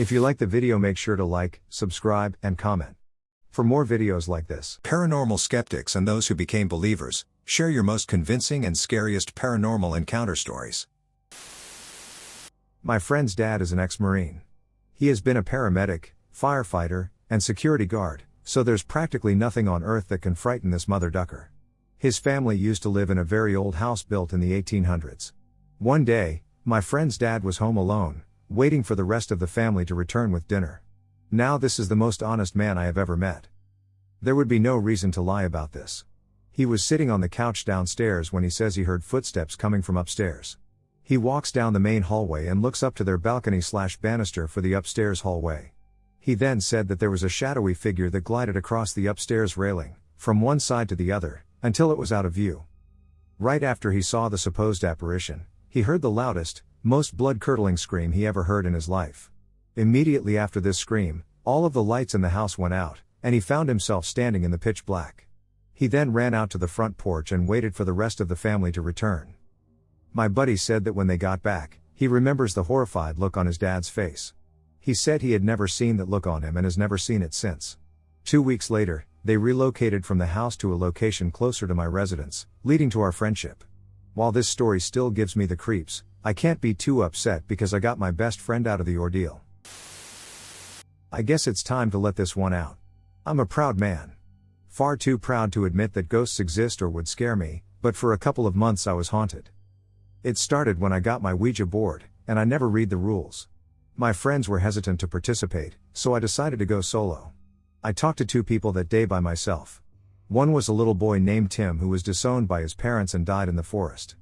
If you like the video, make sure to like, subscribe, and comment. For more videos like this, Paranormal skeptics and those who became believers, share your most convincing and scariest paranormal encounter stories. my friend's dad is an ex-Marine. He has been a paramedic, firefighter, and security guard, so there's practically nothing on earth that can frighten this mother ducker. His family used to live in a very old house built in the 1800s. One day, my friend's dad was home alone, waiting for the rest of the family to return with dinner. Now this is the most honest man I have ever met. There would be no reason to lie about this. He was sitting on the couch downstairs when he says he heard footsteps coming from upstairs. He walks down the main hallway and looks up to their balcony/banister for the upstairs hallway. He then said that there was a shadowy figure that glided across the upstairs railing, from one side to the other, until it was out of view. Right after he saw the supposed apparition, he heard the loudest, most blood-curdling scream he ever heard in his life. Immediately after this scream, all of the lights in the house went out, and he found himself standing in the pitch black. He then ran out to the front porch and waited for the rest of the family to return. My buddy said that when they got back, he remembers the horrified look on his dad's face. He said he had never seen that look on him and has never seen it since. 2 weeks later, they relocated from the house to a location closer to my residence, leading to our friendship. While this story still gives me the creeps, I can't be too upset because I got my best friend out of the ordeal. I guess it's time to let this one out. I'm a proud man. Far too proud to admit that ghosts exist or would scare me, but for a couple of months I was haunted. It started when I got my Ouija board, and I never read the rules. My friends were hesitant to participate, so I decided to go solo. I talked to 2 people that day by myself. One was a little boy named Tim who was disowned by his parents and died in the forest.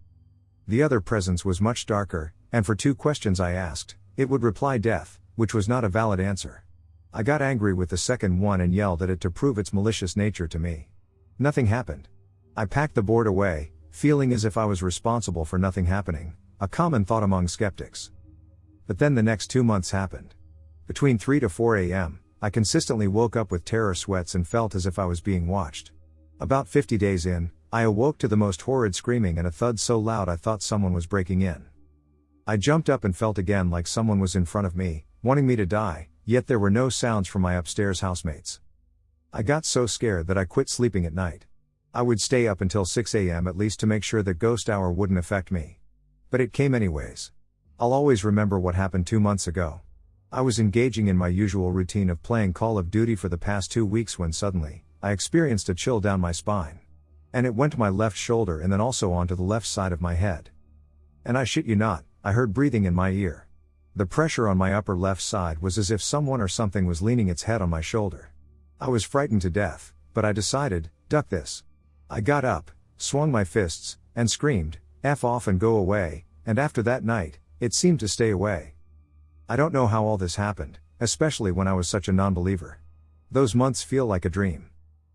The other presence was much darker, and for 2 questions I asked, it would reply death, which was not a valid answer. I got angry with the second one and yelled at it to prove its malicious nature to me. Nothing happened. I packed the board away, feeling as if I was responsible for nothing happening, a common thought among skeptics. But then the next 2 months happened. Between 3 to 4 a.m., I consistently woke up with terror sweats and felt as if I was being watched. About 50 days in, I awoke to the most horrid screaming and a thud so loud I thought someone was breaking in. I jumped up and felt again like someone was in front of me, wanting me to die, yet there were no sounds from my upstairs housemates. I got so scared that I quit sleeping at night. I would stay up until 6 a.m. at least to make sure that ghost hour wouldn't affect me. But it came anyways. I'll always remember what happened 2 months ago. I was engaging in my usual routine of playing Call of Duty for the past 2 weeks when suddenly, I experienced a chill down my spine. And it went to my left shoulder and then also onto the left side of my head. And I shit you not, I heard breathing in my ear. The pressure on my upper left side was as if someone or something was leaning its head on my shoulder. I was frightened to death, but I decided, duck this. I got up, swung my fists, and screamed, F off and go away, and after that night, it seemed to stay away. I don't know how all this happened, especially when I was such a non-believer. Those months feel like a dream.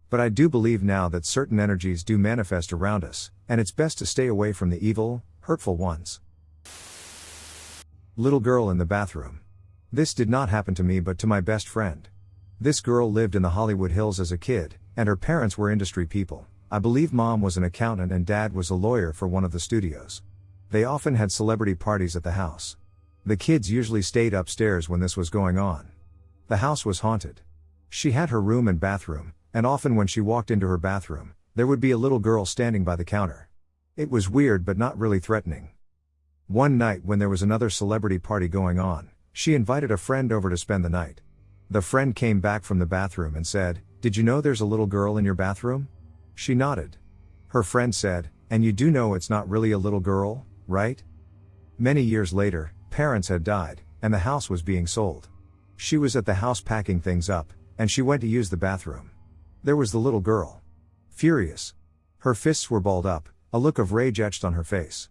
But I do believe now that certain energies do manifest around us, and it's best to stay away from the evil, hurtful ones. Little girl in the bathroom. This did not happen to me but to my best friend. This girl lived in the Hollywood Hills as a kid, and her parents were industry people. I believe mom was an accountant and dad was a lawyer for one of the studios. They often had celebrity parties at the house. The kids usually stayed upstairs when this was going on. The house was haunted. She had her room and bathroom, and often when she walked into her bathroom, there would be a little girl standing by the counter. It was weird but not really threatening. One night when there was another celebrity party going on, she invited a friend over to spend the night. The friend came back from the bathroom and said, "Did you know there's a little girl in your bathroom?" She nodded. Her friend said, "And you do know it's not really a little girl, right?" Many years later, parents had died, and the house was being sold. She was at the house packing things up, and she went to use the bathroom. There was the little girl. Furious. Her fists were balled up, a look of rage etched on her face.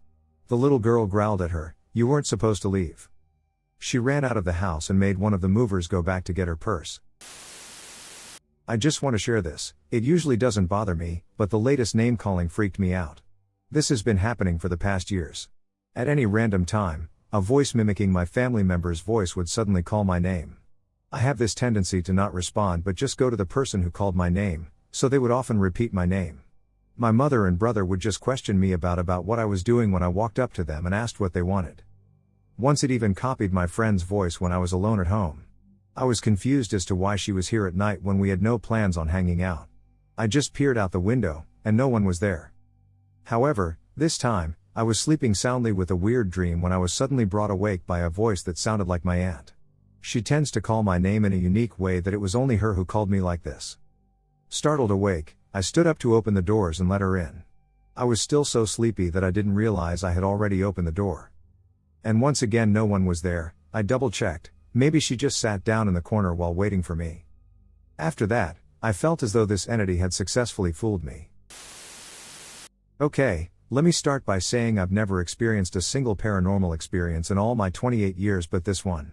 The little girl growled at her, "You weren't supposed to leave." She ran out of the house and made one of the movers go back to get her purse. I just want to share this. It usually doesn't bother me, but the latest name calling freaked me out. This has been happening for the past years. At any random time, a voice mimicking my family member's voice would suddenly call my name. I have this tendency to not respond but just go to the person who called my name, so they would often repeat my name. My mother and brother would just question me about what I was doing when I walked up to them and asked what they wanted. Once it even copied my friend's voice when I was alone at home. I was confused as to why she was here at night when we had no plans on hanging out. I just peered out the window, and no one was there. However, this time, I was sleeping soundly with a weird dream when I was suddenly brought awake by a voice that sounded like my aunt. She tends to call my name in a unique way that it was only her who called me like this. Startled awake, I stood up to open the doors and let her in. I was still so sleepy that I didn't realize I had already opened the door. And once again no one was there. I double-checked, maybe she just sat down in the corner while waiting for me. After that, I felt as though this entity had successfully fooled me. Okay, let me start by saying I've never experienced a single paranormal experience in all my 28 years but this one.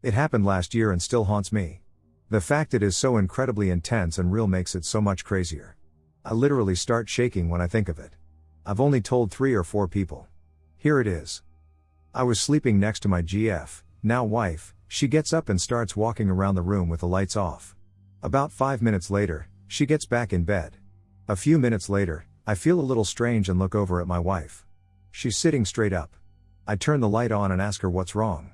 It happened last year and still haunts me. The fact it is so incredibly intense and real makes it so much crazier. I literally start shaking when I think of it. I've only told 3 or 4 people. Here it is. I was sleeping next to my GF, now wife. She gets up and starts walking around the room with the lights off. About 5 minutes later, she gets back in bed. A few minutes later, I feel a little strange and look over at my wife. She's sitting straight up. I turn the light on and ask her what's wrong.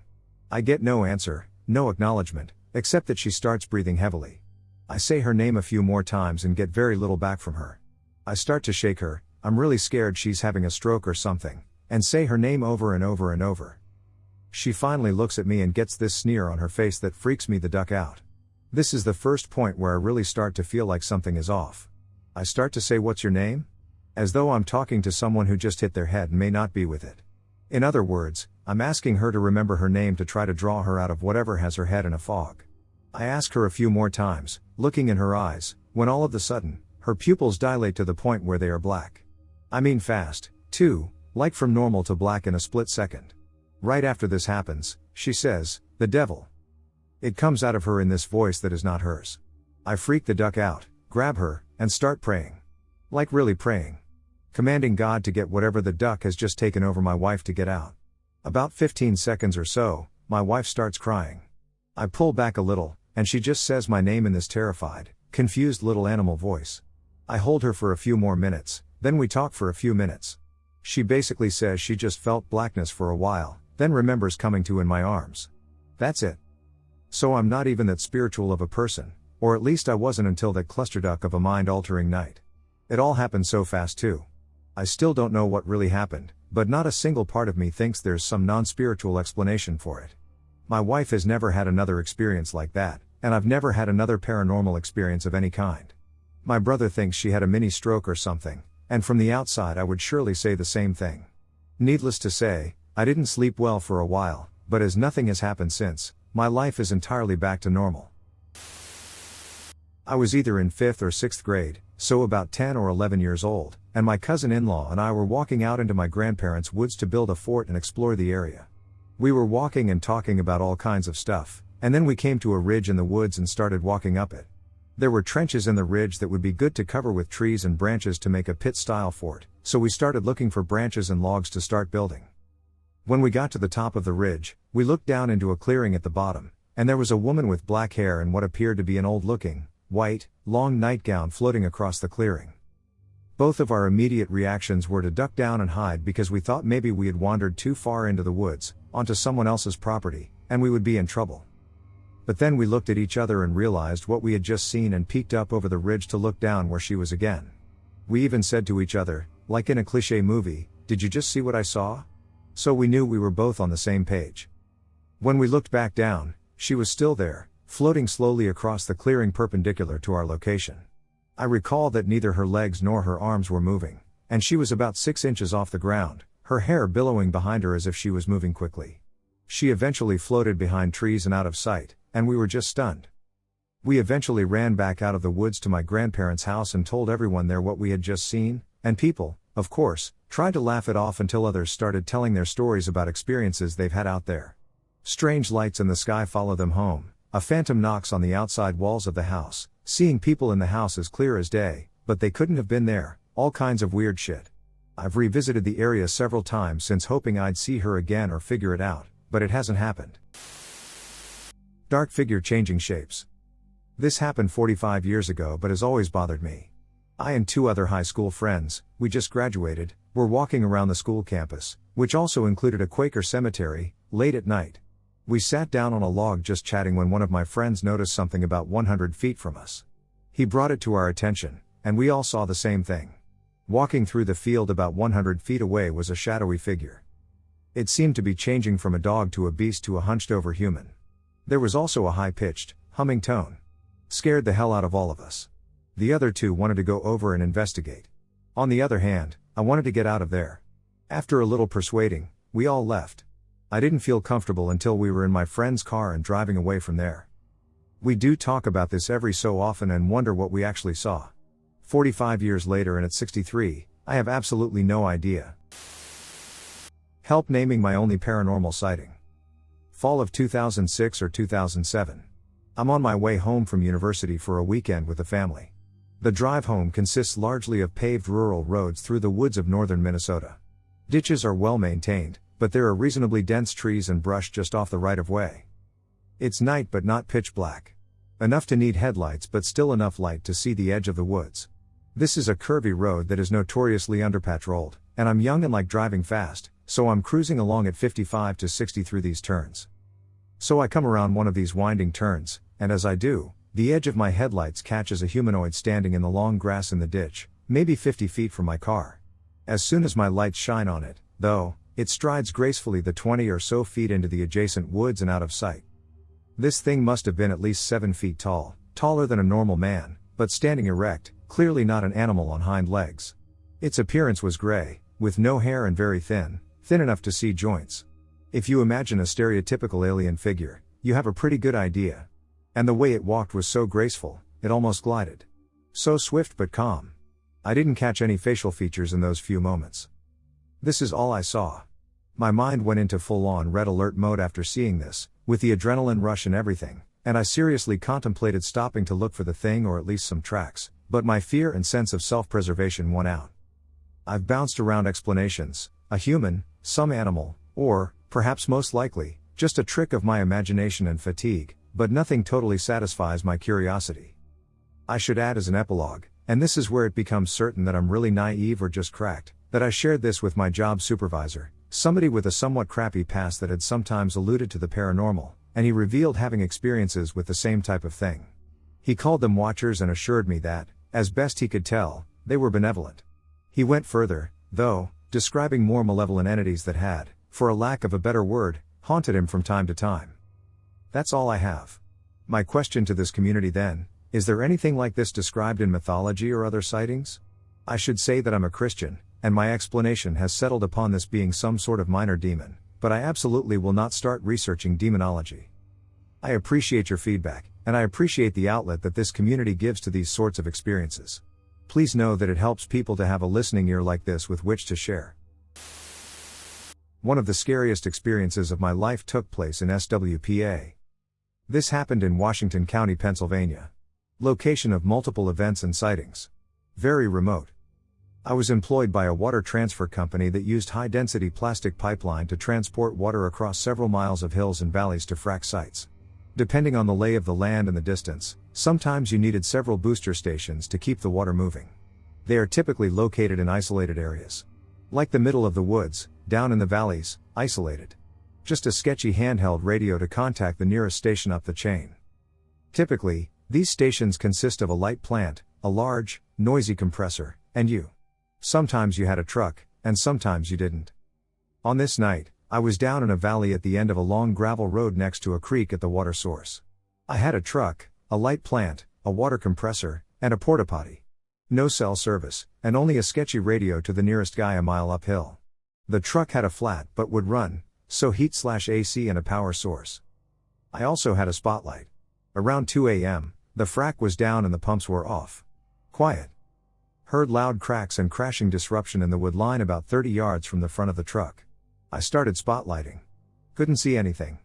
I get no answer, no acknowledgement, except that she starts breathing heavily. I say her name a few more times and get very little back from her. I start to shake her, I'm really scared she's having a stroke or something, and say her name over and over and over. She finally looks at me and gets this sneer on her face that freaks me the duck out. This is the first point where I really start to feel like something is off. I start to say, "What's your name?" As though I'm talking to someone who just hit their head and may not be with it. In other words, I'm asking her to remember her name to try to draw her out of whatever has her head in a fog. I ask her a few more times, looking in her eyes, when all of a sudden, her pupils dilate to the point where they are black. I mean fast, too, like from normal to black in a split second. Right after this happens, she says, "The devil." It comes out of her in this voice that is not hers. I freak the duck out, grab her, and start praying. Like really praying. Commanding God to get whatever the duck has just taken over my wife to get out. About 15 seconds or so, my wife starts crying. I pull back a little, and she just says my name in this terrified, confused little animal voice. I hold her for a few more minutes, then we talk for a few minutes. She basically says she just felt blackness for a while, then remembers coming to in my arms. That's it. So I'm not even that spiritual of a person, or at least I wasn't until that clusterduck of a mind-altering night. It all happened so fast too. I still don't know what really happened, but not a single part of me thinks there's some non-spiritual explanation for it. My wife has never had another experience like that, and I've never had another paranormal experience of any kind. My brother thinks she had a mini stroke or something, and from the outside I would surely say the same thing. Needless to say, I didn't sleep well for a while, but as nothing has happened since, my life is entirely back to normal. I was either in 5th or 6th grade, so about 10 or 11 years old, and my cousin-in-law and I were walking out into my grandparents' woods to build a fort and explore the area. We were walking and talking about all kinds of stuff, and then we came to a ridge in the woods and started walking up it. There were trenches in the ridge that would be good to cover with trees and branches to make a pit-style fort, so we started looking for branches and logs to start building. When we got to the top of the ridge, we looked down into a clearing at the bottom, and there was a woman with black hair and what appeared to be an old-looking, white, long nightgown floating across the clearing. Both of our immediate reactions were to duck down and hide because we thought maybe we had wandered too far into the woods, onto someone else's property, and we would be in trouble. But then we looked at each other and realized what we had just seen and peeked up over the ridge to look down where she was again. We even said to each other, like in a cliché movie, "Did you just see what I saw?" So we knew we were both on the same page. When we looked back down, she was still there, floating slowly across the clearing perpendicular to our location. I recall that neither her legs nor her arms were moving, and she was about 6 inches off the ground, her hair billowing behind her as if she was moving quickly. She eventually floated behind trees and out of sight, and we were just stunned. We eventually ran back out of the woods to my grandparents' house and told everyone there what we had just seen, and people, of course, tried to laugh it off until others started telling their stories about experiences they've had out there. Strange lights in the sky follow them home, a phantom knocks on the outside walls of the house, seeing people in the house as clear as day, but they couldn't have been there, all kinds of weird shit. I've revisited the area several times since hoping I'd see her again or figure it out, but it hasn't happened. Dark figure changing shapes. This happened 45 years ago but has always bothered me. I and 2 other high school friends, we just graduated, were walking around the school campus, which also included a Quaker cemetery, Late at night. We sat down on a log just chatting when one of my friends noticed something about 100 feet from us. He brought it to our attention, and we all saw the same thing. Walking through the field about 100 feet away was a shadowy figure. It seemed to be changing from a dog to a beast to a hunched-over human. There was also a high-pitched, humming tone. Scared the hell out of all of us. The other two wanted to go over and investigate. On the other hand, I wanted to get out of there. After a little persuading, we all left. I didn't feel comfortable until we were in my friend's car and driving away from there. We do talk about this every so often and wonder what we actually saw. 45 years later and at 63, I have absolutely no idea. Help naming my only paranormal sighting. Fall of 2006 or 2007. I'm on my way home from university for a weekend with the family. The drive home consists largely of paved rural roads through the woods of northern Minnesota. Ditches are well maintained, but there are reasonably dense trees and brush just off the right-of-way. It's night but not pitch black. Enough to need headlights but still enough light to see the edge of the woods. This is a curvy road that is notoriously underpatrolled, and I'm young and like driving fast, so I'm cruising along at 55 to 60 through these turns. So I come around one of these winding turns, and as I do, the edge of my headlights catches a humanoid standing in the long grass in the ditch, maybe 50 feet from my car. As soon as my lights shine on it, though, it strides gracefully the 20 or so feet into the adjacent woods and out of sight. This thing must have been at least 7 feet tall, taller than a normal man, but standing erect, clearly not an animal on hind legs. Its appearance was gray, with no hair and very thin enough to see joints. If you imagine a stereotypical alien figure, you have a pretty good idea. And the way it walked was so graceful, it almost glided. So swift but calm. I didn't catch any facial features in those few moments. This is all I saw. My mind went into full-on red alert mode after seeing this, with the adrenaline rush and everything, and I seriously contemplated stopping to look for the thing or at least some tracks, but my fear and sense of self-preservation won out. I've bounced around explanations, a human, some animal, or, perhaps most likely, just a trick of my imagination and fatigue, but nothing totally satisfies my curiosity. I should add as an epilogue, and this is where it becomes certain that I'm really naive or just cracked, that I shared this with my job supervisor, somebody with a somewhat crappy past that had sometimes alluded to the paranormal, and he revealed having experiences with the same type of thing. He called them watchers and assured me that, as best he could tell, they were benevolent. He went further, though, describing more malevolent entities that had, for a lack of a better word, haunted him from time to time. That's all I have. My question to this community then, is there anything like this described in mythology or other sightings? I should say that I'm a Christian, and my explanation has settled upon this being some sort of minor demon, but I absolutely will not start researching demonology. I appreciate your feedback, and I appreciate the outlet that this community gives to these sorts of experiences. Please know that it helps people to have a listening ear like this with which to share. One of the scariest experiences of my life took place in SWPA. This happened in Washington County, Pennsylvania. Location of multiple events and sightings. Very remote. I was employed by a water transfer company that used high-density plastic pipeline to transport water across several miles of hills and valleys to frac sites. Depending on the lay of the land and the distance, sometimes you needed several booster stations to keep the water moving. They are typically located in isolated areas. Like the middle of the woods, down in the valleys, isolated. Just a sketchy handheld radio to contact the nearest station up the chain. Typically, these stations consist of a light plant, a large, noisy compressor, and you. Sometimes you had a truck, and sometimes you didn't. On this night, I was down in a valley at the end of a long gravel road next to a creek at the water source. I had a truck, a light plant, a water compressor, and a porta-potty. No cell service, and only a sketchy radio to the nearest guy a mile uphill. The truck had a flat but would run, so heat/AC and a power source. I also had a spotlight. Around 2 a.m., the frac was down and the pumps were off. Quiet. Heard loud cracks and crashing disruption in the wood line about 30 yards from the front of the truck. I started spotlighting. Couldn't see anything.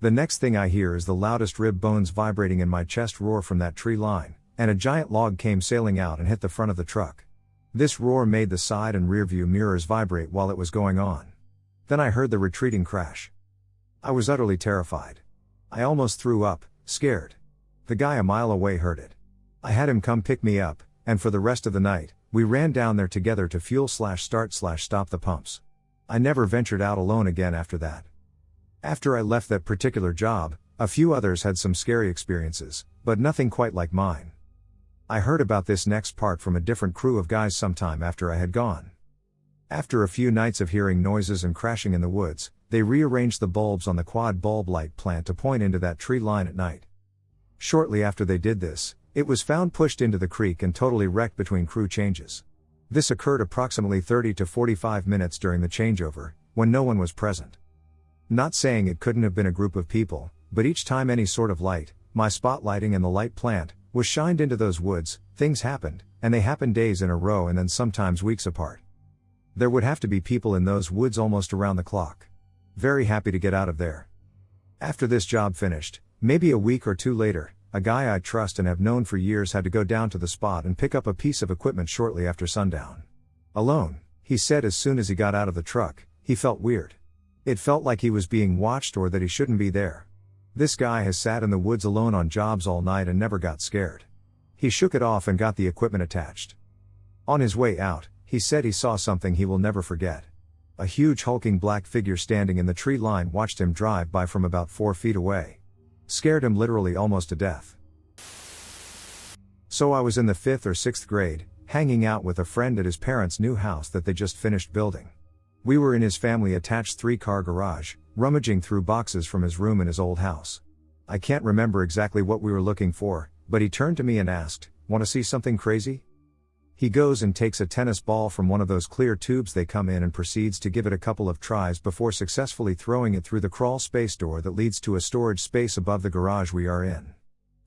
The next thing I hear is the loudest rib bones vibrating in my chest roar from that tree line, and a giant log came sailing out and hit the front of the truck. This roar made the side and rear view mirrors vibrate while it was going on. Then I heard the retreating crash. I was utterly terrified. I almost threw up, scared. The guy a mile away heard it. I had him come pick me up, and for the rest of the night, we ran down there together to fuel/start/stop the pumps. I never ventured out alone again after that. After I left that particular job, a few others had some scary experiences, but nothing quite like mine. I heard about this next part from a different crew of guys sometime after I had gone. After a few nights of hearing noises and crashing in the woods, they rearranged the bulbs on the quad bulb light plant to point into that tree line at night. Shortly after they did this, it was found pushed into the creek and totally wrecked between crew changes. This occurred approximately 30 to 45 minutes during the changeover, when no one was present. Not saying it couldn't have been a group of people, but each time any sort of light, my spotlighting and the light plant, was shined into those woods, things happened, and they happened days in a row and then sometimes weeks apart. There would have to be people in those woods almost around the clock. Very happy to get out of there. After this job finished, maybe a week or two later, a guy I trust and have known for years had to go down to the spot and pick up a piece of equipment shortly after sundown. Alone, he said as soon as he got out of the truck, he felt weird. It felt like he was being watched or that he shouldn't be there. This guy has sat in the woods alone on jobs all night and never got scared. He shook it off and got the equipment attached. On his way out, he said he saw something he will never forget. A huge hulking black figure standing in the tree line watched him drive by from about 4 feet away. Scared him literally almost to death. So I was in the 5th or 6th grade, hanging out with a friend at his parents' new house that they just finished building. We were in his family-attached 3-car garage, rummaging through boxes from his room in his old house. I can't remember exactly what we were looking for, but he turned to me and asked, "Want to see something crazy?" He goes and takes a tennis ball from one of those clear tubes they come in and proceeds to give it a couple of tries before successfully throwing it through the crawl space door that leads to a storage space above the garage we are in.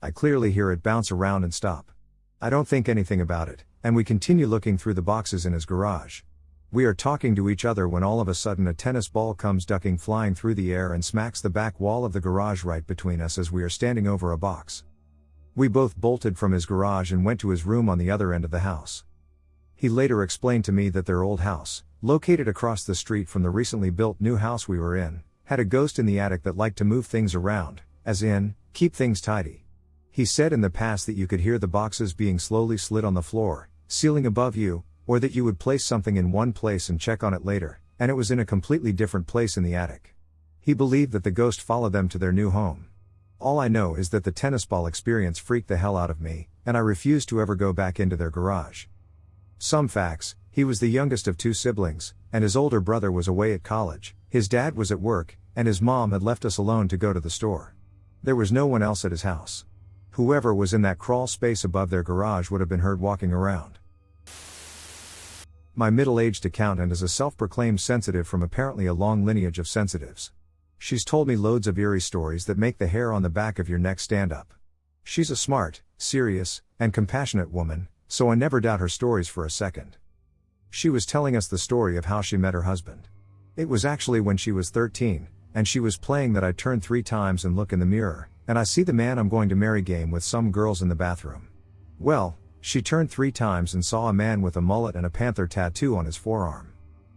I clearly hear it bounce around and stop. I don't think anything about it, and we continue looking through the boxes in his garage. We are talking to each other when all of a sudden a tennis ball comes ducking flying through the air and smacks the back wall of the garage right between us as we are standing over a box. We both bolted from his garage and went to his room on the other end of the house. He later explained to me that their old house, located across the street from the recently built new house we were in, had a ghost in the attic that liked to move things around, as in, keep things tidy. He said in the past that you could hear the boxes being slowly slid on the floor, ceiling above you, or that you would place something in one place and check on it later, and it was in a completely different place in the attic. He believed that the ghost followed them to their new home. All I know is that the tennis ball experience freaked the hell out of me, and I refused to ever go back into their garage. Some facts: he was the youngest of 2 siblings, and his older brother was away at college, his dad was at work, and his mom had left us alone to go to the store. There was no one else at his house. Whoever was in that crawl space above their garage would have been heard walking around. My middle-aged accountant is a self-proclaimed sensitive from apparently a long lineage of sensitives. She's told me loads of eerie stories that make the hair on the back of your neck stand up. She's a smart, serious, and compassionate woman, so I never doubt her stories for a second. She was telling us the story of how she met her husband. It was actually when she was 13, and she was playing that I turn 3 times and look in the mirror, and I see the man I'm going to marry game with some girls in the bathroom. Well, she turned 3 times and saw a man with a mullet and a panther tattoo on his forearm.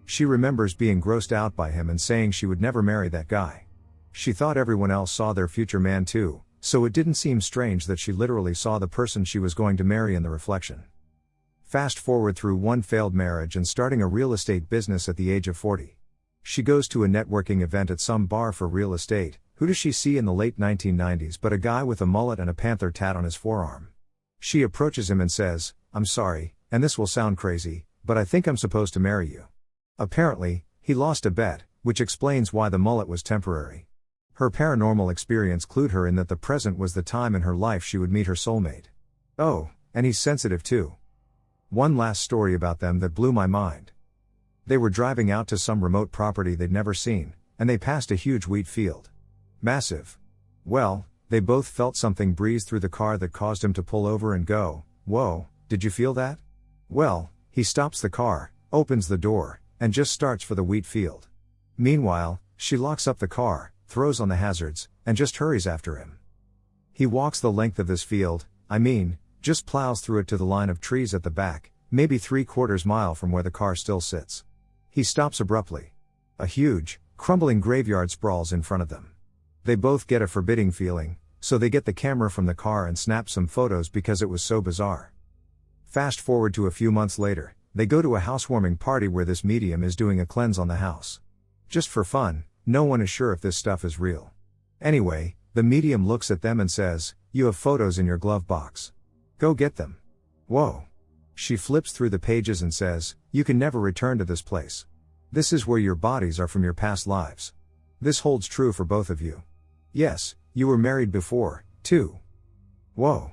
She remembers being grossed out by him and saying she would never marry that guy. She thought everyone else saw their future man too, so it didn't seem strange that she literally saw the person she was going to marry in the reflection. Fast forward through 1 failed marriage and starting a real estate business at the age of 40. She goes to a networking event at some bar for real estate. Who does she see in the late 1990s but a guy with a mullet and a panther tat on his forearm? She approaches him and says, "I'm sorry, and this will sound crazy, but I think I'm supposed to marry you." Apparently, he lost a bet, which explains why the mullet was temporary. Her paranormal experience clued her in that the present was the time in her life she would meet her soulmate. Oh, and he's sensitive too. One last story about them that blew my mind. They were driving out to some remote property they'd never seen, and they passed a huge wheat field. Massive. Well, they both felt something breeze through the car that caused him to pull over and go, "Whoa, did you feel that?" Well, he stops the car, opens the door, and just starts for the wheat field. Meanwhile, she locks up the car, throws on the hazards, and just hurries after him. He walks the length of this field, just plows through it to the line of trees at the back, maybe 3/4 mile from where the car still sits. He stops abruptly. A huge, crumbling graveyard sprawls in front of them. They both get a forbidding feeling, so they get the camera from the car and snap some photos because it was so bizarre. Fast forward to a few months later, they go to a housewarming party where this medium is doing a cleanse on the house. Just for fun, no one is sure if this stuff is real. Anyway, the medium looks at them and says, "You have photos in your glove box. Go get them." Whoa. She flips through the pages and says, "You can never return to this place. This is where your bodies are from your past lives. This holds true for both of you. Yes, you were married before, too." Whoa.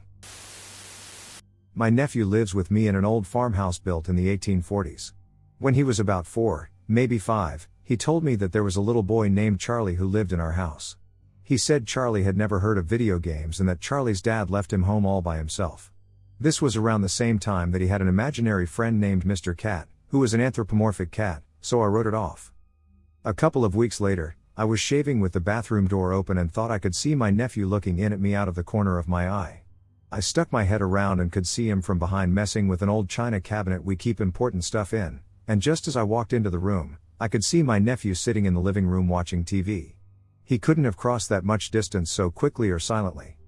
My nephew lives with me in an old farmhouse built in the 1840s. When he was about 4, maybe 5, he told me that there was a little boy named Charlie who lived in our house. He said Charlie had never heard of video games and that Charlie's dad left him home all by himself. This was around the same time that he had an imaginary friend named Mr. Cat, who was an anthropomorphic cat, so I wrote it off. A couple of weeks later, I was shaving with the bathroom door open and thought I could see my nephew looking in at me out of the corner of my eye. I stuck my head around and could see him from behind messing with an old china cabinet we keep important stuff in, and just as I walked into the room, I could see my nephew sitting in the living room watching TV. He couldn't have crossed that much distance so quickly or silently.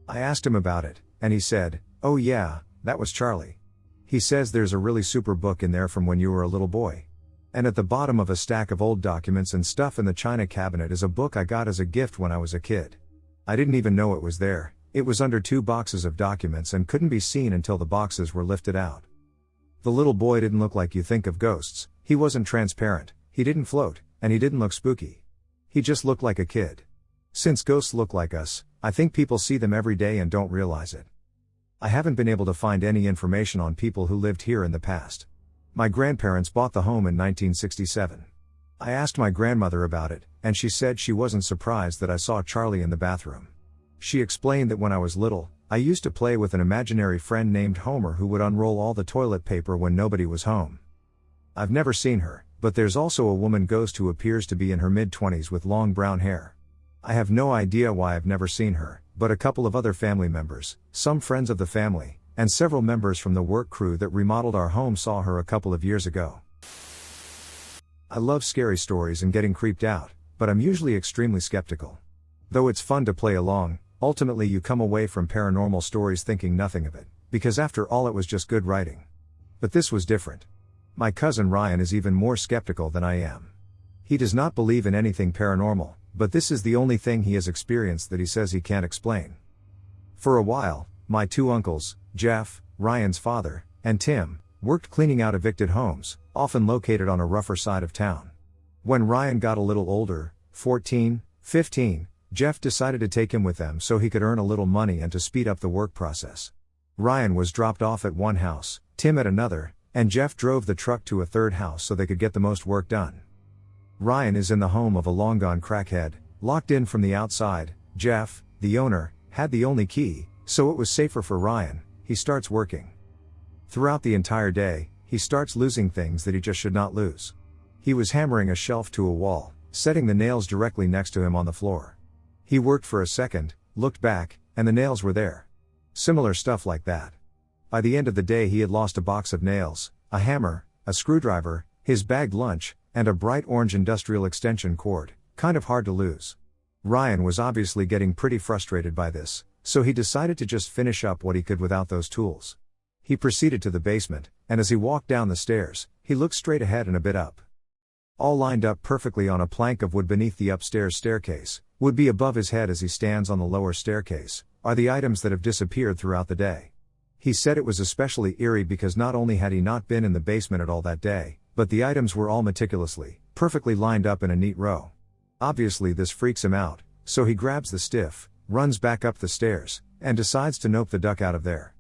I asked him about it, and he said, "Oh yeah, that was Charlie. He says there's a really super book in there from when you were a little boy. And at the bottom of a stack of old documents and stuff in the china cabinet is a book I got as a gift when I was a kid. I didn't even know it was there. It was under 2 boxes of documents and couldn't be seen until the boxes were lifted out." The little boy didn't look like you think of ghosts. He wasn't transparent, he didn't float, and he didn't look spooky. He just looked like a kid. Since ghosts look like us, I think people see them every day and don't realize it. I haven't been able to find any information on people who lived here in the past. My grandparents bought the home in 1967. I asked my grandmother about it, and she said she wasn't surprised that I saw Charlie in the bathroom. She explained that when I was little, I used to play with an imaginary friend named Homer who would unroll all the toilet paper when nobody was home. I've never seen her, but there's also a woman ghost who appears to be in her mid-20s with long brown hair. I have no idea why I've never seen her, but a couple of other family members, some friends of the family, and several members from the work crew that remodeled our home saw her a couple of years ago. I love scary stories and getting creeped out, but I'm usually extremely skeptical. Though it's fun to play along, ultimately you come away from paranormal stories thinking nothing of it, because after all it was just good writing. But this was different. My cousin Ryan is even more skeptical than I am. He does not believe in anything paranormal, but this is the only thing he has experienced that he says he can't explain. For a while, my 2 uncles, Jeff, Ryan's father, and Tim, worked cleaning out evicted homes, often located on a rougher side of town. When Ryan got a little older, 14, 15, Jeff decided to take him with them so he could earn a little money and to speed up the work process. Ryan was dropped off at one house, Tim at another, and Jeff drove the truck to a third house so they could get the most work done. Ryan is in the home of a long-gone crackhead, locked in from the outside. Jeff, the owner, had the only key, so it was safer for Ryan. He starts working. Throughout the entire day, he starts losing things that he just should not lose. He was hammering a shelf to a wall, setting the nails directly next to him on the floor. He worked for a second, looked back, and the nails were there. Similar stuff like that. By the end of the day he had lost a box of nails, a hammer, a screwdriver, his bagged lunch, and a bright orange industrial extension cord, kind of hard to lose. Ryan was obviously getting pretty frustrated by this, so he decided to just finish up what he could without those tools. He proceeded to the basement, and as he walked down the stairs, he looked straight ahead and a bit up. All lined up perfectly on a plank of wood beneath the upstairs staircase, would be above his head as he stands on the lower staircase, are the items that have disappeared throughout the day. He said it was especially eerie because not only had he not been in the basement at all that day, but the items were all meticulously, perfectly lined up in a neat row. Obviously this freaks him out, so he grabs the stiff, runs back up the stairs, and decides to nope the duck out of there.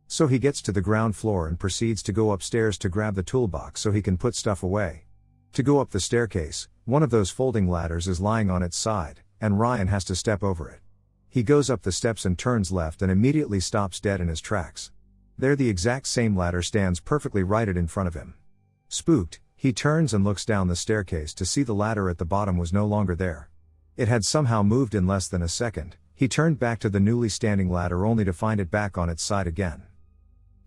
So he gets to the ground floor and proceeds to go upstairs to grab the toolbox so he can put stuff away. To go up the staircase, one of those folding ladders is lying on its side, and Ryan has to step over it. He goes up the steps and turns left and immediately stops dead in his tracks. There the exact same ladder stands perfectly righted in front of him. Spooked, he turns and looks down the staircase to see the ladder at the bottom was no longer there. It had somehow moved in less than a second. He turned back to the newly standing ladder only to find it back on its side again.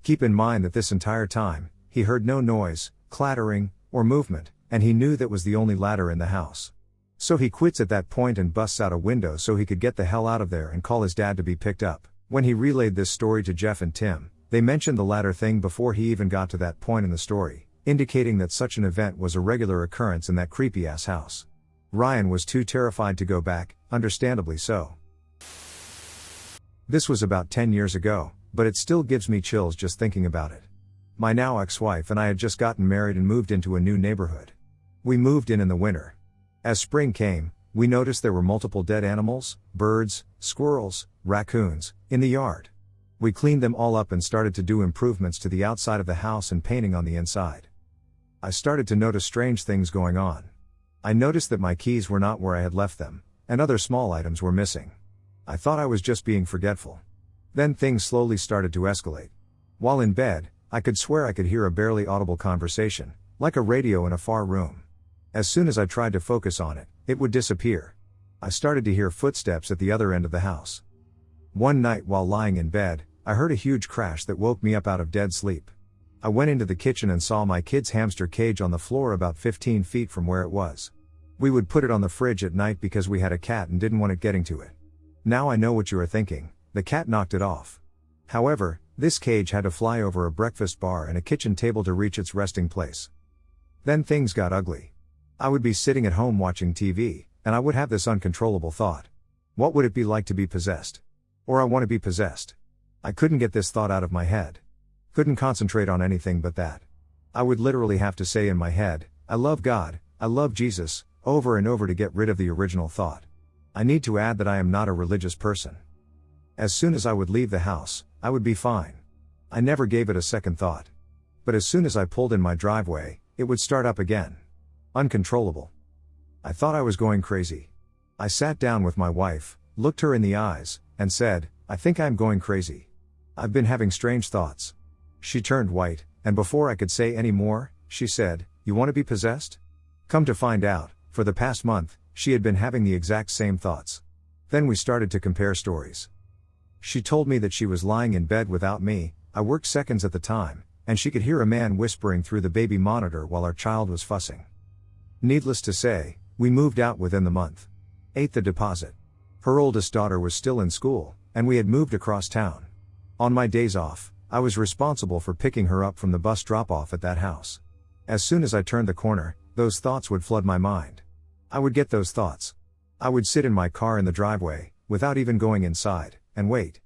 Keep in mind that this entire time, he heard no noise, clattering, or movement, and he knew that was the only ladder in the house. So he quits at that point and busts out a window so he could get the hell out of there and call his dad to be picked up. When he relayed this story to Jeff and Tim, they mentioned the ladder thing before he even got to that point in the story, indicating that such an event was a regular occurrence in that creepy-ass house. Ryan was too terrified to go back, understandably so. This was about 10 years ago, but it still gives me chills just thinking about it. My now ex-wife and I had just gotten married and moved into a new neighborhood. We moved in the winter. As spring came, we noticed there were multiple dead animals, birds, squirrels, raccoons, in the yard. We cleaned them all up and started to do improvements to the outside of the house and painting on the inside. I started to notice strange things going on. I noticed that my keys were not where I had left them, and other small items were missing. I thought I was just being forgetful. Then things slowly started to escalate. While in bed, I could swear I could hear a barely audible conversation, like a radio in a far room. As soon as I tried to focus on it, it would disappear. I started to hear footsteps at the other end of the house. One night while lying in bed, I heard a huge crash that woke me up out of dead sleep. I went into the kitchen and saw my kid's hamster cage on the floor about 15 feet from where it was. We would put it on the fridge at night because we had a cat and didn't want it getting to it. Now I know what you are thinking, the cat knocked it off. However, this cage had to fly over a breakfast bar and a kitchen table to reach its resting place. Then things got ugly. I would be sitting at home watching TV, and I would have this uncontrollable thought. What would it be like to be possessed? Or I want to be possessed. I couldn't get this thought out of my head. Couldn't concentrate on anything but that. I would literally have to say in my head, I love God, I love Jesus, over and over to get rid of the original thought. I need to add that I am not a religious person. As soon as I would leave the house, I would be fine. I never gave it a second thought. But as soon as I pulled in my driveway, it would start up again. Uncontrollable. I thought I was going crazy. I sat down with my wife, looked her in the eyes, and said, I think I'm going crazy. I've been having strange thoughts. She turned white, and before I could say any more, she said, You want to be possessed? Come to find out, for the past month, she had been having the exact same thoughts. Then we started to compare stories. She told me that she was lying in bed without me, I worked seconds at the time, and she could hear a man whispering through the baby monitor while our child was fussing. Needless to say, we moved out within the month. Ate the deposit. Her oldest daughter was still in school, and we had moved across town. On my days off, I was responsible for picking her up from the bus drop-off at that house. As soon as I turned the corner, those thoughts would flood my mind. I would get those thoughts. I would sit in my car in the driveway, without even going inside, and wait.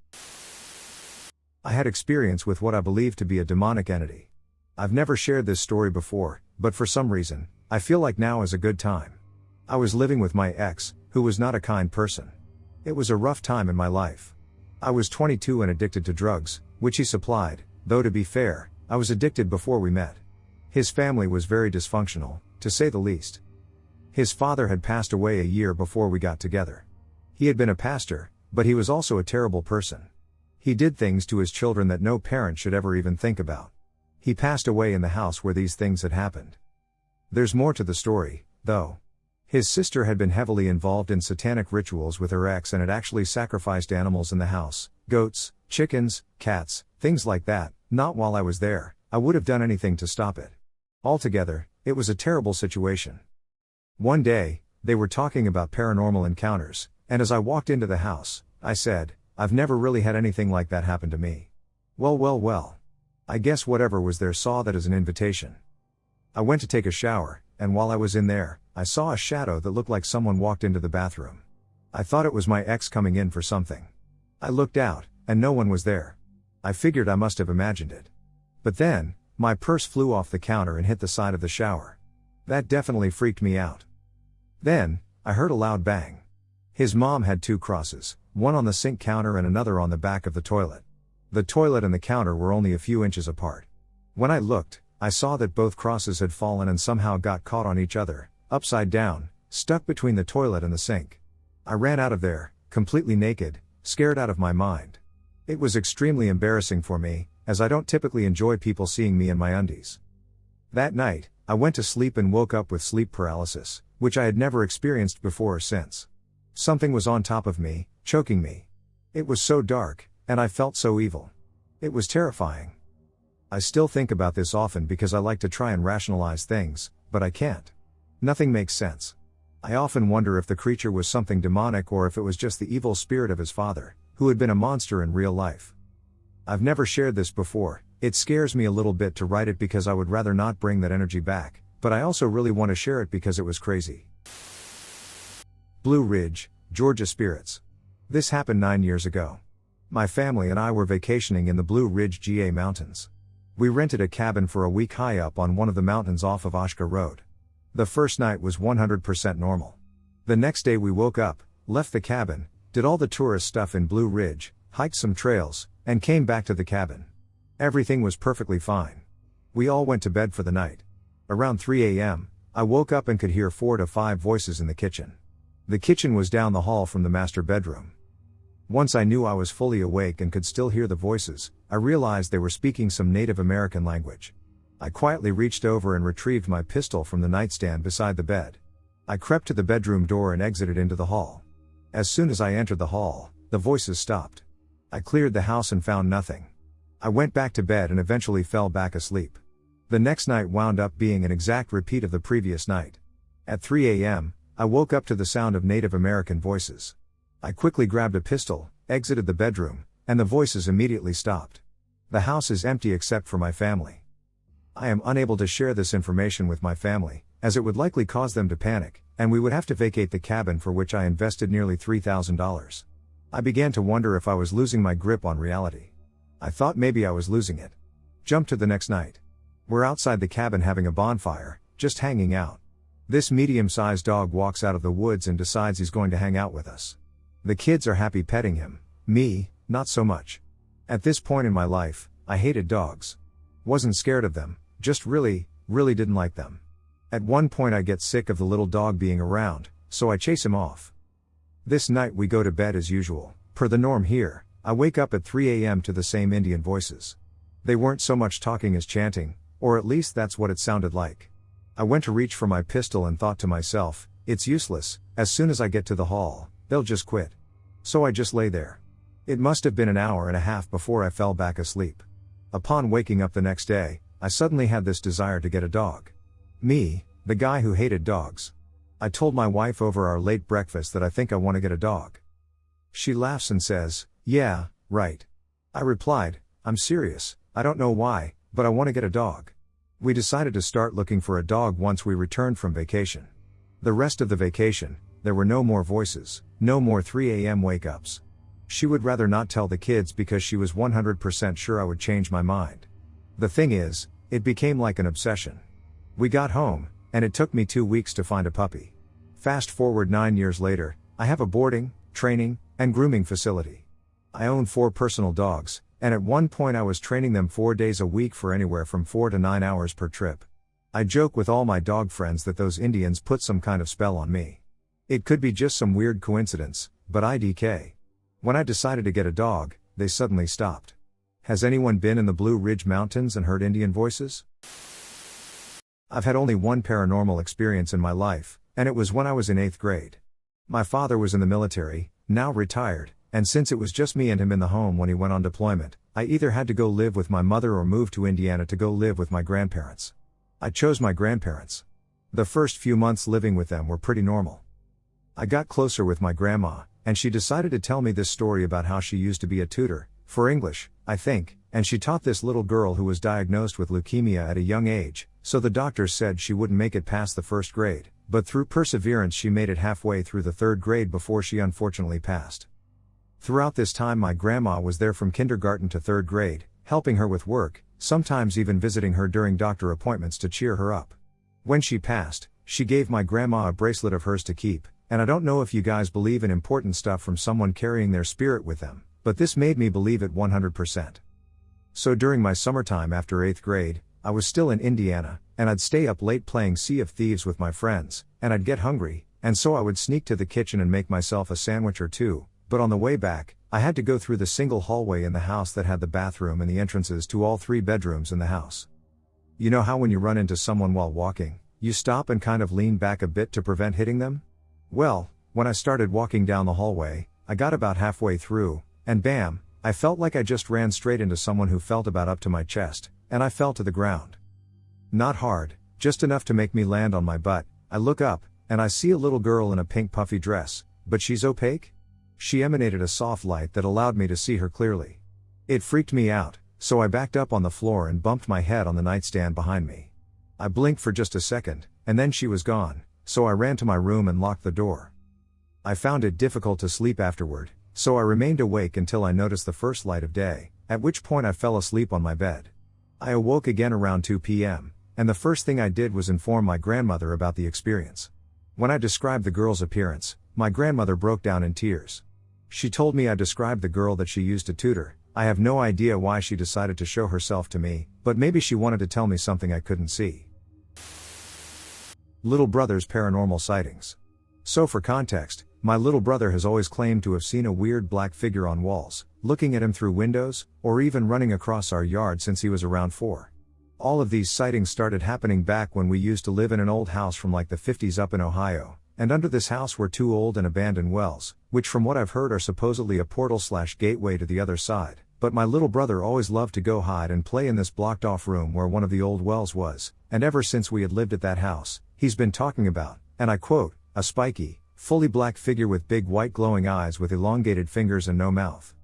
I had experience with what I believed to be a demonic entity. I've never shared this story before, but for some reason, I feel like now is a good time. I was living with my ex, who was not a kind person. It was a rough time in my life. I was 22 and addicted to drugs, which he supplied, though to be fair, I was addicted before we met. His family was very dysfunctional, to say the least. His father had passed away a year before we got together. He had been a pastor, but he was also a terrible person. He did things to his children that no parent should ever even think about. He passed away in the house where these things had happened. There's more to the story, though. His sister had been heavily involved in satanic rituals with her ex and had actually sacrificed animals in the house, goats, chickens, cats, things like that. Not while I was there, I would have done anything to stop it. Altogether, it was a terrible situation. One day, they were talking about paranormal encounters, and as I walked into the house, I said, I've never really had anything like that happen to me. Well. I guess whatever was there saw that as an invitation. I went to take a shower, and while I was in there, I saw a shadow that looked like someone walked into the bathroom. I thought it was my ex coming in for something. I looked out, and no one was there. I figured I must have imagined it. But then, my purse flew off the counter and hit the side of the shower. That definitely freaked me out. Then, I heard a loud bang. His mom had two crosses, one on the sink counter and another on the back of the toilet. The toilet and the counter were only a few inches apart. When I looked, I saw that both crosses had fallen and somehow got caught on each other, upside down, stuck between the toilet and the sink. I ran out of there, completely naked, scared out of my mind. It was extremely embarrassing for me, as I don't typically enjoy people seeing me in my undies. That night, I went to sleep and woke up with sleep paralysis, which I had never experienced before or since. Something was on top of me, choking me. It was so dark, and I felt so evil. It was terrifying. I still think about this often because I like to try and rationalize things, but I can't. Nothing makes sense. I often wonder if the creature was something demonic or if it was just the evil spirit of his father, who had been a monster in real life. I've never shared this before. It scares me a little bit to write it because I would rather not bring that energy back, but I also really want to share it because it was crazy. Blue Ridge, Georgia spirits. This happened 9 years ago. My family and I were vacationing in the Blue Ridge GA mountains. We rented a cabin for a week high up on one of the mountains off of Oshka Road. The first night was 100% normal. The next day we woke up, left the cabin, did all the tourist stuff in Blue Ridge, hiked some trails, and came back to the cabin. Everything was perfectly fine. We all went to bed for the night. Around 3 a.m., I woke up and could hear 4 to 5 voices in the kitchen. The kitchen was down the hall from the master bedroom. Once I knew I was fully awake and could still hear the voices, I realized they were speaking some Native American language. I quietly reached over and retrieved my pistol from the nightstand beside the bed. I crept to the bedroom door and exited into the hall. As soon as I entered the hall, the voices stopped. I cleared the house and found nothing. I went back to bed and eventually fell back asleep. The next night wound up being an exact repeat of the previous night. At 3 a.m., I woke up to the sound of Native American voices. I quickly grabbed a pistol, exited the bedroom, and the voices immediately stopped. The house is empty except for my family. I am unable to share this information with my family, as it would likely cause them to panic, and we would have to vacate the cabin for which I invested nearly $3,000. I began to wonder if I was losing my grip on reality. I thought maybe I was losing it. Jump to the next night. We're outside the cabin having a bonfire, just hanging out. This medium-sized dog walks out of the woods and decides he's going to hang out with us. The kids are happy petting him, me, not so much. At this point in my life, I hated dogs. Wasn't scared of them, just really didn't like them. At one point I get sick of the little dog being around, so I chase him off. This night we go to bed as usual, per the norm here. I wake up at 3 a.m. to the same Indian voices. They weren't so much talking as chanting, or at least that's what it sounded like. I went to reach for my pistol and thought to myself, it's useless, as soon as I get to the hall, they'll just quit. So I just lay there. It must have been an hour and a half before I fell back asleep. Upon waking up the next day, I suddenly had this desire to get a dog. Me, the guy who hated dogs. I told my wife over our late breakfast that I think I want to get a dog. She laughs and says, yeah, right. I replied, I'm serious, I don't know why, but I want to get a dog. We decided to start looking for a dog once we returned from vacation. The rest of the vacation, there were no more voices, no more 3 a.m. wake-ups. She would rather not tell the kids because she was 100% sure I would change my mind. The thing is, it became like an obsession. We got home, and it took me 2 weeks to find a puppy. Fast forward 9 years later, I have a boarding, training, and grooming facility. I own 4 personal dogs, and at one point I was training them 4 days a week for anywhere from 4 to 9 hours per trip. I joke with all my dog friends that those Indians put some kind of spell on me. It could be just some weird coincidence, but IDK. When I decided to get a dog, they suddenly stopped. Has anyone been in the Blue Ridge Mountains and heard Indian voices? I've had only one paranormal experience in my life, and it was when I was in 8th grade. My father was in the military, now retired, and since it was just me and him in the home when he went on deployment, I either had to go live with my mother or move to Indiana to go live with my grandparents. I chose my grandparents. The first few months living with them were pretty normal. I got closer with my grandma, and she decided to tell me this story about how she used to be a tutor, for English, I think, and she taught this little girl who was diagnosed with leukemia at a young age, so the doctors said she wouldn't make it past the 1st grade, but through perseverance she made it halfway through the 3rd grade before she unfortunately passed. Throughout this time my grandma was there from kindergarten to 3rd grade, helping her with work, sometimes even visiting her during doctor appointments to cheer her up. When she passed, she gave my grandma a bracelet of hers to keep, and I don't know if you guys believe in important stuff from someone carrying their spirit with them, but this made me believe it 100%. So during my summertime after 8th grade, I was still in Indiana, and I'd stay up late playing Sea of Thieves with my friends, and I'd get hungry, and so I would sneak to the kitchen and make myself a sandwich or two, but on the way back, I had to go through the single hallway in the house that had the bathroom and the entrances to all 3 bedrooms in the house. You know how when you run into someone while walking, you stop and kind of lean back a bit to prevent hitting them? Well, when I started walking down the hallway, I got about halfway through, and bam, I felt like I just ran straight into someone who felt about up to my chest, and I fell to the ground. Not hard, just enough to make me land on my butt. I look up, and I see a little girl in a pink puffy dress, but she's opaque? She emanated a soft light that allowed me to see her clearly. It freaked me out, so I backed up on the floor and bumped my head on the nightstand behind me. I blinked for just a second, and then she was gone, so I ran to my room and locked the door. I found it difficult to sleep afterward, so I remained awake until I noticed the first light of day, at which point I fell asleep on my bed. I awoke again around 2 p.m., and the first thing I did was inform my grandmother about the experience. When I described the girl's appearance, my grandmother broke down in tears. She told me I described the girl that she used to tutor. I have no idea why she decided to show herself to me, but maybe she wanted to tell me something I couldn't see. Little brother's paranormal sightings. So for context, my little brother has always claimed to have seen a weird black figure on walls, looking at him through windows, or even running across our yard since he was around 4. All of these sightings started happening back when we used to live in an old house from like the 50s up in Ohio, and under this house were 2 old and abandoned wells, which from what I've heard are supposedly a portal/gateway to the other side, but my little brother always loved to go hide and play in this blocked off room where one of the old wells was, and ever since we had lived at that house, he's been talking about, and I quote, a spiky, fully black figure with big white glowing eyes with elongated fingers and no mouth.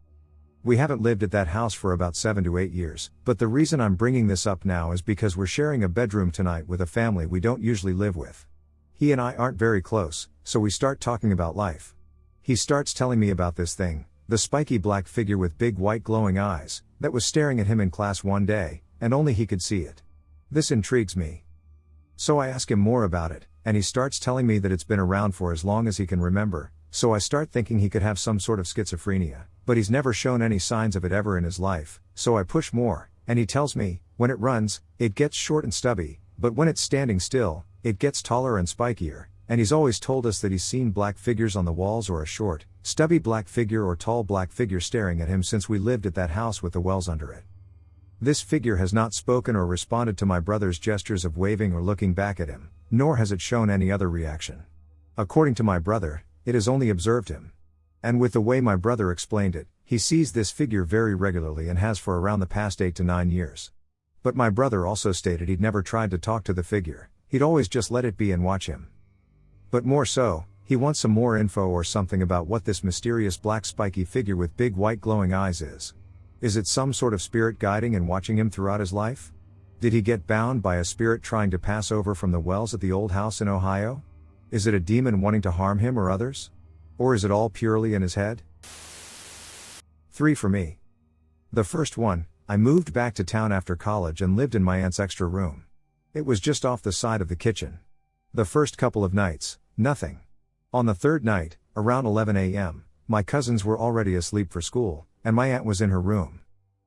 We haven't lived at that house for about 7 to 8 years, but the reason I'm bringing this up now is because we're sharing a bedroom tonight with a family we don't usually live with. He and I aren't very close, so we start talking about life. He starts telling me about this thing, the spiky black figure with big white glowing eyes, that was staring at him in class one day, and only he could see it. This intrigues me. So I ask him more about it, and he starts telling me that it's been around for as long as he can remember, so I start thinking he could have some sort of schizophrenia, but he's never shown any signs of it ever in his life, so I push more, and he tells me, when it runs, it gets short and stubby, but when it's standing still, it gets taller and spikier, and he's always told us that he's seen black figures on the walls or a short, stubby black figure or tall black figure staring at him since we lived at that house with the wells under it. This figure has not spoken or responded to my brother's gestures of waving or looking back at him, nor has it shown any other reaction. According to my brother, it has only observed him. And with the way my brother explained it, he sees this figure very regularly and has for around the past 8 to 9 years. But my brother also stated he'd never tried to talk to the figure, he'd always just let it be and watch him. But more so, he wants some more info or something about what this mysterious black spiky figure with big white glowing eyes is. Is it some sort of spirit guiding and watching him throughout his life? Did he get bound by a spirit trying to pass over from the wells at the old house in Ohio? Is it a demon wanting to harm him or others? Or is it all purely in his head? 3 for me. The first one, I moved back to town after college and lived in my aunt's extra room. It was just off the side of the kitchen. The first couple of nights, nothing. On the third night, around 11 a.m., my cousins were already asleep for school, and my aunt was in her room.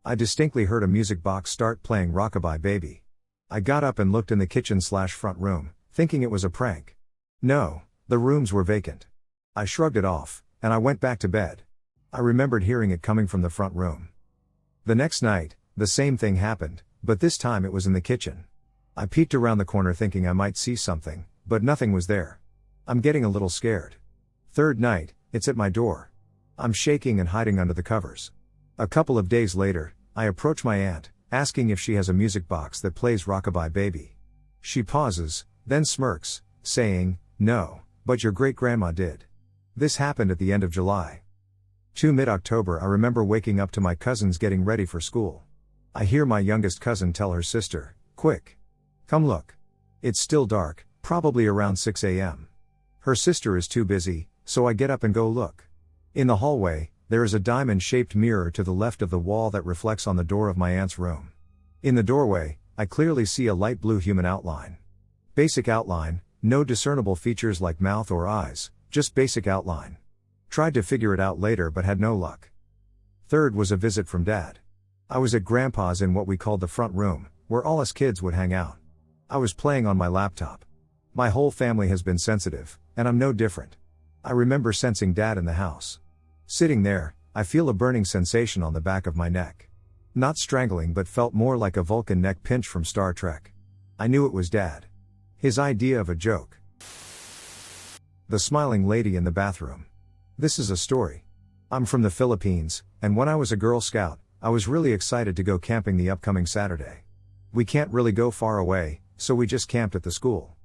I distinctly heard a music box start playing Rockabye Baby. I got up and looked in the kitchen/front room, thinking it was a prank. No, the rooms were vacant. I shrugged it off, and I went back to bed. I remembered hearing it coming from the front room. The next night, the same thing happened, but this time it was in the kitchen. I peeked around the corner thinking I might see something, but nothing was there. I'm getting a little scared. Third night, it's at my door. I'm shaking and hiding under the covers. A couple of days later, I approach my aunt, asking if she has a music box that plays Rockabye Baby. She pauses, then smirks, saying, "No, but your great-grandma did." This happened at the end of July. Mid-October, I remember waking up to my cousins getting ready for school. I hear my youngest cousin tell her sister, "Quick. Come look." It's still dark, probably around 6 a.m. Her sister is too busy, so I get up and go look. In the hallway, there is a diamond-shaped mirror to the left of the wall that reflects on the door of my aunt's room. In the doorway, I clearly see a light blue human outline. Basic outline, no discernible features like mouth or eyes, just basic outline. Tried to figure it out later but had no luck. Third was a visit from Dad. I was at Grandpa's in what we called the front room, where all us kids would hang out. I was playing on my laptop. My whole family has been sensitive, and I'm no different. I remember sensing Dad in the house. Sitting there, I feel a burning sensation on the back of my neck. Not strangling but felt more like a Vulcan neck pinch from Star Trek. I knew it was Dad. His idea of a joke. The smiling lady in the bathroom. This is a story. I'm from the Philippines, and when I was a Girl Scout, I was really excited to go camping the upcoming Saturday. We can't really go far away, so we just camped at the school.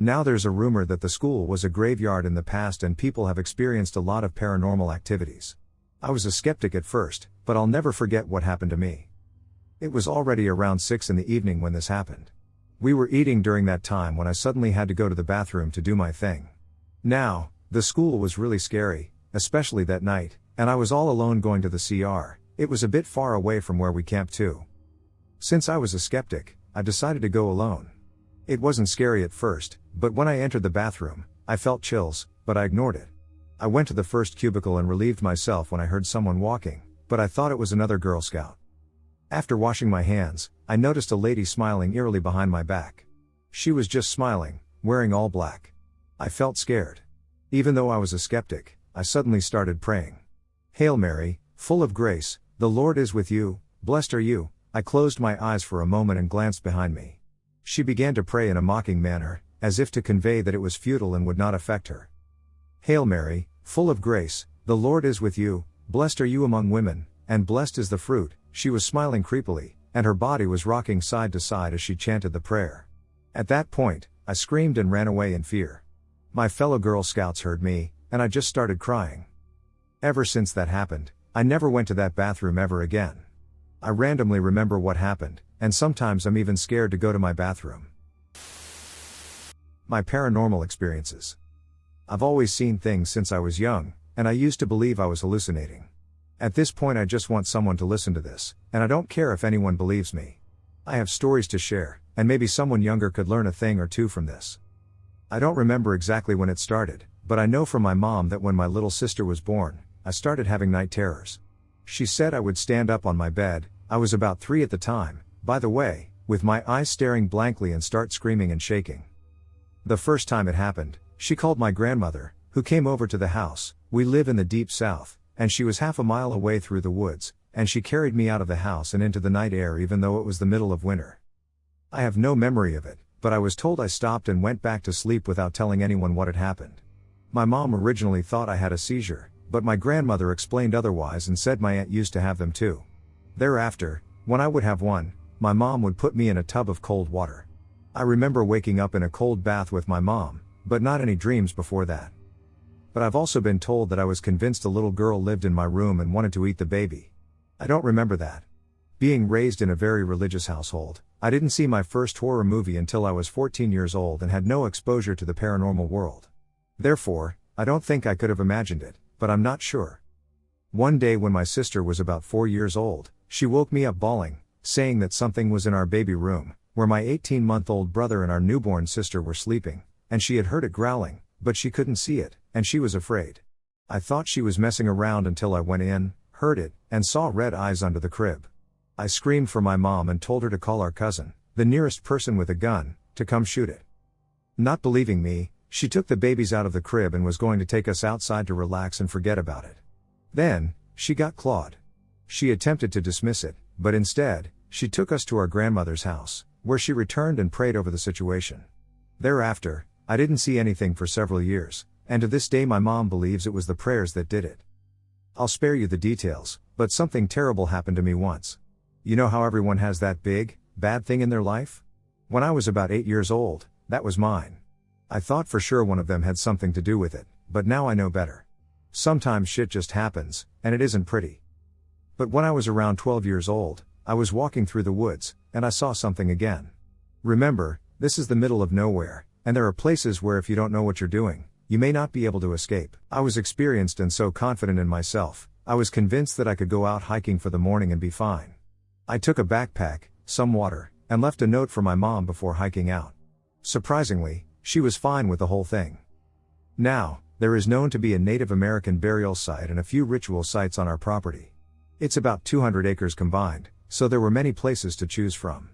Now there's a rumor that the school was a graveyard in the past and people have experienced a lot of paranormal activities. I was a skeptic at first, but I'll never forget what happened to me. It was already around 6 in the evening when this happened. We were eating during that time when I suddenly had to go to the bathroom to do my thing. Now, The school was really scary, especially that night, and I was all alone going to the CR. It was a bit far away from where we camped too. Since I was a skeptic, I decided to go alone. It wasn't scary at first, but when I entered the bathroom, I felt chills, but I ignored it. I went to the first cubicle and relieved myself when I heard someone walking, but I thought it was another Girl Scout. After washing my hands, I noticed a lady smiling eerily behind my back. She was just smiling, wearing all black. I felt scared. Even though I was a skeptic, I suddenly started praying. Hail Mary, full of grace, the Lord is with you, blessed are you. I closed my eyes for a moment and glanced behind me. She began to pray in a mocking manner, as if to convey that it was futile and would not affect her. Hail Mary, full of grace, the Lord is with you, blessed are you among women, and blessed is the fruit. She was smiling creepily, and her body was rocking side to side as she chanted the prayer. At that point, I screamed and ran away in fear. My fellow Girl Scouts heard me, and I just started crying. Ever since that happened, I never went to that bathroom ever again. I randomly remember what happened, and sometimes I'm even scared to go to my bathroom. My paranormal experiences. I've always seen things since I was young, and I used to believe I was hallucinating. At this point I just want someone to listen to this, and I don't care if anyone believes me. I have stories to share, and maybe someone younger could learn a thing or two from this. I don't remember exactly when it started, but I know from my mom that when my little sister was born, I started having night terrors. She said I would stand up on my bed, I was about 3 at the time, by the way, with my eyes staring blankly and start screaming and shaking. The first time it happened, she called my grandmother, who came over to the house. We live in the deep south, and she was half a mile away through the woods, and she carried me out of the house and into the night air even though it was the middle of winter. I have no memory of it, but I was told I stopped and went back to sleep without telling anyone what had happened. My mom originally thought I had a seizure, but my grandmother explained otherwise and said my aunt used to have them too. Thereafter, when I would have one, my mom would put me in a tub of cold water. I remember waking up in a cold bath with my mom, but not any dreams before that. But I've also been told that I was convinced a little girl lived in my room and wanted to eat the baby. I don't remember that. Being raised in a very religious household, I didn't see my first horror movie until I was 14 years old and had no exposure to the paranormal world. Therefore, I don't think I could have imagined it, but I'm not sure. One day when my sister was about 4 years old, she woke me up bawling, saying that something was in our baby room, where my 18-month-old brother and our newborn sister were sleeping, and she had heard it growling, but she couldn't see it, and she was afraid. I thought she was messing around until I went in, heard it, and saw red eyes under the crib. I screamed for my mom and told her to call our cousin, the nearest person with a gun, to come shoot it. Not believing me, she took the babies out of the crib and was going to take us outside to relax and forget about it. Then, she got clawed. She attempted to dismiss it, but instead, she took us to our grandmother's house, where she returned and prayed over the situation. Thereafter, I didn't see anything for several years, and to this day my mom believes it was the prayers that did it. I'll spare you the details, but something terrible happened to me once. You know how everyone has that big, bad thing in their life? When I was about 8 years old, that was mine. I thought for sure one of them had something to do with it, but now I know better. Sometimes shit just happens, and it isn't pretty. But when I was around 12 years old, I was walking through the woods, and I saw something again. Remember, this is the middle of nowhere, and there are places where if you don't know what you're doing, you may not be able to escape. I was experienced and so confident in myself, I was convinced that I could go out hiking for the morning and be fine. I took a backpack, some water, and left a note for my mom before hiking out. Surprisingly, she was fine with the whole thing. Now, there is known to be a Native American burial site and a few ritual sites on our property. It's about 200 acres combined, so there were many places to choose from.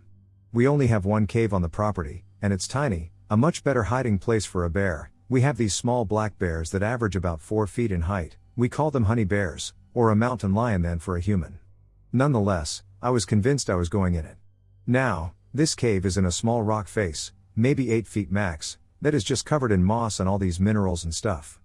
We only have one cave on the property, and it's tiny, a much better hiding place for a bear. We have these small black bears that average about 4 feet in height. We call them honey bears, or a mountain lion then for a human. Nonetheless, I was convinced I was going in it. Now, this cave is in a small rock face, maybe 8 feet max, that is just covered in moss and all these minerals and stuff.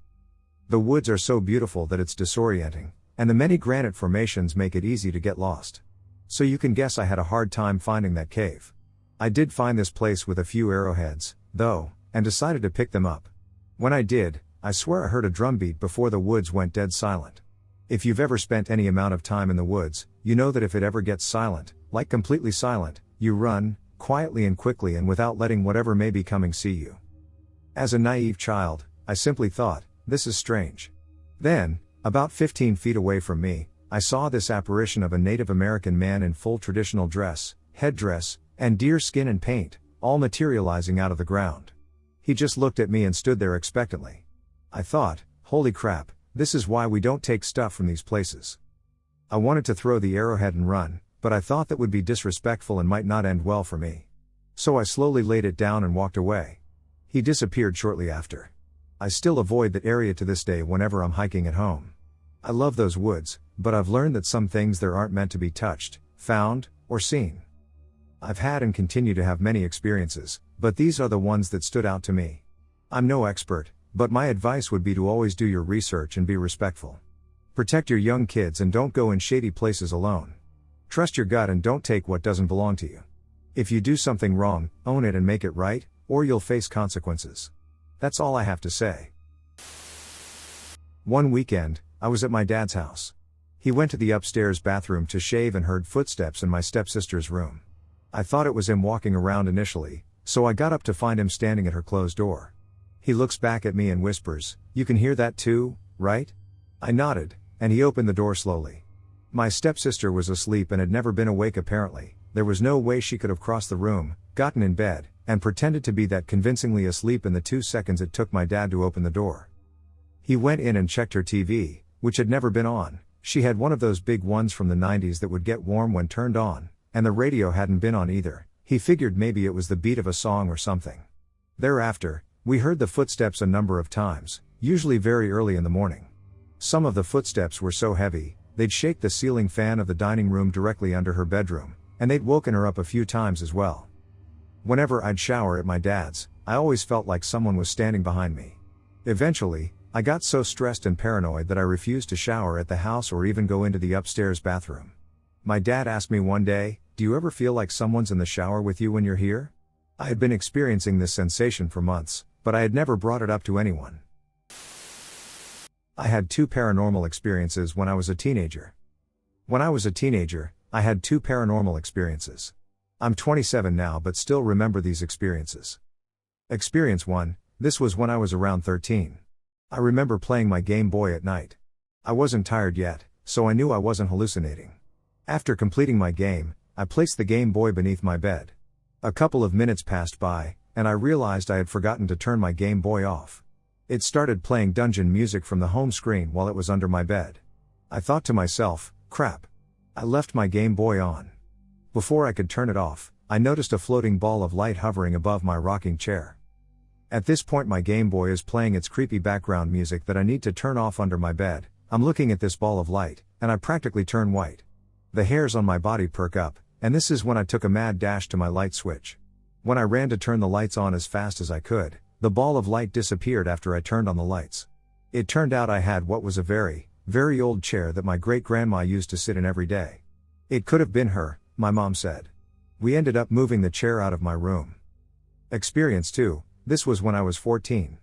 The woods are so beautiful that it's disorienting, and the many granite formations make it easy to get lost. So you can guess I had a hard time finding that cave. I did find this place with a few arrowheads, though, and decided to pick them up. When I did, I swear I heard a drumbeat before the woods went dead silent. If you've ever spent any amount of time in the woods, you know that if it ever gets silent, like completely silent, you run, quietly and quickly and without letting whatever may be coming see you. As a naive child, I simply thought, this is strange. Then, about 15 feet away from me, I saw this apparition of a Native American man in full traditional dress, headdress, and deer skin and paint, all materializing out of the ground. He just looked at me and stood there expectantly. I thought, holy crap, this is why we don't take stuff from these places. I wanted to throw the arrowhead and run, but I thought that would be disrespectful and might not end well for me. So I slowly laid it down and walked away. He disappeared shortly after. I still avoid that area to this day whenever I'm hiking at home. I love those woods, but I've learned that some things there aren't meant to be touched, found, or seen. I've had and continue to have many experiences, but these are the ones that stood out to me. I'm no expert, but my advice would be to always do your research and be respectful. Protect your young kids and don't go in shady places alone. Trust your gut and don't take what doesn't belong to you. If you do something wrong, own it and make it right, or you'll face consequences. That's all I have to say. One weekend, I was at my dad's house. He went to the upstairs bathroom to shave and heard footsteps in my stepsister's room. I thought it was him walking around initially, so I got up to find him standing at her closed door. He looks back at me and whispers, "You can hear that too, right?" I nodded, and he opened the door slowly. My stepsister was asleep and had never been awake apparently. There was no way she could have crossed the room, gotten in bed, and pretended to be that convincingly asleep in the 2 seconds it took my dad to open the door. He went in and checked her TV, which had never been on. She had one of those big ones from the 90s that would get warm when turned on, and the radio hadn't been on either. He figured maybe it was the beat of a song or something. Thereafter, we heard the footsteps a number of times, usually very early in the morning. Some of the footsteps were so heavy, they'd shake the ceiling fan of the dining room directly under her bedroom, and they'd woken her up a few times as well. Whenever I'd shower at my dad's, I always felt like someone was standing behind me. Eventually, I got so stressed and paranoid that I refused to shower at the house or even go into the upstairs bathroom. My dad asked me one day, "Do you ever feel like someone's in the shower with you when you're here?" I had been experiencing this sensation for months, but I had never brought it up to anyone. I had 2 paranormal experiences when I was a teenager. When I was a teenager, I had 2 paranormal experiences. I'm 27 now but still remember these experiences. Experience 1, this was when I was around 13. I remember playing my Game Boy at night. I wasn't tired yet, so I knew I wasn't hallucinating. After completing my game, I placed the Game Boy beneath my bed. A couple of minutes passed by, and I realized I had forgotten to turn my Game Boy off. It started playing dungeon music from the home screen while it was under my bed. I thought to myself, crap. I left my Game Boy on. Before I could turn it off, I noticed a floating ball of light hovering above my rocking chair. At this point my Game Boy is playing its creepy background music that I need to turn off under my bed. I'm looking at this ball of light, and I practically turn white. The hairs on my body perk up, and this is when I took a mad dash to my light switch. When I ran to turn the lights on as fast as I could, the ball of light disappeared after I turned on the lights. It turned out I had what was a very, very old chair that my great-grandma used to sit in every day. It could have been her, my mom said. We ended up moving the chair out of my room. Experience 2, this was when I was 14.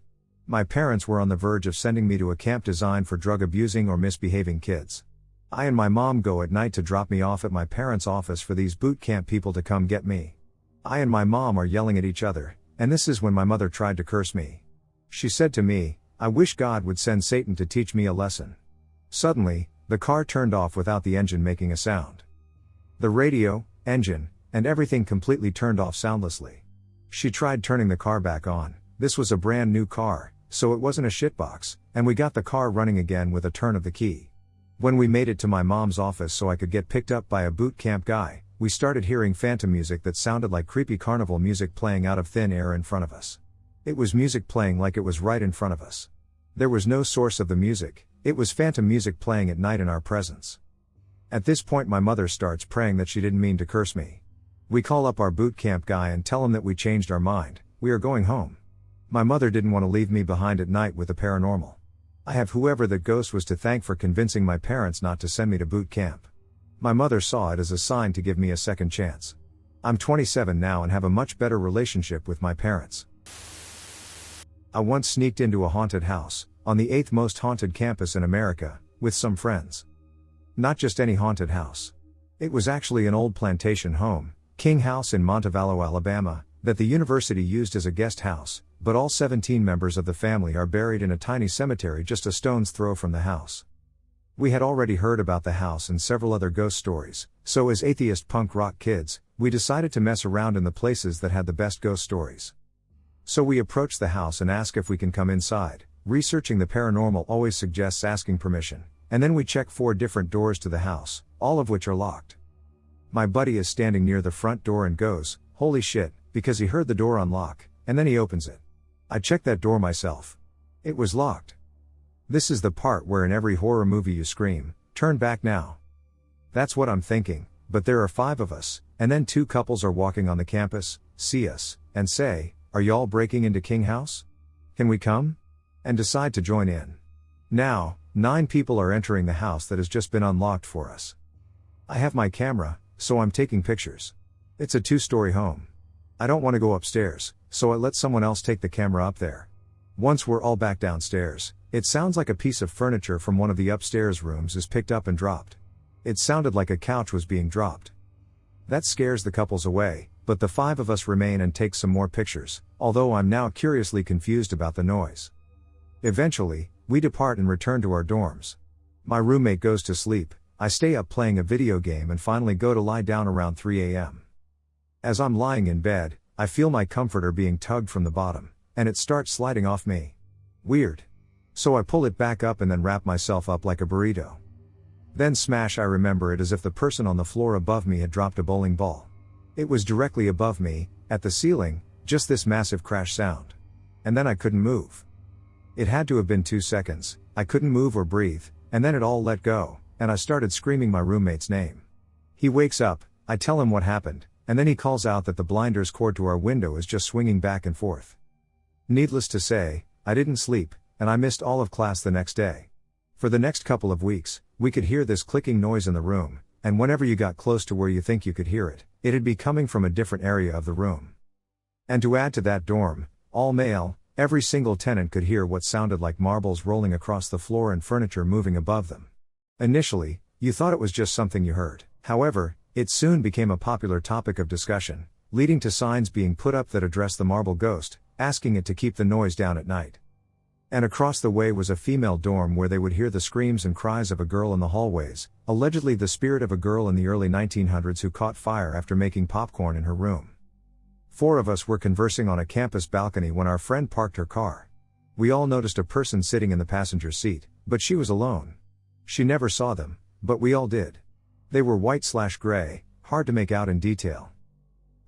My parents were on the verge of sending me to a camp designed for drug-abusing or misbehaving kids. I and my mom go at night to drop me off at my parents' office for these boot camp people to come get me. I and my mom are yelling at each other, and this is when my mother tried to curse me. She said to me, "I wish God would send Satan to teach me a lesson." Suddenly, the car turned off without the engine making a sound. The radio, engine, and everything completely turned off soundlessly. She tried turning the car back on. This was a brand new car, so it wasn't a shitbox, and we got the car running again with a turn of the key. When we made it to my mom's office so I could get picked up by a boot camp guy, we started hearing phantom music that sounded like creepy carnival music playing out of thin air in front of us. It was music playing like it was right in front of us. There was no source of the music, it was phantom music playing at night in our presence. At this point my mother starts praying that she didn't mean to curse me. We call up our boot camp guy and tell him that we changed our mind, we are going home. My mother didn't want to leave me behind at night with the paranormal. I have whoever that ghost was to thank for convincing my parents not to send me to boot camp. My mother saw it as a sign to give me a second chance. I'm 27 now and have a much better relationship with my parents. I once sneaked into a haunted house, on the 8th most haunted campus in America, with some friends. Not just any haunted house. It was actually an old plantation home, King House in Montevallo, Alabama, that the university used as a guest house, but all 17 members of the family are buried in a tiny cemetery just a stone's throw from the house. We had already heard about the house and several other ghost stories, so as atheist punk rock kids, we decided to mess around in the places that had the best ghost stories. So we approach the house and ask if we can come inside. Researching the paranormal always suggests asking permission, and then we check 4 different doors to the house, all of which are locked. My buddy is standing near the front door and goes, "Holy shit," because he heard the door unlock, and then he opens it. I checked that door myself. It was locked. This is the part where in every horror movie you scream, "Turn back now." That's what I'm thinking, but there are 5 of us, and then 2 couples are walking on the campus, see us, and say, "Are y'all breaking into King House? Can we come?" And decide to join in. Now, 9 people are entering the house that has just been unlocked for us. I have my camera, so I'm taking pictures. It's a 2-story home. I don't want to go upstairs, so I let someone else take the camera up there. Once we're all back downstairs, it sounds like a piece of furniture from one of the upstairs rooms is picked up and dropped. It sounded like a couch was being dropped. That scares the couples away, but the 5 of us remain and take some more pictures, although I'm now curiously confused about the noise. Eventually, we depart and return to our dorms. My roommate goes to sleep, I stay up playing a video game and finally go to lie down around 3 a.m. As I'm lying in bed, I feel my comforter being tugged from the bottom, and it starts sliding off me. Weird. So I pull it back up and then wrap myself up like a burrito. Then smash, I remember it as if the person on the floor above me had dropped a bowling ball. It was directly above me, at the ceiling, just this massive crash sound. And then I couldn't move. It had to have been 2 seconds, I couldn't move or breathe, and then it all let go, and I started screaming my roommate's name. He wakes up, I tell him what happened, and then he calls out that the blinders cord to our window is just swinging back and forth. Needless to say, I didn't sleep, and I missed all of class the next day. For the next couple of weeks, we could hear this clicking noise in the room, and whenever you got close to where you think you could hear it, it'd be coming from a different area of the room. And to add to that dorm, all male, every single tenant could hear what sounded like marbles rolling across the floor and furniture moving above them. Initially, you thought it was just something you heard. However, it soon became a popular topic of discussion, leading to signs being put up that addressed the marble ghost, asking it to keep the noise down at night. And across the way was a female dorm where they would hear the screams and cries of a girl in the hallways, allegedly the spirit of a girl in the early 1900s who caught fire after making popcorn in her room. 4 of us were conversing on a campus balcony when our friend parked her car. We all noticed a person sitting in the passenger seat, but she was alone. She never saw them, but we all did. They were white/gray, hard to make out in detail.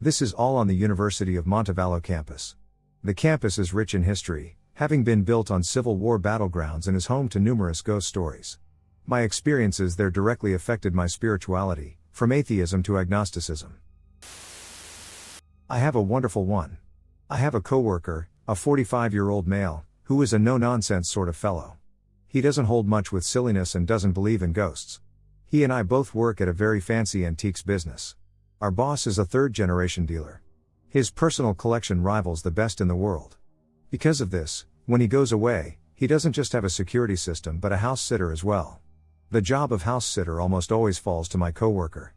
This is all on the University of Montevallo campus. The campus is rich in history, having been built on Civil War battlegrounds and is home to numerous ghost stories. My experiences there directly affected my spirituality, from atheism to agnosticism. I have a wonderful one. I have a coworker, a 45-year-old male, who is a no-nonsense sort of fellow. He doesn't hold much with silliness and doesn't believe in ghosts. He and I both work at a very fancy antiques business. Our boss is a 3rd-generation dealer. His personal collection rivals the best in the world. Because of this, when he goes away, he doesn't just have a security system but a house sitter as well. The job of house sitter almost always falls to my coworker.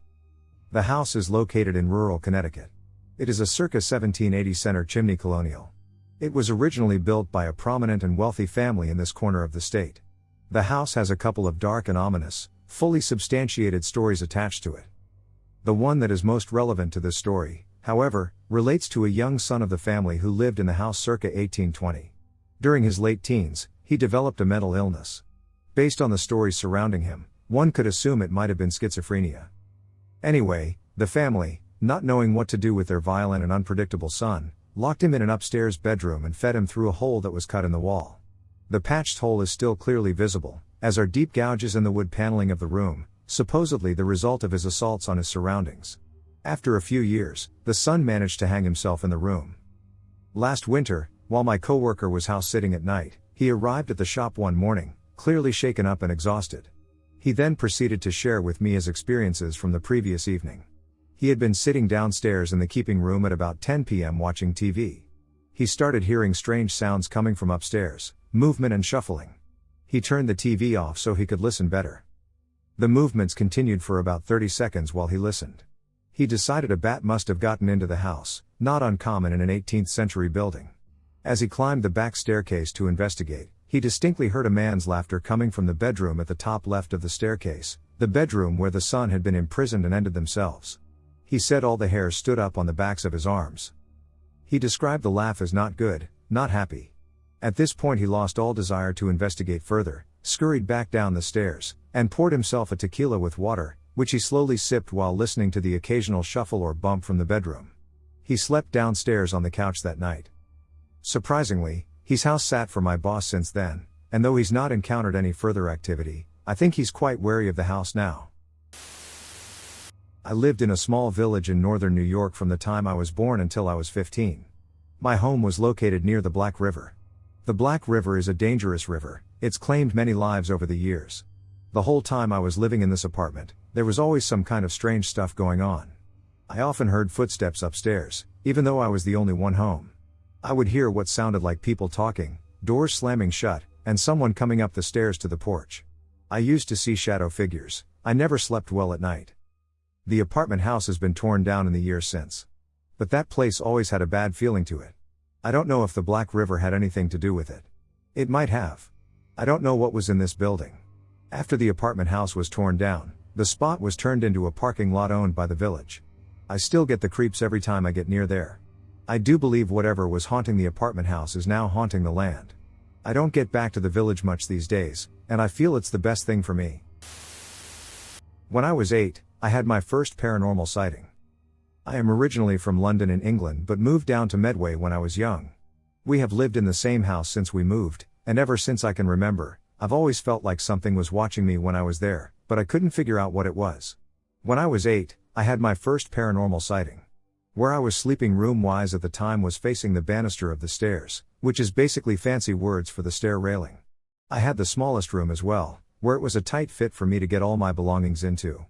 The house is located in rural Connecticut. It is a circa 1780 center chimney colonial. It was originally built by a prominent and wealthy family in this corner of the state. The house has a couple of dark and ominous, fully substantiated stories attached to it. The one that is most relevant to this story, however, relates to a young son of the family who lived in the house circa 1820. During his late teens, he developed a mental illness. Based on the stories surrounding him, one could assume it might have been schizophrenia. Anyway, the family, not knowing what to do with their violent and unpredictable son, locked him in an upstairs bedroom and fed him through a hole that was cut in the wall. The patched hole is still clearly visible, as are deep gouges in the wood paneling of the room, supposedly the result of his assaults on his surroundings. After a few years, the son managed to hang himself in the room. Last winter, while my coworker was house sitting at night, he arrived at the shop one morning, clearly shaken up and exhausted. He then proceeded to share with me his experiences from the previous evening. He had been sitting downstairs in the keeping room at about 10 p.m. watching TV. He started hearing strange sounds coming from upstairs, movement and shuffling. He turned the TV off so he could listen better. The movements continued for about 30 seconds while he listened. He decided a bat must have gotten into the house, not uncommon in an 18th century building. As he climbed the back staircase to investigate, he distinctly heard a man's laughter coming from the bedroom at the top left of the staircase, the bedroom where the son had been imprisoned and ended themselves. He said all the hairs stood up on the backs of his arms. He described the laugh as not good, not happy. At this point he lost all desire to investigate further, scurried back down the stairs, and poured himself a tequila with water, which he slowly sipped while listening to the occasional shuffle or bump from the bedroom. He slept downstairs on the couch that night. Surprisingly, he's house sat for my boss since then, and though he's not encountered any further activity, I think he's quite wary of the house now. I lived in a small village in northern New York from the time I was born until I was 15. My home was located near the Black River. The Black River is a dangerous river, it's claimed many lives over the years. The whole time I was living in this apartment, there was always some kind of strange stuff going on. I often heard footsteps upstairs, even though I was the only one home. I would hear what sounded like people talking, doors slamming shut, and someone coming up the stairs to the porch. I used to see shadow figures. I never slept well at night. The apartment house has been torn down in the years since. But that place always had a bad feeling to it. I don't know if the Black River had anything to do with it. It might have. I don't know what was in this building. After the apartment house was torn down, the spot was turned into a parking lot owned by the village. I still get the creeps every time I get near there. I do believe whatever was haunting the apartment house is now haunting the land. I don't get back to the village much these days, and I feel it's the best thing for me. When I was 8, I had my first paranormal sighting. I am originally from London in England but moved down to Medway when I was young. We have lived in the same house since we moved, and ever since I can remember, I've always felt like something was watching me when I was there, but I couldn't figure out what it was. When I was 8, I had my first paranormal sighting. Where I was sleeping room-wise at the time was facing the banister of the stairs, which is basically fancy words for the stair railing. I had the smallest room as well, where it was a tight fit for me to get all my belongings into.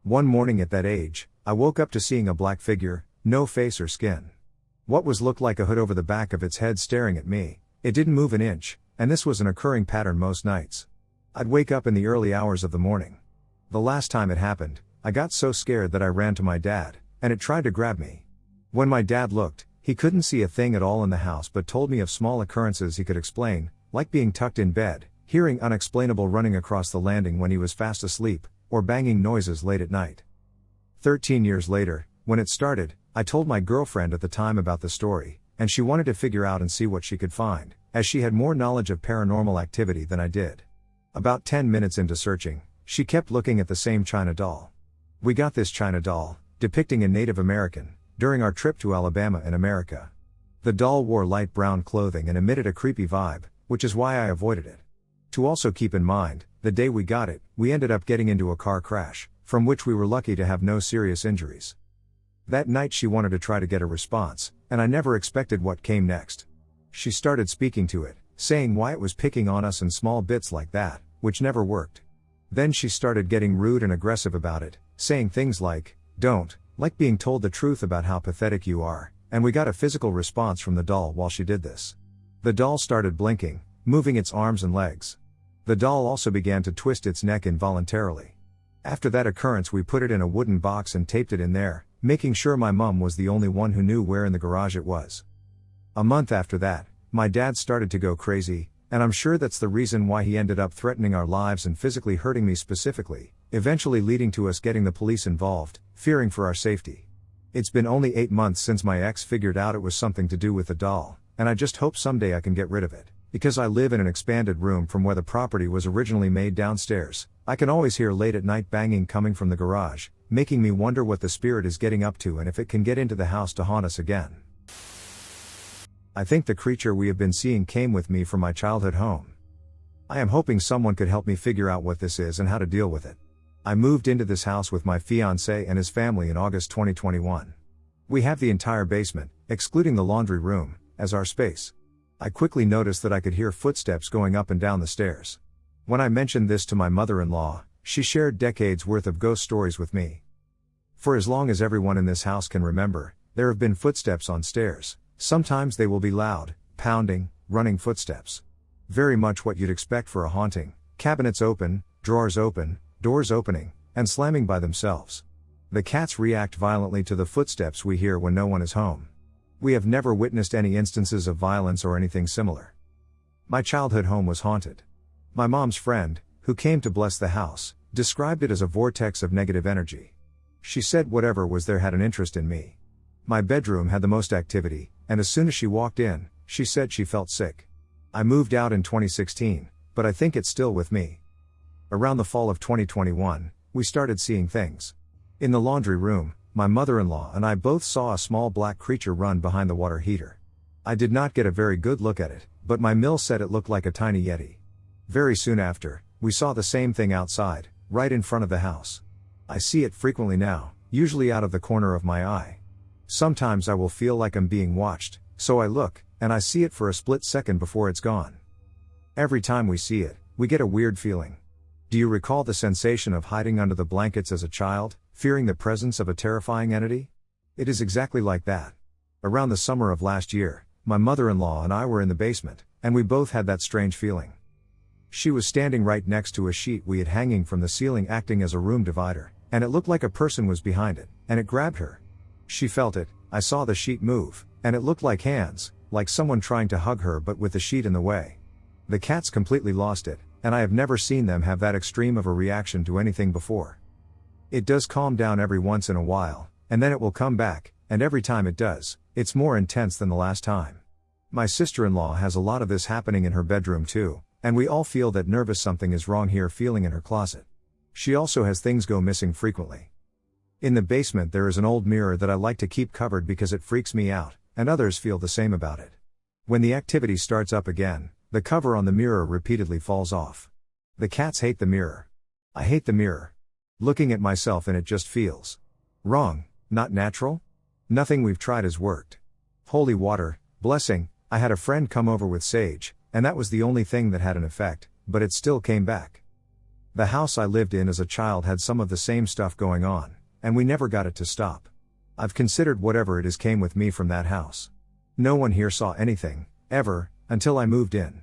One morning at that age, I woke up to seeing a black figure, no face or skin. What was looked like a hood over the back of its head staring at me. It didn't move an inch, and this was an occurring pattern most nights. I'd wake up in the early hours of the morning. The last time it happened, I got so scared that I ran to my dad, and it tried to grab me. When my dad looked, he couldn't see a thing at all in the house but told me of small occurrences he could explain, like being tucked in bed, hearing unexplainable running across the landing when he was fast asleep, or banging noises late at night. 13 years later, when it started, I told my girlfriend at the time about the story, and she wanted to figure out and see what she could find, as she had more knowledge of paranormal activity than I did. About 10 minutes into searching, she kept looking at the same China doll. We got this China doll, depicting a Native American, during our trip to Alabama in America. The doll wore light brown clothing and emitted a creepy vibe, which is why I avoided it. To also keep in mind, the day we got it, we ended up getting into a car crash, from which we were lucky to have no serious injuries. That night she wanted to try to get a response, and I never expected what came next. She started speaking to it, saying why it was picking on us in small bits like that, which never worked. Then she started getting rude and aggressive about it, saying things like, "Don't," like being told the truth about how pathetic you are, and we got a physical response from the doll while she did this. The doll started blinking, moving its arms and legs. The doll also began to twist its neck involuntarily. After that occurrence we put it in a wooden box and taped it in there, making sure my mum was the only one who knew where in the garage it was. A month after that, my dad started to go crazy, and I'm sure that's the reason why he ended up threatening our lives and physically hurting me specifically, eventually leading to us getting the police involved, fearing for our safety. It's been only 8 months since my ex figured out it was something to do with the doll, and I just hope someday I can get rid of it. Because I live in an expanded room from where the property was originally made downstairs, I can always hear late at night banging coming from the garage, making me wonder what the spirit is getting up to and if it can get into the house to haunt us again. I think the creature we have been seeing came with me from my childhood home. I am hoping someone could help me figure out what this is and how to deal with it. I moved into this house with my fiancé and his family in August 2021. We have the entire basement, excluding the laundry room, as our space. I quickly noticed that I could hear footsteps going up and down the stairs. When I mentioned this to my mother-in-law, she shared decades worth of ghost stories with me. For as long as everyone in this house can remember, there have been footsteps on stairs. Sometimes they will be loud, pounding, running footsteps. Very much what you'd expect for a haunting: cabinets open, drawers open, doors opening, and slamming by themselves. The cats react violently to the footsteps we hear when no one is home. We have never witnessed any instances of violence or anything similar. My childhood home was haunted. My mom's friend, who came to bless the house, described it as a vortex of negative energy. She said whatever was there had an interest in me. My bedroom had the most activity, and as soon as she walked in, she said she felt sick. I moved out in 2016, but I think it's still with me. Around the fall of 2021, we started seeing things. In the laundry room, my mother-in-law and I both saw a small black creature run behind the water heater. I did not get a very good look at it, but my mill said it looked like a tiny Yeti. Very soon after, we saw the same thing outside, right in front of the house. I see it frequently now, usually out of the corner of my eye. Sometimes I will feel like I'm being watched, so I look, and I see it for a split second before it's gone. Every time we see it, we get a weird feeling. Do you recall the sensation of hiding under the blankets as a child, fearing the presence of a terrifying entity? It is exactly like that. Around the summer of last year, my mother-in-law and I were in the basement, and we both had that strange feeling. She was standing right next to a sheet we had hanging from the ceiling acting as a room divider, and it looked like a person was behind it, and it grabbed her. She felt it, I saw the sheet move, and it looked like hands, like someone trying to hug her but with the sheet in the way. The cats completely lost it, and I have never seen them have that extreme of a reaction to anything before. It does calm down every once in a while, and then it will come back, and every time it does, it's more intense than the last time. My sister-in-law has a lot of this happening in her bedroom too, and we all feel that nervous something is wrong here feeling in her closet. She also has things go missing frequently. In the basement there is an old mirror that I like to keep covered because it freaks me out, and others feel the same about it. When the activity starts up again, the cover on the mirror repeatedly falls off. The cats hate the mirror. I hate the mirror. Looking at myself in it just feels wrong, not natural. Nothing we've tried has worked. Holy water, blessing, I had a friend come over with sage, and that was the only thing that had an effect, but it still came back. The house I lived in as a child had some of the same stuff going on, and we never got it to stop. I've considered whatever it is came with me from that house. No one here saw anything, ever, until I moved in.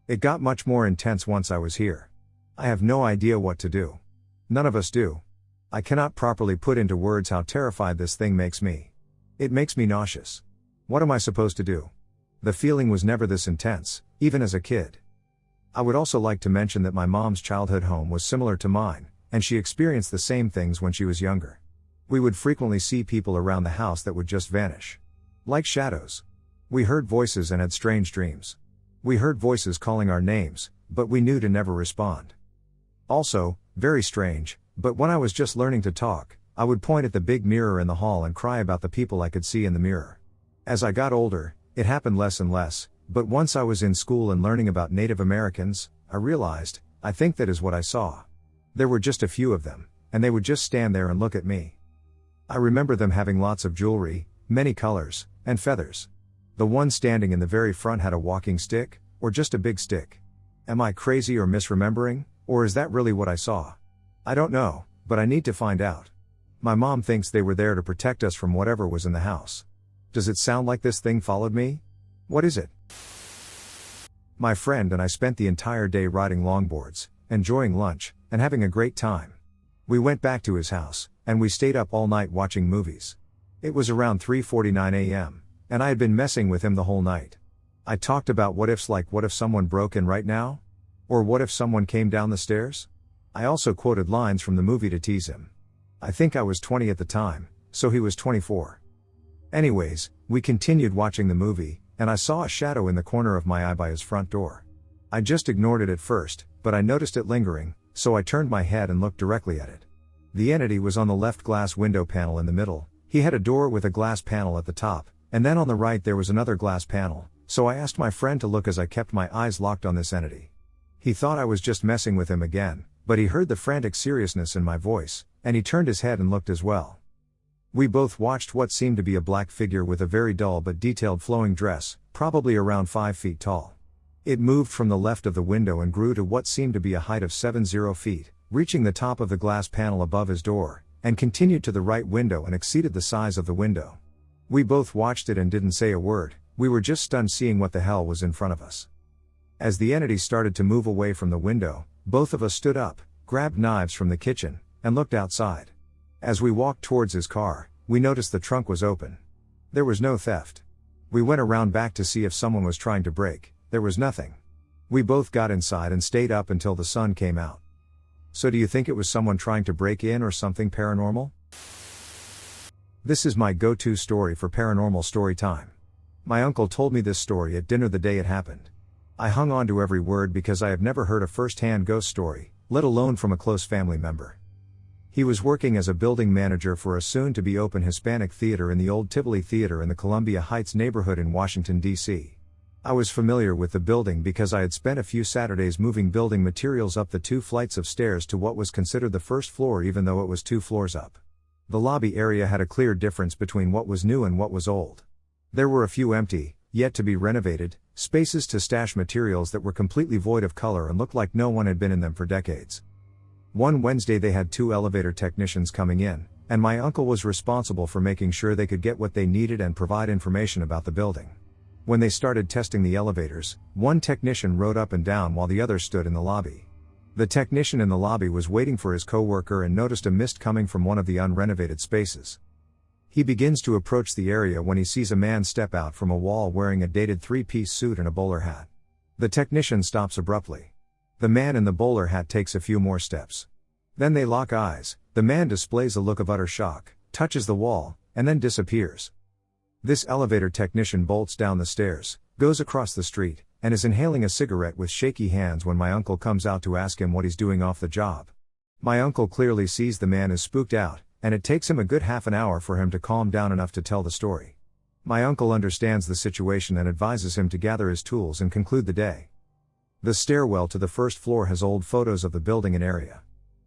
It got much more intense once I was here. I have no idea what to do. None of us do. I cannot properly put into words how terrified this thing makes me. It makes me nauseous. What am I supposed to do? The feeling was never this intense, even as a kid. I would also like to mention that my mom's childhood home was similar to mine, and she experienced the same things when she was younger. We would frequently see people around the house that would just vanish. Like shadows. We heard voices and had strange dreams. We heard voices calling our names, but we knew to never respond. Also, very strange, but when I was just learning to talk, I would point at the big mirror in the hall and cry about the people I could see in the mirror. As I got older, it happened less and less, but once I was in school and learning about Native Americans, I realized, I think that is what I saw. There were just a few of them, and they would just stand there and look at me. I remember them having lots of jewelry, many colors, and feathers. The one standing in the very front had a walking stick, or just a big stick. Am I crazy or misremembering, or is that really what I saw? I don't know, but I need to find out. My mom thinks they were there to protect us from whatever was in the house. Does it sound like this thing followed me? What is it? My friend and I spent the entire day riding longboards, enjoying lunch, and having a great time. We went back to his house, and we stayed up all night watching movies. It was around 3:49 a.m., and I had been messing with him the whole night. I talked about what ifs like what if someone broke in right now? Or what if someone came down the stairs? I also quoted lines from the movie to tease him. I think I was 20 at the time, so he was 24. Anyways, we continued watching the movie, and I saw a shadow in the corner of my eye by his front door. I just ignored it at first, but I noticed it lingering, so I turned my head and looked directly at it. The entity was on the left glass window panel in the middle. He had a door with a glass panel at the top, and then on the right there was another glass panel, so I asked my friend to look as I kept my eyes locked on this entity. He thought I was just messing with him again, but he heard the frantic seriousness in my voice, and he turned his head and looked as well. We both watched what seemed to be a black figure with a very dull but detailed flowing dress, probably around 5 feet tall. It moved from the left of the window and grew to what seemed to be a height of 70 feet, reaching the top of the glass panel above his door, and continued to the right window and exceeded the size of the window. We both watched it and didn't say a word, we were just stunned seeing what the hell was in front of us. As the entity started to move away from the window, both of us stood up, grabbed knives from the kitchen, and looked outside. As we walked towards his car, we noticed the trunk was open. There was no theft. We went around back to see if someone was trying to break. There was nothing. We both got inside and stayed up until the sun came out. So do you think it was someone trying to break in or something paranormal? This is my go-to story for paranormal story time. My uncle told me this story at dinner the day it happened. I hung on to every word because I have never heard a first-hand ghost story, let alone from a close family member. He was working as a building manager for a soon-to-be-open Hispanic theater in the old Tivoli Theater in the Columbia Heights neighborhood in Washington, D.C. I was familiar with the building because I had spent a few Saturdays moving building materials up the 2 flights of stairs to what was considered the first floor even though it was 2 floors up. The lobby area had a clear difference between what was new and what was old. There were a few empty, yet to be renovated, spaces to stash materials that were completely void of color and looked like no one had been in them for decades. One Wednesday they had 2 elevator technicians coming in, and my uncle was responsible for making sure they could get what they needed and provide information about the building. When they started testing the elevators, one technician rode up and down while the other stood in the lobby. The technician in the lobby was waiting for his coworker and noticed a mist coming from one of the unrenovated spaces. He begins to approach the area when he sees a man step out from a wall wearing a dated 3-piece suit and a bowler hat. The technician stops abruptly. The man in the bowler hat takes a few more steps. Then they lock eyes. The man displays a look of utter shock, touches the wall, and then disappears. This elevator technician bolts down the stairs, goes across the street, and is inhaling a cigarette with shaky hands when my uncle comes out to ask him what he's doing off the job. My uncle clearly sees the man is spooked out, and it takes him a good half an hour for him to calm down enough to tell the story. My uncle understands the situation and advises him to gather his tools and conclude the day. The stairwell to the first floor has old photos of the building and area.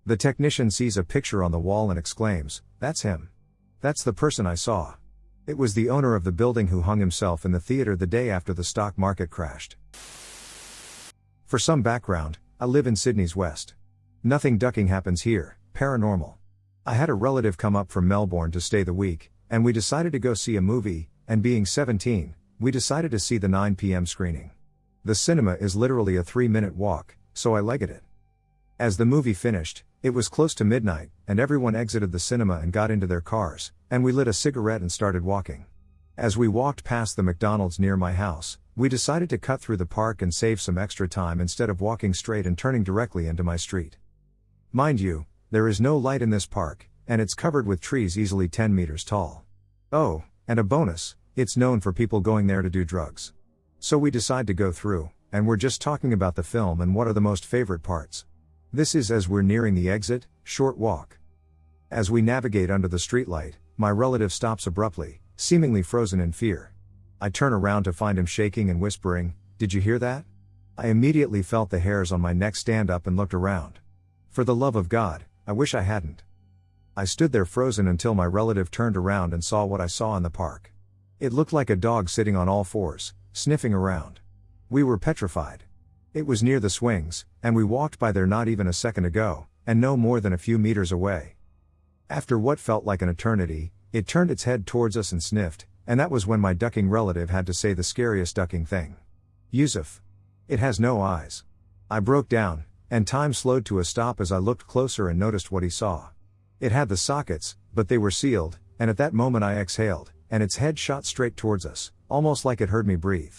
The technician sees a picture on the wall and exclaims, "That's him. That's the person I saw." It was the owner of the building who hung himself in the theater the day after the stock market crashed. For some background, I live in Sydney's west. Nothing ducking happens here, paranormal. I had a relative come up from Melbourne to stay the week, and we decided to go see a movie, and being 17, we decided to see the 9 p.m. screening. The cinema is literally a 3-minute walk, so I legged it. As the movie finished, it was close to midnight, and everyone exited the cinema and got into their cars, and we lit a cigarette and started walking. As we walked past the McDonald's near my house, we decided to cut through the park and save some extra time instead of walking straight and turning directly into my street. Mind you, there is no light in this park, and it's covered with trees easily 10 meters tall. Oh, and a bonus, it's known for people going there to do drugs. So we decide to go through, and we're just talking about the film and what are the most favorite parts. This is as we're nearing the exit, short walk. As we navigate under the streetlight, my relative stops abruptly, seemingly frozen in fear. I turn around to find him shaking and whispering, "Did you hear that?" I immediately felt the hairs on my neck stand up and looked around. For the love of God, I wish I hadn't. I stood there frozen until my relative turned around and saw what I saw in the park. It looked like a dog sitting on all fours, sniffing around. We were petrified. It was near the swings, and we walked by there not even a second ago, and no more than a few meters away. After what felt like an eternity, it turned its head towards us and sniffed, and that was when my ducking relative had to say the scariest ducking thing. "Yusuf. It has no eyes." I broke down, and time slowed to a stop as I looked closer and noticed what he saw. It had the sockets, but they were sealed, and at that moment I exhaled, and its head shot straight towards us, almost like it heard me breathe.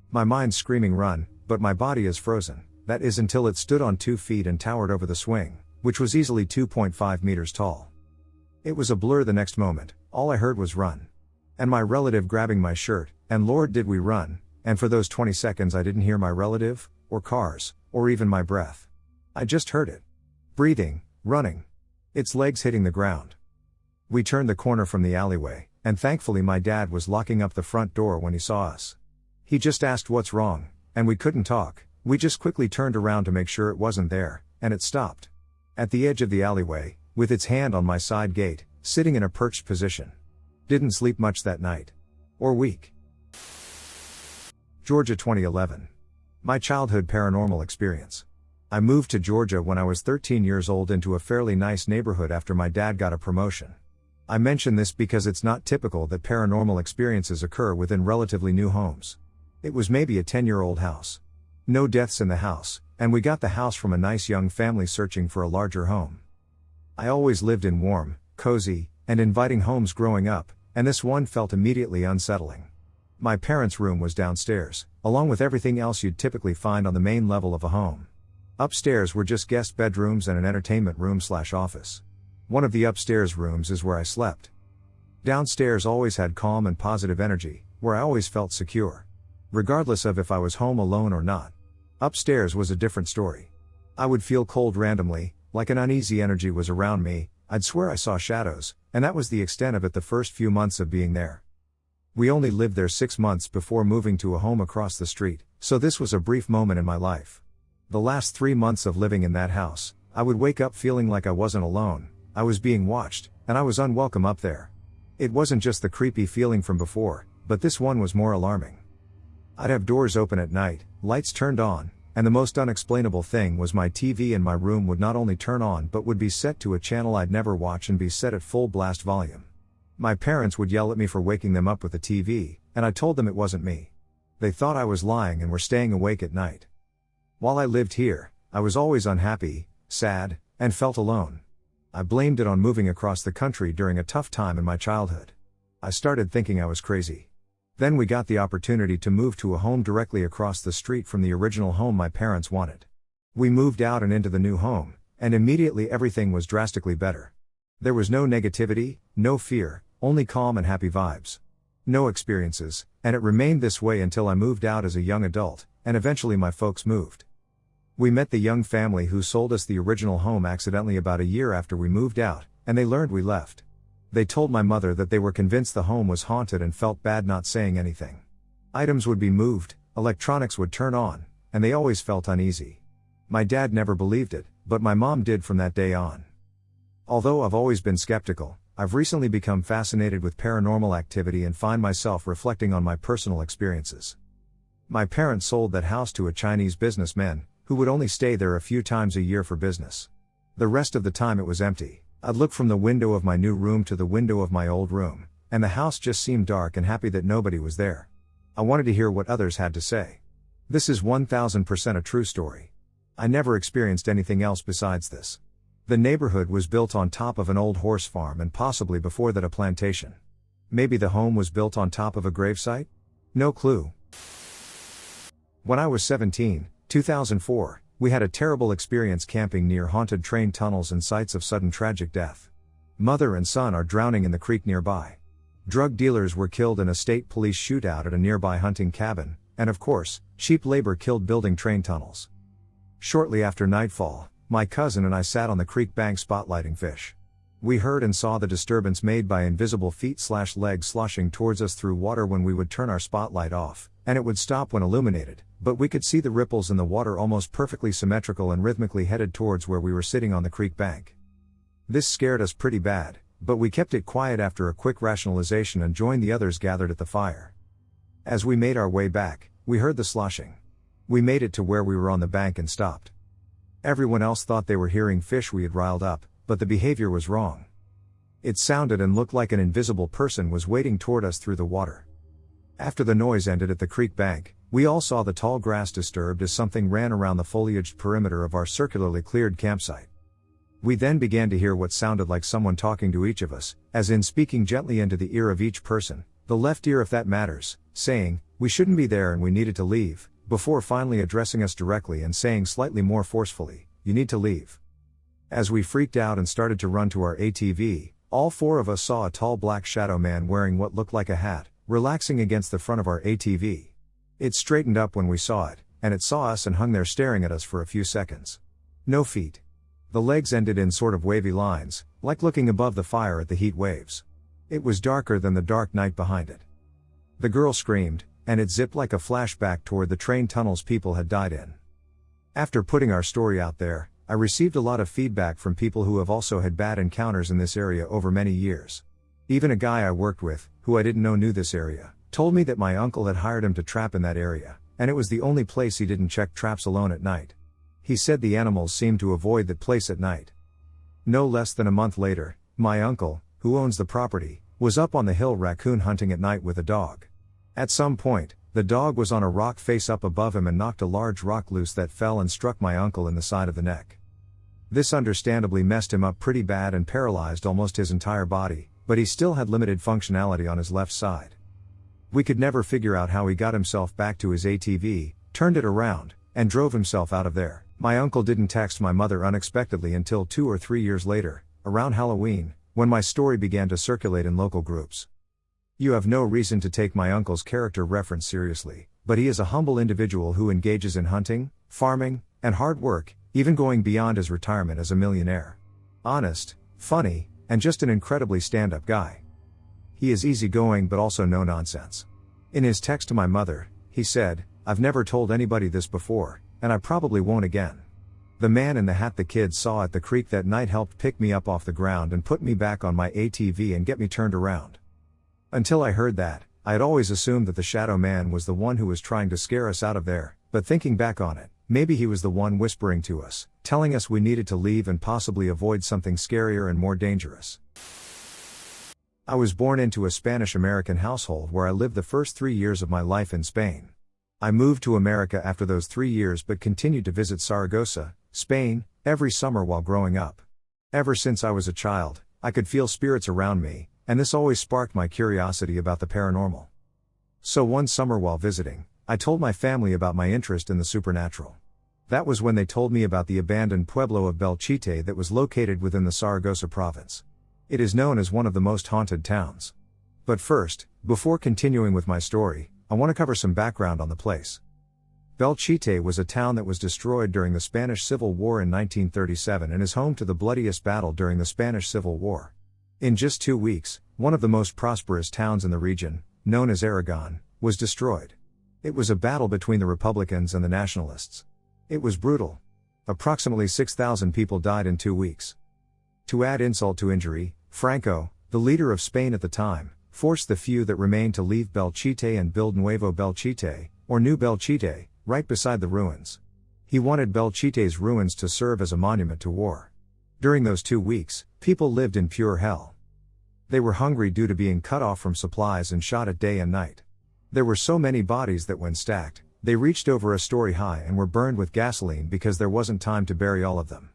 My mind's screaming run, but my body is frozen, that is until it stood on 2 feet and towered over the swing, which was easily 2.5 meters tall. It was a blur the next moment, all I heard was "run." And my relative grabbing my shirt, and Lord did we run, and for those 20 seconds I didn't hear my relative, or cars, or even my breath. I just heard it. Breathing, running. Its legs hitting the ground. We turned the corner from the alleyway, and thankfully my dad was locking up the front door when he saw us. He just asked what's wrong, and we couldn't talk, we just quickly turned around to make sure it wasn't there, and it stopped. At the edge of the alleyway, with its hand on my side gate, sitting in a perched position. Didn't sleep much that night. Or week. Georgia 2011. My childhood paranormal experience. I moved to Georgia when I was 13 years old into a fairly nice neighborhood after my dad got a promotion. I mention this because it's not typical that paranormal experiences occur within relatively new homes. It was maybe a 10-year-old house. No deaths in the house, and we got the house from a nice young family searching for a larger home. I always lived in warm, cozy, and inviting homes growing up, and this one felt immediately unsettling. My parents' room was downstairs, along with everything else you'd typically find on the main level of a home. Upstairs were just guest bedrooms and an entertainment room/office. One of the upstairs rooms is where I slept. Downstairs always had calm and positive energy, where I always felt secure, regardless of if I was home alone or not. Upstairs was a different story. I would feel cold randomly, like an uneasy energy was around me. I'd swear I saw shadows, and that was the extent of it the first few months of being there. We only lived there 6 months before moving to a home across the street, so this was a brief moment in my life. The last 3 months of living in that house, I would wake up feeling like I wasn't alone, I was being watched, and I was unwelcome up there. It wasn't just the creepy feeling from before, but this one was more alarming. I'd have doors open at night, lights turned on, and the most unexplainable thing was my TV in my room would not only turn on but would be set to a channel I'd never watch and be set at full blast volume. My parents would yell at me for waking them up with the TV, and I told them it wasn't me. They thought I was lying and were staying awake at night. While I lived here, I was always unhappy, sad, and felt alone. I blamed it on moving across the country during a tough time in my childhood. I started thinking I was crazy. Then we got the opportunity to move to a home directly across the street from the original home my parents wanted. We moved out and into the new home, and immediately everything was drastically better. There was no negativity, no fear, only calm and happy vibes. No experiences, and it remained this way until I moved out as a young adult, and eventually my folks moved. We met the young family who sold us the original home accidentally about a year after we moved out, and they learned we left. They told my mother that they were convinced the home was haunted and felt bad not saying anything. Items would be moved, electronics would turn on, and they always felt uneasy. My dad never believed it, but my mom did from that day on. Although I've always been skeptical, I've recently become fascinated with paranormal activity and find myself reflecting on my personal experiences. My parents sold that house to a Chinese businessman, who would only stay there a few times a year for business. The rest of the time it was empty. I'd look from the window of my new room to the window of my old room, and the house just seemed dark and happy that nobody was there. I wanted to hear what others had to say. This is 1000% a true story. I never experienced anything else besides this. The neighborhood was built on top of an old horse farm and possibly before that a plantation. Maybe the home was built on top of a gravesite? No clue. When I was 17, 2004, we had a terrible experience camping near haunted train tunnels and sites of sudden tragic death. Mother and son are drowning in the creek nearby. Drug dealers were killed in a state police shootout at a nearby hunting cabin, and of course, cheap labor killed building train tunnels. Shortly after nightfall, my cousin and I sat on the creek bank spotlighting fish. We heard and saw the disturbance made by invisible feet/legs sloshing towards us through water when we would turn our spotlight off, and it would stop when illuminated, but we could see the ripples in the water almost perfectly symmetrical and rhythmically headed towards where we were sitting on the creek bank. This scared us pretty bad, but we kept it quiet after a quick rationalization and joined the others gathered at the fire. As we made our way back, we heard the sloshing. We made it to where we were on the bank and stopped. Everyone else thought they were hearing fish we had riled up, but the behavior was wrong. It sounded and looked like an invisible person was wading toward us through the water. After the noise ended at the creek bank, we all saw the tall grass disturbed as something ran around the foliaged perimeter of our circularly cleared campsite. We then began to hear what sounded like someone talking to each of us, as in speaking gently into the ear of each person, the left ear if that matters, saying, "We shouldn't be there and we needed to leave," before finally addressing us directly and saying slightly more forcefully, "You need to leave." As we freaked out and started to run to our ATV, all four of us saw a tall black shadow man wearing what looked like a hat, relaxing against the front of our ATV. It straightened up when we saw it, and it saw us and hung there staring at us for a few seconds. No feet. The legs ended in sort of wavy lines, like looking above the fire at the heat waves. It was darker than the dark night behind it. The girl screamed, and it zipped like a flashback toward the train tunnels people had died in. After putting our story out there, I received a lot of feedback from people who have also had bad encounters in this area over many years. Even a guy I worked with, who I didn't know knew this area, told me that my uncle had hired him to trap in that area, and it was the only place he didn't check traps alone at night. He said the animals seemed to avoid that place at night. No less than a month later, my uncle, who owns the property, was up on the hill raccoon hunting at night with a dog. At some point, the dog was on a rock face up above him and knocked a large rock loose that fell and struck my uncle in the side of the neck. This understandably messed him up pretty bad and paralyzed almost his entire body, but he still had limited functionality on his left side. We could never figure out how he got himself back to his ATV, turned it around, and drove himself out of there. My uncle didn't text my mother unexpectedly until 2 or 3 years later, around Halloween, when my story began to circulate in local groups. You have no reason to take my uncle's character reference seriously, but he is a humble individual who engages in hunting, farming, and hard work, even going beyond his retirement as a millionaire. Honest, funny, and just an incredibly stand-up guy. He is easygoing but also no nonsense. In his text to my mother, he said, "I've never told anybody this before, and I probably won't again. The man in the hat the kids saw at the creek that night helped pick me up off the ground and put me back on my ATV and get me turned around." Until I heard that, I had always assumed that the shadow man was the one who was trying to scare us out of there, but thinking back on it, maybe he was the one whispering to us, telling us we needed to leave and possibly avoid something scarier and more dangerous. I was born into a Spanish-American household where I lived the first 3 years of my life in Spain. I moved to America after those 3 years but continued to visit Zaragoza, Spain, every summer while growing up. Ever since I was a child, I could feel spirits around me, and this always sparked my curiosity about the paranormal. So one summer while visiting, I told my family about my interest in the supernatural. That was when they told me about the abandoned pueblo of Belchite that was located within the Zaragoza province. It is known as one of the most haunted towns. But first, before continuing with my story, I want to cover some background on the place. Belchite was a town that was destroyed during the Spanish Civil War in 1937 and is home to the bloodiest battle during the Spanish Civil War. In just 2 weeks, one of the most prosperous towns in the region, known as Aragon, was destroyed. It was a battle between the Republicans and the Nationalists. It was brutal. Approximately 6,000 people died in 2 weeks. To add insult to injury, Franco, the leader of Spain at the time, forced the few that remained to leave Belchite and build Nuevo Belchite, or New Belchite, right beside the ruins. He wanted Belchite's ruins to serve as a monument to war. During those 2 weeks, people lived in pure hell. They were hungry due to being cut off from supplies and shot at day and night. There were so many bodies that when stacked, they reached over a story high and were burned with gasoline because there wasn't time to bury all of them.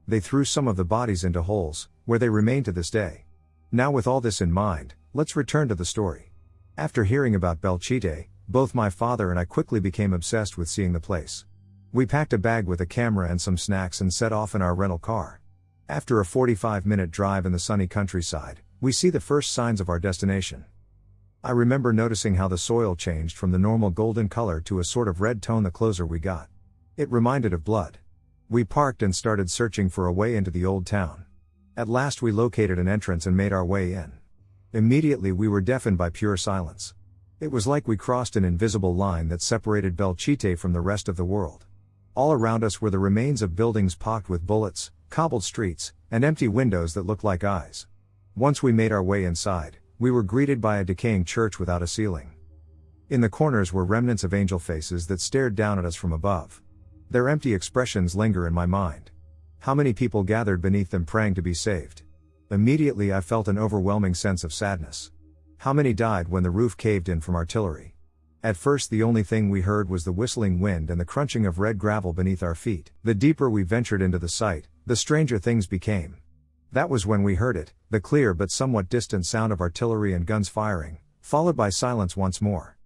They threw some of the bodies into holes, where they remain to this day. Now with all this in mind, let's return to the story. After hearing about Belchite, both my father and I quickly became obsessed with seeing the place. We packed a bag with a camera and some snacks and set off in our rental car. After a 45-minute drive in the sunny countryside, we see the first signs of our destination. I remember noticing how the soil changed from the normal golden color to a sort of red tone the closer we got. It reminded of blood. We parked and started searching for a way into the old town. At last we located an entrance and made our way in. Immediately we were deafened by pure silence. It was like we crossed an invisible line that separated Belchite from the rest of the world. All around us were the remains of buildings pocked with bullets, cobbled streets, and empty windows that looked like eyes. Once we made our way inside, we were greeted by a decaying church without a ceiling. In the corners were remnants of angel faces that stared down at us from above. Their empty expressions linger in my mind. How many people gathered beneath them praying to be saved? Immediately I felt an overwhelming sense of sadness. How many died when the roof caved in from artillery? At first the only thing we heard was the whistling wind and the crunching of red gravel beneath our feet. The deeper we ventured into the site, the stranger things became. That was when we heard it, the clear but somewhat distant sound of artillery and guns firing, followed by silence once more.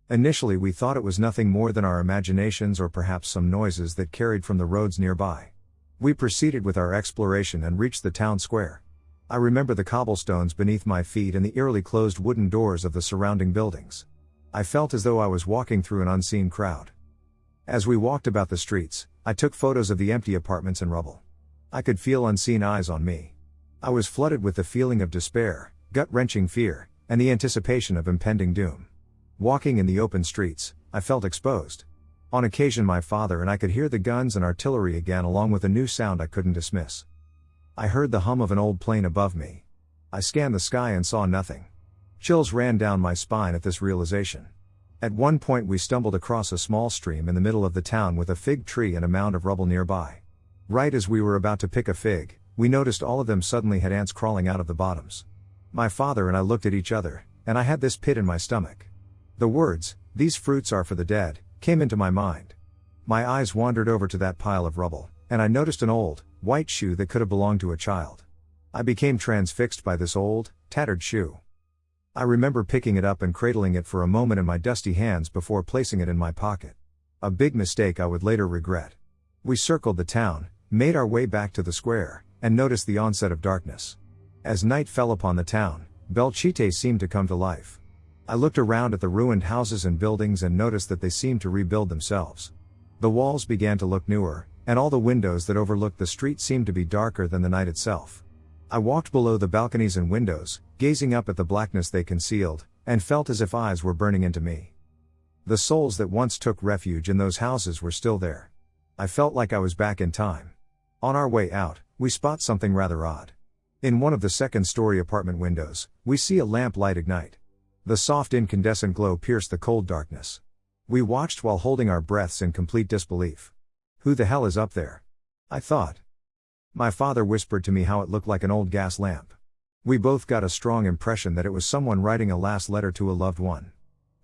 Initially we thought it was nothing more than our imaginations or perhaps some noises that carried from the roads nearby. We proceeded with our exploration and reached the town square. I remember the cobblestones beneath my feet and the eerily closed wooden doors of the surrounding buildings. I felt as though I was walking through an unseen crowd. As we walked about the streets, I took photos of the empty apartments and rubble. I could feel unseen eyes on me. I was flooded with the feeling of despair, gut-wrenching fear, and the anticipation of impending doom. Walking in the open streets, I felt exposed. On occasion my father and I could hear the guns and artillery again along with a new sound I couldn't dismiss. I heard the hum of an old plane above me. I scanned the sky and saw nothing. Chills ran down my spine at this realization. At one point we stumbled across a small stream in the middle of the town with a fig tree and a mound of rubble nearby. Right as we were about to pick a fig, we noticed all of them suddenly had ants crawling out of the bottoms. My father and I looked at each other, and I had this pit in my stomach. The words, "These fruits are for the dead," came into my mind. My eyes wandered over to that pile of rubble, and I noticed an old, white shoe that could have belonged to a child. I became transfixed by this old, tattered shoe. I remember picking it up and cradling it for a moment in my dusty hands before placing it in my pocket. A big mistake I would later regret. We circled the town, made our way back to the square, and noticed the onset of darkness. As night fell upon the town, Belchite seemed to come to life. I looked around at the ruined houses and buildings and noticed that they seemed to rebuild themselves. The walls began to look newer, and all the windows that overlooked the street seemed to be darker than the night itself. I walked below the balconies and windows, gazing up at the blackness they concealed, and felt as if eyes were burning into me. The souls that once took refuge in those houses were still there. I felt like I was back in time. On our way out, we spot something rather odd. In one of the second-story apartment windows, we see a lamp light ignite. The soft incandescent glow pierced the cold darkness. We watched while holding our breaths in complete disbelief. Who the hell is up there? I thought. My father whispered to me how it looked like an old gas lamp. We both got a strong impression that it was someone writing a last letter to a loved one.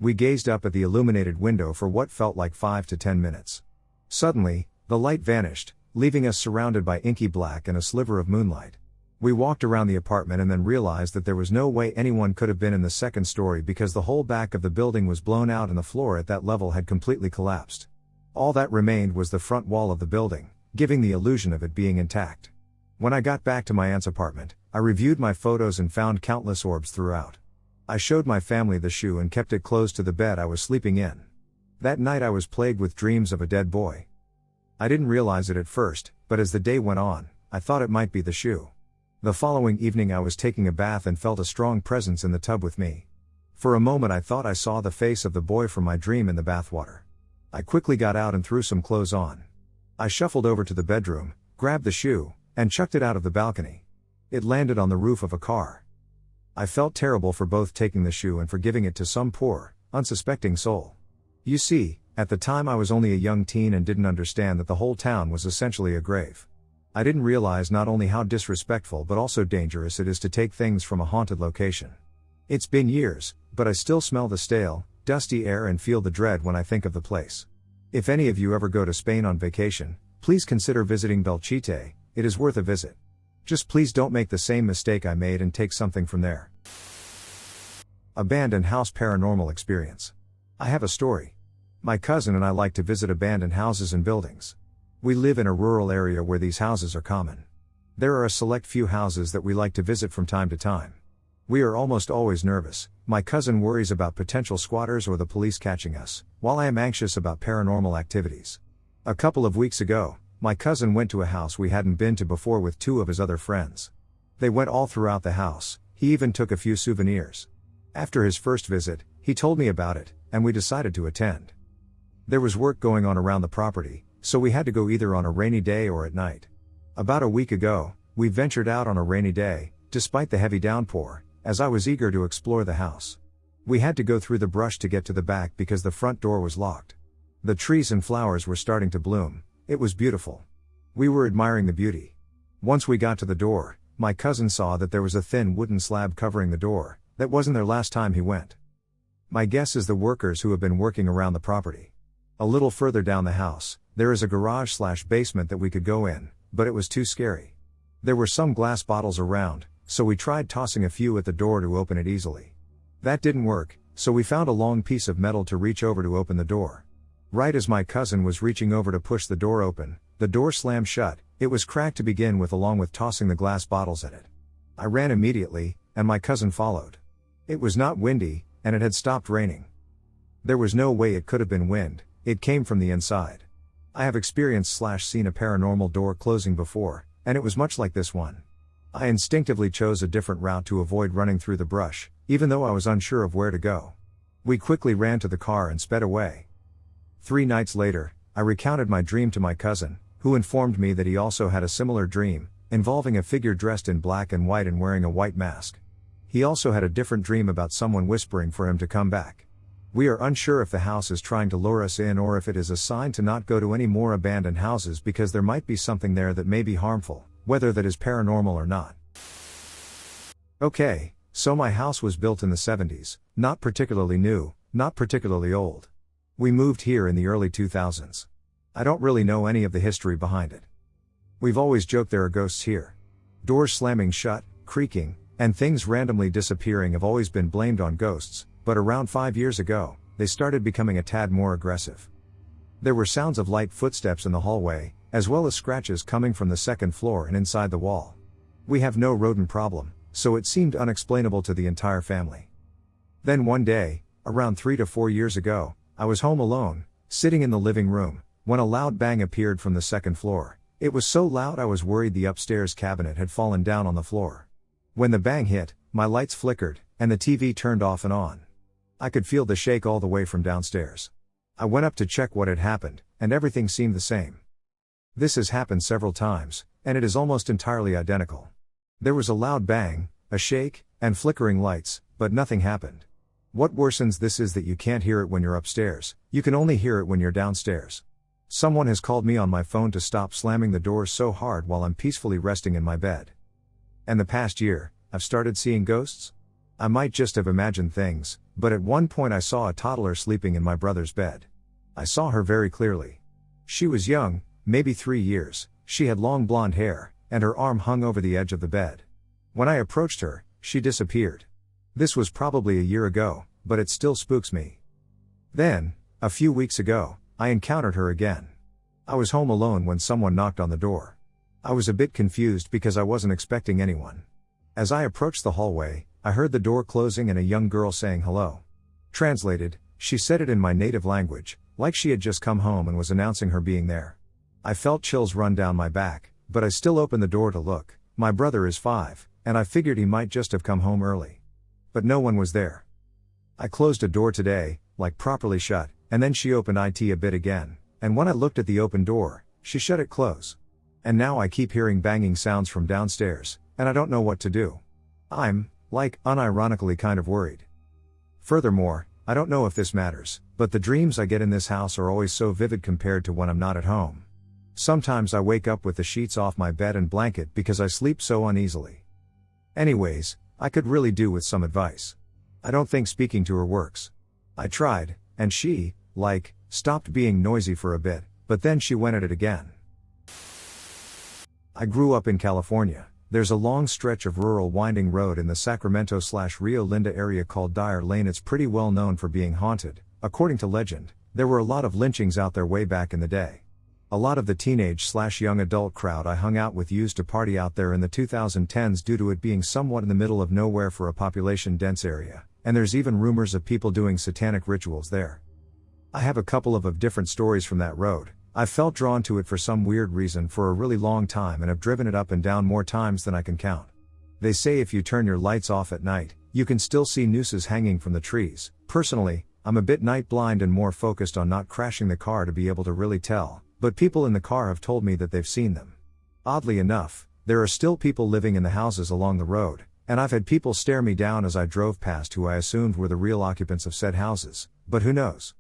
We gazed up at the illuminated window for what felt like 5 to 10 minutes. Suddenly, the light vanished, leaving us surrounded by inky black and a sliver of moonlight. We walked around the apartment and then realized that there was no way anyone could have been in the second story because the whole back of the building was blown out and the floor at that level had completely collapsed. All that remained was the front wall of the building, giving the illusion of it being intact. When I got back to my aunt's apartment, I reviewed my photos and found countless orbs throughout. I showed my family the shoe and kept it close to the bed I was sleeping in. That night I was plagued with dreams of a dead boy. I didn't realize it at first, but as the day went on, I thought it might be the shoe. The following evening I was taking a bath and felt a strong presence in the tub with me. For a moment I thought I saw the face of the boy from my dream in the bathwater. I quickly got out and threw some clothes on. I shuffled over to the bedroom, grabbed the shoe, and chucked it out of the balcony. It landed on the roof of a car. I felt terrible for both taking the shoe and for giving it to some poor, unsuspecting soul. You see, at the time I was only a young teen and didn't understand that the whole town was essentially a grave. I didn't realize not only how disrespectful but also dangerous it is to take things from a haunted location. It's been years, but I still smell the stale, dusty air and feel the dread when I think of the place. If any of you ever go to Spain on vacation, please consider visiting Belchite, it is worth a visit. Just please don't make the same mistake I made and take something from there. Abandoned house paranormal experience. I have a story. My cousin and I like to visit abandoned houses and buildings. We live in a rural area where these houses are common. There are a select few houses that we like to visit from time to time. We are almost always nervous. My cousin worries about potential squatters or the police catching us, while I am anxious about paranormal activities. A couple of weeks ago, my cousin went to a house we hadn't been to before with 2 of his other friends. They went all throughout the house, he even took a few souvenirs. After his first visit, he told me about it, and we decided to attend. There was work going on around the property, so we had to go either on a rainy day or at night. About a week ago, we ventured out on a rainy day, despite the heavy downpour, as I was eager to explore the house. We had to go through the brush to get to the back because the front door was locked. The trees and flowers were starting to bloom, it was beautiful. We were admiring the beauty. Once we got to the door, my cousin saw that there was a thin wooden slab covering the door. That wasn't their last time he went. My guess is the workers who have been working around the property. A little further down the house, there is a garage/basement that we could go in, but it was too scary. There were some glass bottles around, so we tried tossing a few at the door to open it easily. That didn't work, so we found a long piece of metal to reach over to open the door. Right as my cousin was reaching over to push the door open, the door slammed shut. It was cracked to begin with, along with tossing the glass bottles at it. I ran immediately, and my cousin followed. It was not windy, and it had stopped raining. There was no way it could have been wind, it came from the inside. I have experienced/seen a paranormal door closing before, and it was much like this one. I instinctively chose a different route to avoid running through the brush, even though I was unsure of where to go. We quickly ran to the car and sped away. 3 nights later, I recounted my dream to my cousin, who informed me that he also had a similar dream, involving a figure dressed in black and white and wearing a white mask. He also had a different dream about someone whispering for him to come back. We are unsure if the house is trying to lure us in or if it is a sign to not go to any more abandoned houses because there might be something there that may be harmful, whether that is paranormal or not. Okay, so my house was built in the 70s, not particularly new, not particularly old. We moved here in the early 2000s. I don't really know any of the history behind it. We've always joked there are ghosts here. Doors slamming shut, creaking, And things randomly disappearing have always been blamed on ghosts, but around 5 years ago, they started becoming a tad more aggressive. There were sounds of light footsteps in the hallway, as well as scratches coming from the second floor and inside the wall. We have no rodent problem, so it seemed unexplainable to the entire family. Then one day, around 3 to 4 years ago, I was home alone, sitting in the living room, when a loud bang appeared from the second floor. It was so loud I was worried the upstairs cabinet had fallen down on the floor. When the bang hit, my lights flickered, and the TV turned off and on. I could feel the shake all the way from downstairs. I went up to check what had happened, and everything seemed the same. This has happened several times, and it is almost entirely identical. There was a loud bang, a shake, and flickering lights, but nothing happened. What worsens this is that you can't hear it when you're upstairs, you can only hear it when you're downstairs. Someone has called me on my phone to stop slamming the doors so hard while I'm peacefully resting in my bed. And the past year, I've started seeing ghosts? I might just have imagined things, but at one point I saw a toddler sleeping in my brother's bed. I saw her very clearly. She was young, maybe 3 years, she had long blonde hair, and her arm hung over the edge of the bed. When I approached her, she disappeared. This was probably a year ago, but it still spooks me. Then, a few weeks ago, I encountered her again. I was home alone when someone knocked on the door. I was a bit confused because I wasn't expecting anyone. As I approached the hallway, I heard the door closing and a young girl saying hello. Translated, she said it in my native language, like she had just come home and was announcing her being there. I felt chills run down my back, but I still opened the door to look. My brother is 5, and I figured he might just have come home early. But no one was there. I closed a door today, like properly shut, and then she opened it a bit again, and when I looked at the open door, she shut it close. And now I keep hearing banging sounds from downstairs, and I don't know what to do. I'm, unironically kind of worried. Furthermore, I don't know if this matters, but the dreams I get in this house are always so vivid compared to when I'm not at home. Sometimes I wake up with the sheets off my bed and blanket because I sleep so uneasily. Anyways, I could really do with some advice. I don't think speaking to her works. I tried, and she, stopped being noisy for a bit, but then she went at it again. I grew up in California. There's a long stretch of rural winding road in the Sacramento/Rio Linda area called Dyer Lane. It's pretty well known for being haunted. According to legend, there were a lot of lynchings out there way back in the day. A lot of the teenage/young adult crowd I hung out with used to party out there in the 2010s due to it being somewhat in the middle of nowhere for a population-dense area, and there's even rumors of people doing satanic rituals there. I have a couple of different stories from that road. I've felt drawn to it for some weird reason for a really long time and have driven it up and down more times than I can count. They say if you turn your lights off at night, you can still see nooses hanging from the trees. Personally, I'm a bit night blind and more focused on not crashing the car to be able to really tell, but people in the car have told me that they've seen them. Oddly enough, there are still people living in the houses along the road, and I've had people stare me down as I drove past who I assumed were the real occupants of said houses, but who knows?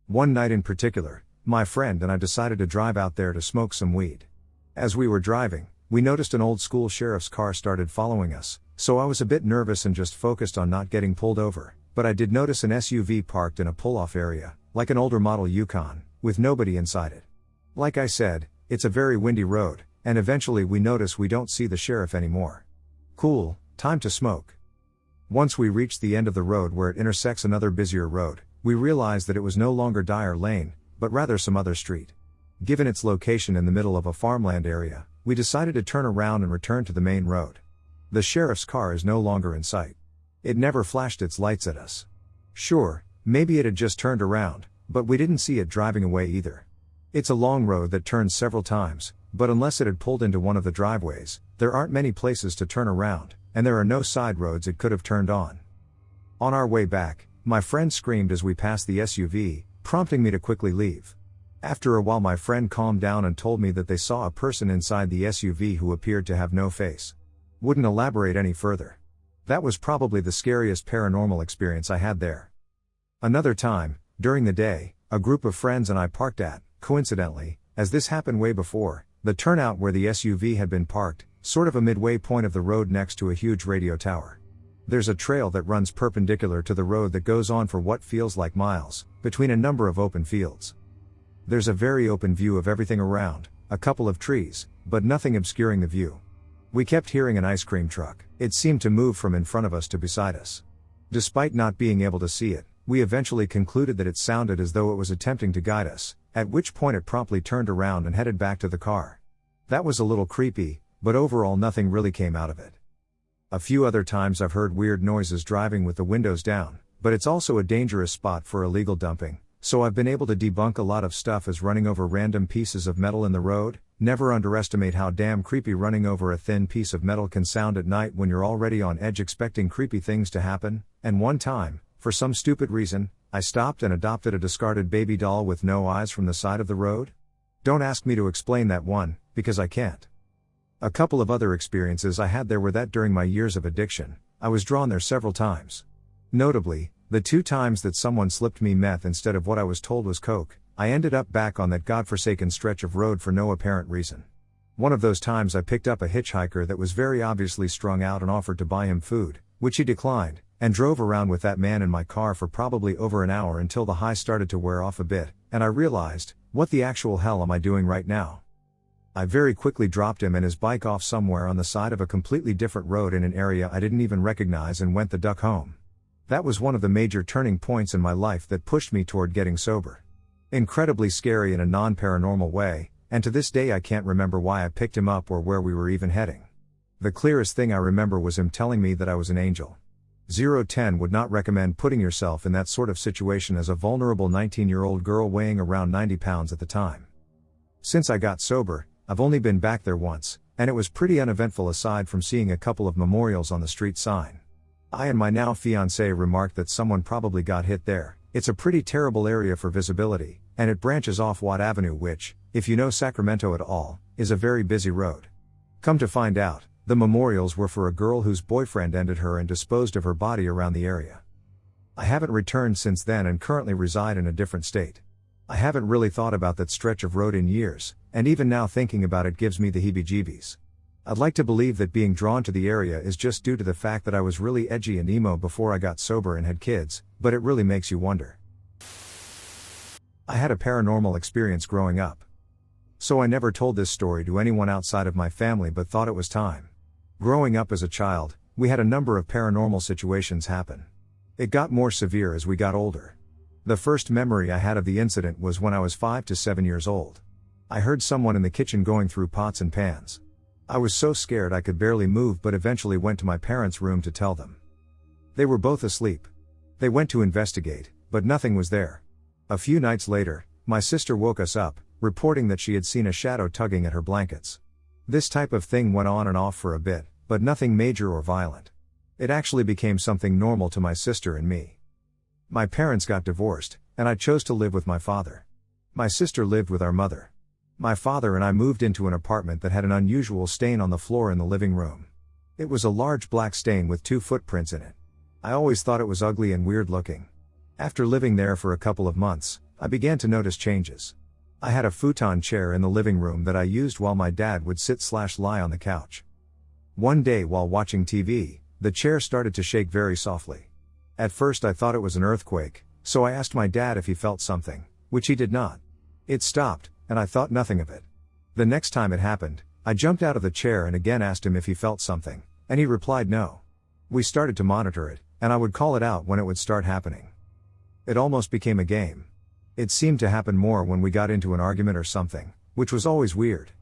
One night in particular, my friend and I decided to drive out there to smoke some weed. As we were driving, we noticed an old school sheriff's car started following us, so I was a bit nervous and just focused on not getting pulled over, but I did notice an SUV parked in a pull-off area, like an older model Yukon, with nobody inside it. Like I said, it's a very windy road, and eventually we notice we don't see the sheriff anymore. Cool, time to smoke. Once we reached the end of the road where it intersects another busier road, we realized that it was no longer Dyer Lane, but rather some other street. Given its location in the middle of a farmland area, we decided to turn around and return to the main road. The sheriff's car is no longer in sight. It never flashed its lights at us. Sure, maybe it had just turned around, but we didn't see it driving away either. It's a long road that turns several times, but unless it had pulled into one of the driveways, there aren't many places to turn around, and there are no side roads it could have turned on. On our way back, my friend screamed as we passed the SUV, prompting me to quickly leave. After a while my friend calmed down and told me that they saw a person inside the SUV who appeared to have no face. Wouldn't elaborate any further. That was probably the scariest paranormal experience I had there. Another time, during the day, a group of friends and I parked at, coincidentally, as this happened way before, the turnout where the SUV had been parked, sort of a midway point of the road next to a huge radio tower. There's a trail that runs perpendicular to the road that goes on for what feels like miles, between a number of open fields. There's a very open view of everything around, a couple of trees, but nothing obscuring the view. We kept hearing an ice cream truck, It seemed to move from in front of us to beside us. Despite not being able to see it, we eventually concluded that it sounded as though it was attempting to guide us, at which point it promptly turned around and headed back to the car. That was a little creepy, but overall nothing really came out of it. A few other times I've heard weird noises driving with the windows down, but it's also a dangerous spot for illegal dumping, so I've been able to debunk a lot of stuff as running over random pieces of metal in the road. Never underestimate how damn creepy running over a thin piece of metal can sound at night when you're already on edge expecting creepy things to happen. And one time, for some stupid reason, I stopped and adopted a discarded baby doll with no eyes from the side of the road. Don't ask me to explain that one, because I can't. A couple of other experiences I had there were that during my years of addiction, I was drawn there several times. Notably, the 2 times that someone slipped me meth instead of what I was told was coke, I ended up back on that godforsaken stretch of road for no apparent reason. One of those times I picked up a hitchhiker that was very obviously strung out and offered to buy him food, which he declined, and drove around with that man in my car for probably over an hour until the high started to wear off a bit, and I realized, what the actual hell am I doing right now? I very quickly dropped him and his bike off somewhere on the side of a completely different road in an area I didn't even recognize and went the duck home. That was one of the major turning points in my life that pushed me toward getting sober. Incredibly scary in a non-paranormal way, and to this day I can't remember why I picked him up or where we were even heading. The clearest thing I remember was him telling me that I was an angel. 010 would not recommend putting yourself in that sort of situation as a vulnerable 19-year-old girl weighing around 90 pounds at the time. Since I got sober, I've only been back there once, and it was pretty uneventful aside from seeing a couple of memorials on the street sign. I and my now fiancée remarked that someone probably got hit there. It's a pretty terrible area for visibility, and it branches off Watt Avenue which, if you know Sacramento at all, is a very busy road. Come to find out, the memorials were for a girl whose boyfriend ended her and disposed of her body around the area. I haven't returned since then and currently reside in a different state. I haven't really thought about that stretch of road in years, and even now thinking about it gives me the heebie-jeebies. I'd like to believe that being drawn to the area is just due to the fact that I was really edgy and emo before I got sober and had kids, but it really makes you wonder. I had a paranormal experience growing up. So I never told this story to anyone outside of my family but thought it was time. Growing up as a child, we had a number of paranormal situations happen. It got more severe as we got older. The first memory I had of the incident was when I was 5 to 7 years old. I heard someone in the kitchen going through pots and pans. I was so scared I could barely move but eventually went to my parents' room to tell them. They were both asleep. They went to investigate, but nothing was there. A few nights later, my sister woke us up, reporting that she had seen a shadow tugging at her blankets. This type of thing went on and off for a bit, but nothing major or violent. It actually became something normal to my sister and me. My parents got divorced, and I chose to live with my father. My sister lived with our mother. My father and I moved into an apartment that had an unusual stain on the floor in the living room. It was a large black stain with 2 footprints in it. I always thought it was ugly and weird looking. After living there for a couple of months, I began to notice changes. I had a futon chair in the living room that I used while my dad would sit/lie on the couch. One day while watching TV, the chair started to shake very softly. At first I thought it was an earthquake, so I asked my dad if he felt something, which he did not. It stopped, and I thought nothing of it. The next time it happened, I jumped out of the chair and again asked him if he felt something, and he replied no. We started to monitor it, and I would call it out when it would start happening. It almost became a game. It seemed to happen more when we got into an argument or something, which was always weird.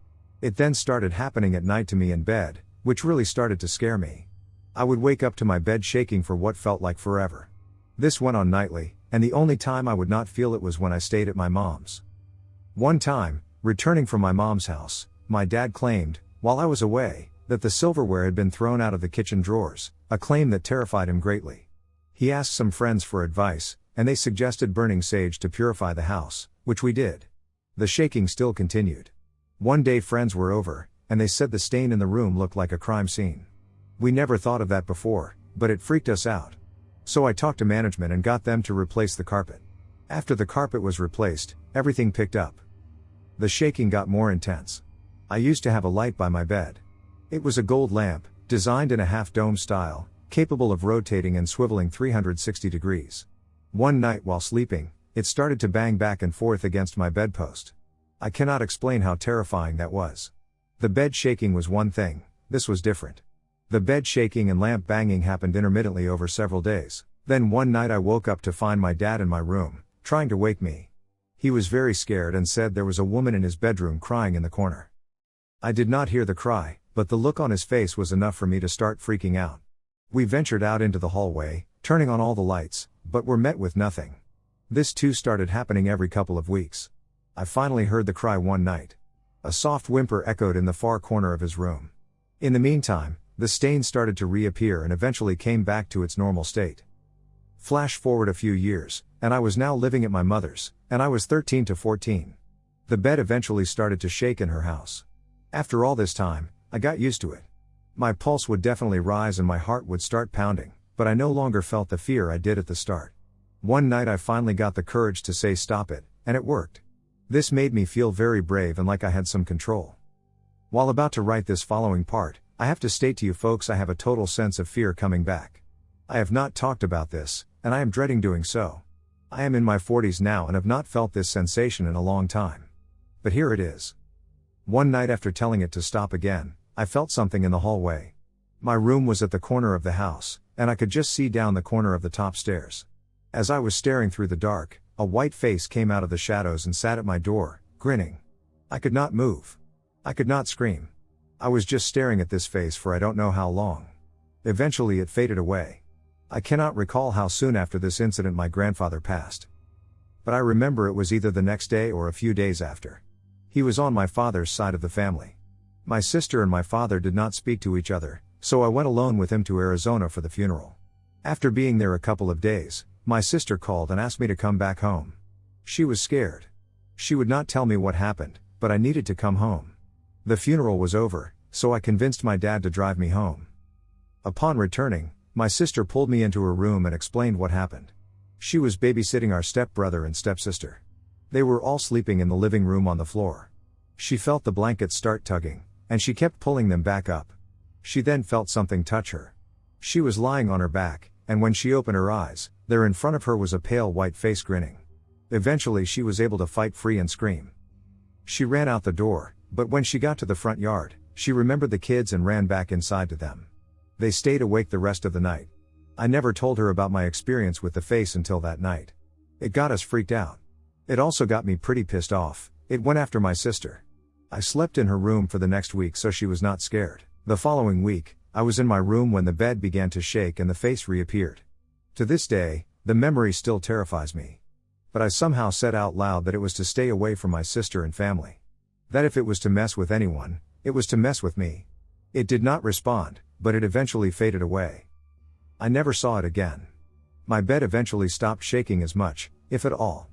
It then started happening at night to me in bed, which really started to scare me. I would wake up to my bed shaking for what felt like forever. This went on nightly, and the only time I would not feel it was when I stayed at my mom's. One time, returning from my mom's house, my dad claimed, while I was away, that the silverware had been thrown out of the kitchen drawers, a claim that terrified him greatly. He asked some friends for advice, and they suggested burning sage to purify the house, which we did. The shaking still continued. One day friends were over, and they said the stain in the room looked like a crime scene. We never thought of that before, but it freaked us out. So I talked to management and got them to replace the carpet. After the carpet was replaced, everything picked up. The shaking got more intense. I used to have a light by my bed. It was a gold lamp, designed in a half-dome style, capable of rotating and swiveling 360 degrees. One night while sleeping, it started to bang back and forth against my bedpost. I cannot explain how terrifying that was. The bed shaking was one thing, this was different. The bed shaking and lamp banging happened intermittently over several days. Then one night I woke up to find my dad in my room, trying to wake me. He was very scared and said there was a woman in his bedroom crying in the corner. I did not hear the cry, but the look on his face was enough for me to start freaking out. We ventured out into the hallway, turning on all the lights, but were met with nothing. This too started happening every couple of weeks. I finally heard the cry one night. A soft whimper echoed in the far corner of his room. In the meantime, the stain started to reappear and eventually came back to its normal state. Flash forward a few years, and I was now living at my mother's, and I was 13 to 14. The bed eventually started to shake in her house. After all this time, I got used to it. My pulse would definitely rise and my heart would start pounding, but I no longer felt the fear I did at the start. One night I finally got the courage to say stop it, and it worked. This made me feel very brave and like I had some control. While about to write this following part, I have to state to you folks I have a total sense of fear coming back. I have not talked about this, and I am dreading doing so. I am in my 40s now and have not felt this sensation in a long time. But here it is. One night after telling it to stop again, I felt something in the hallway. My room was at the corner of the house, and I could just see down the corner of the top stairs. As I was staring through the dark, a white face came out of the shadows and sat at my door, grinning. I could not move. I could not scream. I was just staring at this face for I don't know how long. Eventually it faded away. I cannot recall how soon after this incident my grandfather passed. But I remember it was either the next day or a few days after. He was on my father's side of the family. My sister and my father did not speak to each other, so I went alone with him to Arizona for the funeral. After being there a couple of days, my sister called and asked me to come back home. She was scared. She would not tell me what happened, but I needed to come home. The funeral was over, so I convinced my dad to drive me home. Upon returning, my sister pulled me into her room and explained what happened. She was babysitting our stepbrother and stepsister. They were all sleeping in the living room on the floor. She felt the blankets start tugging, and she kept pulling them back up. She then felt something touch her. She was lying on her back, and when she opened her eyes, there in front of her was a pale white face grinning. Eventually she was able to fight free and scream. She ran out the door, but when she got to the front yard, she remembered the kids and ran back inside to them. They stayed awake the rest of the night. I never told her about my experience with the face until that night. It got us freaked out. It also got me pretty pissed off. It went after my sister. I slept in her room for the next week so she was not scared. The following week, I was in my room when the bed began to shake and the face reappeared. To this day, the memory still terrifies me. But I somehow said out loud that it was to stay away from my sister and family. That if it was to mess with anyone, it was to mess with me. It did not respond, but it eventually faded away. I never saw it again. My bed eventually stopped shaking as much, if at all.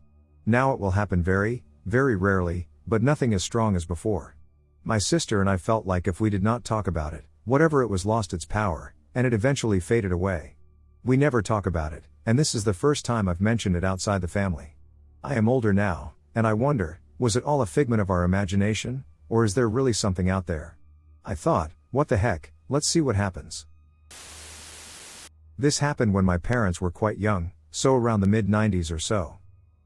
Now it will happen very, very rarely, but nothing as strong as before. My sister and I felt like if we did not talk about it, whatever it was lost its power, and it eventually faded away. We never talk about it, and this is the first time I've mentioned it outside the family. I am older now, and I wonder, was it all a figment of our imagination, or is there really something out there? I thought, what the heck, let's see what happens. This happened when my parents were quite young, so around the mid-90s or so.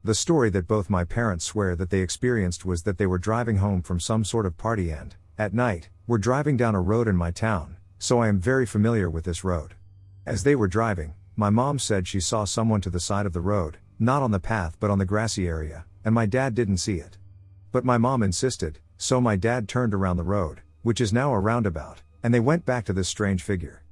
The story that both my parents swear that they experienced was that they were driving home from some sort of party and, at night, were driving down a road in my town, so I am very familiar with this road. As they were driving, my mom said she saw someone to the side of the road, not on the path but on the grassy area, and my dad didn't see it. But my mom insisted, so my dad turned around the road, which is now a roundabout, and they went back to this strange figure.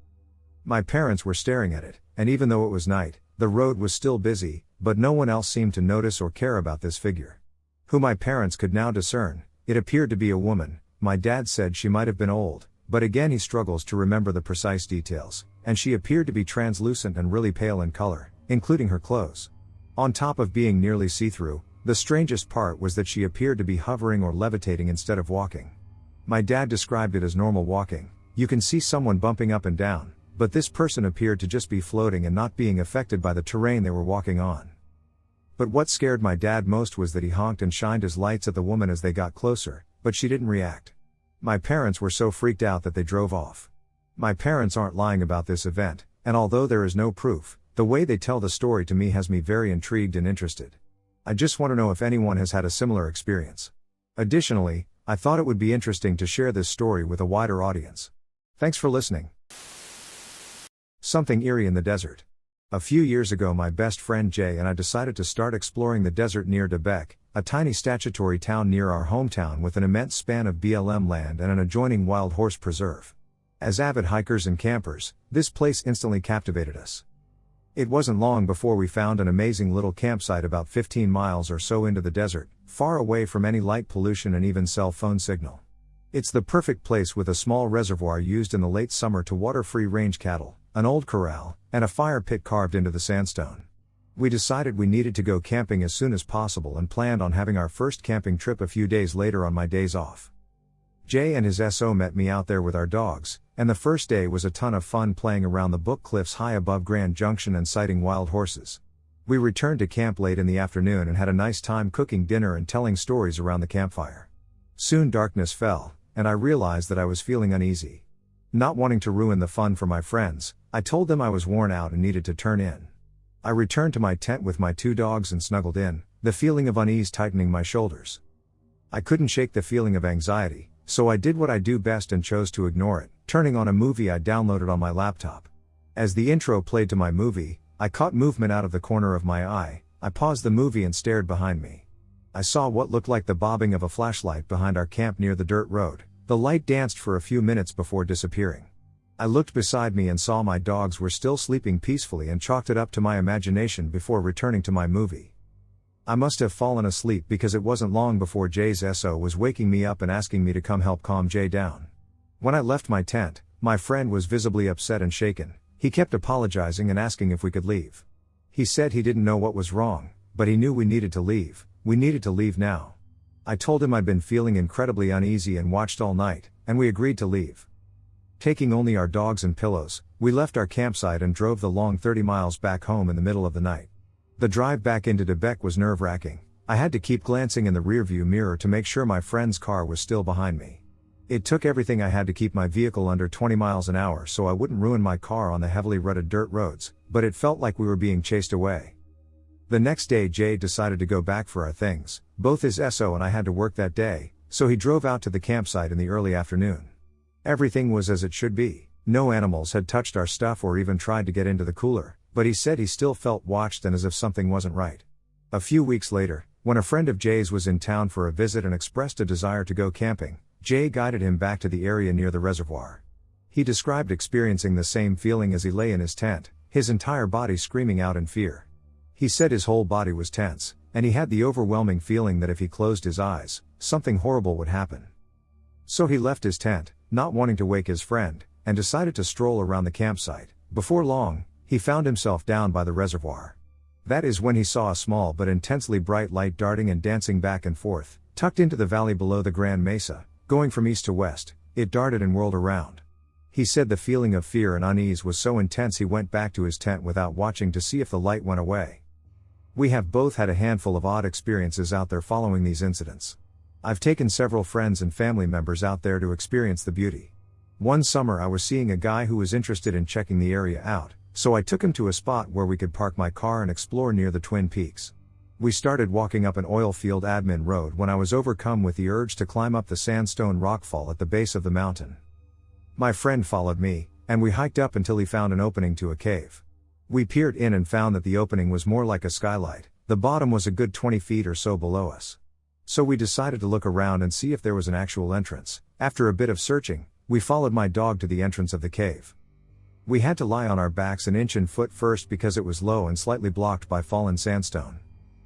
My parents were staring at it, and even though it was night, the road was still busy, but no one else seemed to notice or care about this figure. Who my parents could now discern, it appeared to be a woman. My dad said she might have been old, but again he struggles to remember the precise details, and she appeared to be translucent and really pale in color, including her clothes. On top of being nearly see-through, the strangest part was that she appeared to be hovering or levitating instead of walking. My dad described it as normal walking. You can see someone bumping up and down, but this person appeared to just be floating and not being affected by the terrain they were walking on. But what scared my dad most was that he honked and shined his lights at the woman as they got closer, but she didn't react. My parents were so freaked out that they drove off. My parents aren't lying about this event, and although there is no proof, the way they tell the story to me has me very intrigued and interested. I just want to know if anyone has had a similar experience. Additionally, I thought it would be interesting to share this story with a wider audience. Thanks for listening. Something eerie in the desert. A few years ago, my best friend Jay and I decided to start exploring the desert near Debec, a tiny statutory town near our hometown with an immense span of BLM land and an adjoining wild horse preserve. As avid hikers and campers, this place instantly captivated us. It wasn't long before we found an amazing little campsite about 15 miles or so into the desert, far away from any light pollution and even cell phone signal. It's the perfect place with a small reservoir used in the late summer to water free-range cattle, an old corral, and a fire pit carved into the sandstone. We decided we needed to go camping as soon as possible and planned on having our first camping trip a few days later on my days off. Jay and his SO met me out there with our dogs, and the first day was a ton of fun playing around the book cliffs high above Grand Junction and sighting wild horses. We returned to camp late in the afternoon and had a nice time cooking dinner and telling stories around the campfire. Soon darkness fell, and I realized that I was feeling uneasy. Not wanting to ruin the fun for my friends, I told them I was worn out and needed to turn in. I returned to my tent with my 2 dogs and snuggled in, the feeling of unease tightening my shoulders. I couldn't shake the feeling of anxiety, so I did what I do best and chose to ignore it, turning on a movie I downloaded on my laptop. As the intro played to my movie, I caught movement out of the corner of my eye. I paused the movie and stared behind me. I saw what looked like the bobbing of a flashlight behind our camp near the dirt road. The light danced for a few minutes before disappearing. I looked beside me and saw my dogs were still sleeping peacefully and chalked it up to my imagination before returning to my movie. I must have fallen asleep because it wasn't long before Jay's SO was waking me up and asking me to come help calm Jay down. When I left my tent, my friend was visibly upset and shaken. He kept apologizing and asking if we could leave. He said he didn't know what was wrong, but he knew we needed to leave. We needed to leave now. I told him I'd been feeling incredibly uneasy and watched all night, and we agreed to leave. Taking only our dogs and pillows, we left our campsite and drove the long 30 miles back home in the middle of the night. The drive back into Debec was nerve-wracking. I had to keep glancing in the rearview mirror to make sure my friend's car was still behind me. It took everything I had to keep my vehicle under 20 miles an hour so I wouldn't ruin my car on the heavily rutted dirt roads, but it felt like we were being chased away. The next day Jay decided to go back for our things. Both his SO and I had to work that day, so he drove out to the campsite in the early afternoon. Everything was as it should be. No animals had touched our stuff or even tried to get into the cooler, but he said he still felt watched and as if something wasn't right. A few weeks later, when a friend of Jay's was in town for a visit and expressed a desire to go camping, Jay guided him back to the area near the reservoir. He described experiencing the same feeling as he lay in his tent, his entire body screaming out in fear. He said his whole body was tense, and he had the overwhelming feeling that if he closed his eyes, something horrible would happen. So he left his tent, not wanting to wake his friend, and decided to stroll around the campsite. Before long, he found himself down by the reservoir. That is when he saw a small but intensely bright light darting and dancing back and forth, tucked into the valley below the Grand Mesa, going from east to west. It darted and whirled around. He said the feeling of fear and unease was so intense he went back to his tent without watching to see if the light went away. We have both had a handful of odd experiences out there following these incidents. I've taken several friends and family members out there to experience the beauty. One summer I was seeing a guy who was interested in checking the area out, so I took him to a spot where we could park my car and explore near the Twin Peaks. We started walking up an oil field admin road when I was overcome with the urge to climb up the sandstone rockfall at the base of the mountain. My friend followed me, and we hiked up until he found an opening to a cave. We peered in and found that the opening was more like a skylight. The bottom was a good 20 feet or so below us. So we decided to look around and see if there was an actual entrance. After a bit of searching, we followed my dog to the entrance of the cave. We had to lie on our backs an inch and foot first because it was low and slightly blocked by fallen sandstone.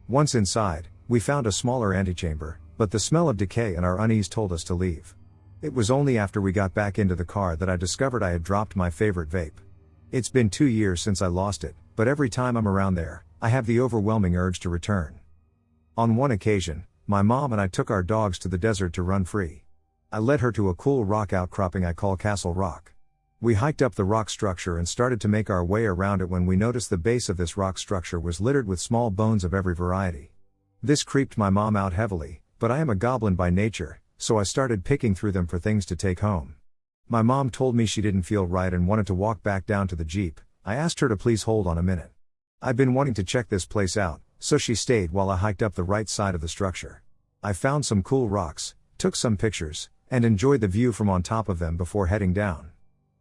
Once inside, we found a smaller antechamber, but the smell of decay and our unease told us to leave. It was only after we got back into the car that I discovered I had dropped my favorite vape. It's been 2 years since I lost it, but every time I'm around there, I have the overwhelming urge to return. On one occasion, my mom and I took our dogs to the desert to run free. I led her to a cool rock outcropping I call Castle Rock. We hiked up the rock structure and started to make our way around it when we noticed the base of this rock structure was littered with small bones of every variety. This creeped my mom out heavily, but I am a goblin by nature, so I started picking through them for things to take home. My mom told me she didn't feel right and wanted to walk back down to the Jeep. I asked her to please hold on a minute. I'd been wanting to check this place out, so she stayed while I hiked up the right side of the structure. I found some cool rocks, took some pictures, and enjoyed the view from on top of them before heading down.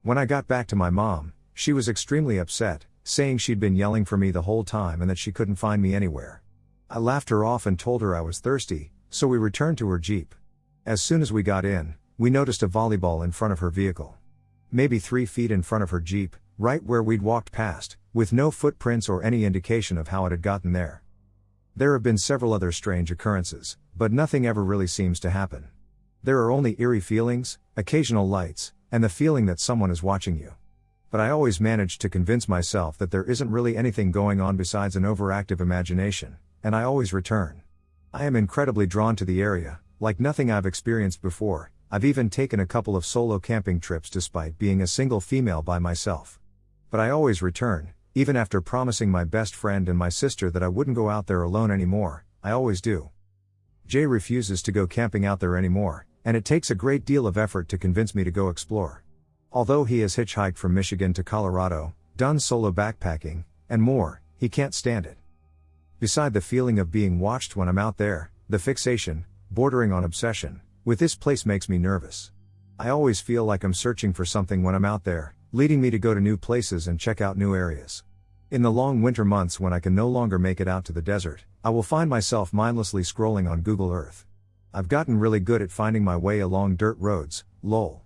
When I got back to my mom, She was extremely upset, saying she'd been yelling for me the whole time and that she couldn't find me anywhere. I laughed her off and told her I was thirsty, so we returned to her Jeep. As soon as we got in, we noticed a volleyball in front of her vehicle. Maybe 3 feet in front of her Jeep, right where we'd walked past, with no footprints or any indication of how it had gotten there. There have been several other strange occurrences, but nothing ever really seems to happen. There are only eerie feelings, occasional lights, and the feeling that someone is watching you. But I always manage to convince myself that there isn't really anything going on besides an overactive imagination, and I always return. I am incredibly drawn to the area, like nothing I've experienced before. I've even taken a couple of solo camping trips despite being a single female by myself. But I always return, even after promising my best friend and my sister that I wouldn't go out there alone anymore. I always do. Jay refuses to go camping out there anymore, and it takes a great deal of effort to convince me to go explore. Although he has hitchhiked from Michigan to Colorado, done solo backpacking, and more, he can't stand it. Beside the feeling of being watched when I'm out there, the fixation, bordering on obsession, with this place makes me nervous. I always feel like I'm searching for something when I'm out there, leading me to go to new places and check out new areas. In the long winter months when I can no longer make it out to the desert, I will find myself mindlessly scrolling on Google Earth. I've gotten really good at finding my way along dirt roads, lol.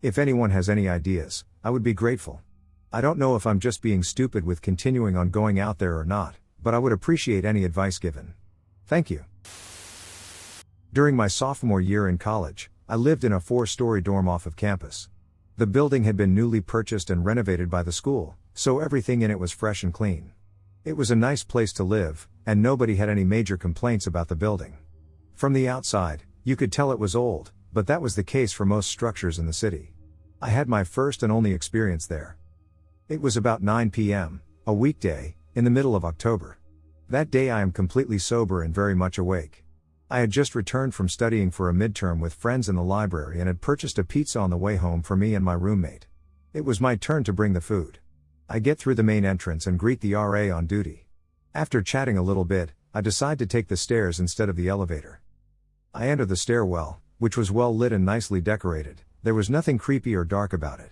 If anyone has any ideas, I would be grateful. I don't know if I'm just being stupid with continuing on going out there or not, but I would appreciate any advice given. Thank you. During my sophomore year in college, I lived in a 4-story dorm off of campus. The building had been newly purchased and renovated by the school, so everything in it was fresh and clean. It was a nice place to live, and nobody had any major complaints about the building. From the outside, you could tell it was old, but that was the case for most structures in the city. I had my first and only experience there. It was about 9 p.m., a weekday, in the middle of October. That day I am completely sober and very much awake. I had just returned from studying for a midterm with friends in the library and had purchased a pizza on the way home for me and my roommate. It was my turn to bring the food. I get through the main entrance and greet the RA on duty. After chatting a little bit, I decide to take the stairs instead of the elevator. I enter the stairwell, which was well lit and nicely decorated. There was nothing creepy or dark about it.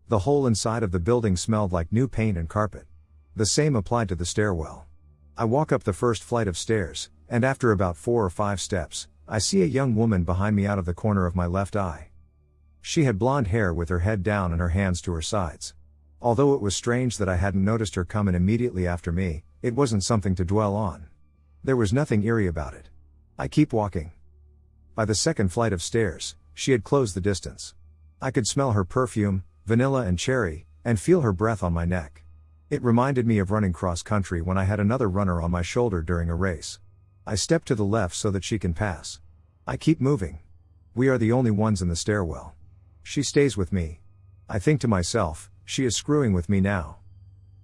The whole inside of the building smelled like new paint and carpet. The same applied to the stairwell. I walk up the first flight of stairs, and after about 4 or 5 steps, I see a young woman behind me out of the corner of my left eye. She had blonde hair with her head down and her hands to her sides. Although it was strange that I hadn't noticed her come in immediately after me, it wasn't something to dwell on. There was nothing eerie about it. I keep walking. By the second flight of stairs, she had closed the distance. I could smell her perfume, vanilla and cherry, and feel her breath on my neck. It reminded me of running cross country when I had another runner on my shoulder during a race. I step to the left so that she can pass. I keep moving. We are the only ones in the stairwell. She stays with me. I think to myself, she is screwing with me now.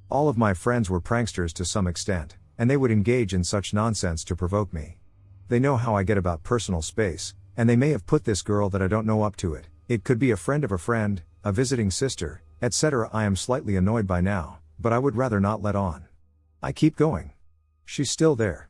All of my friends were pranksters to some extent, and they would engage in such nonsense to provoke me. They know how I get about personal space, and they may have put this girl that I don't know up to it. It could be a friend of a friend, a visiting sister, etc. I am slightly annoyed by now, but I would rather not let on. I keep going. She's still there.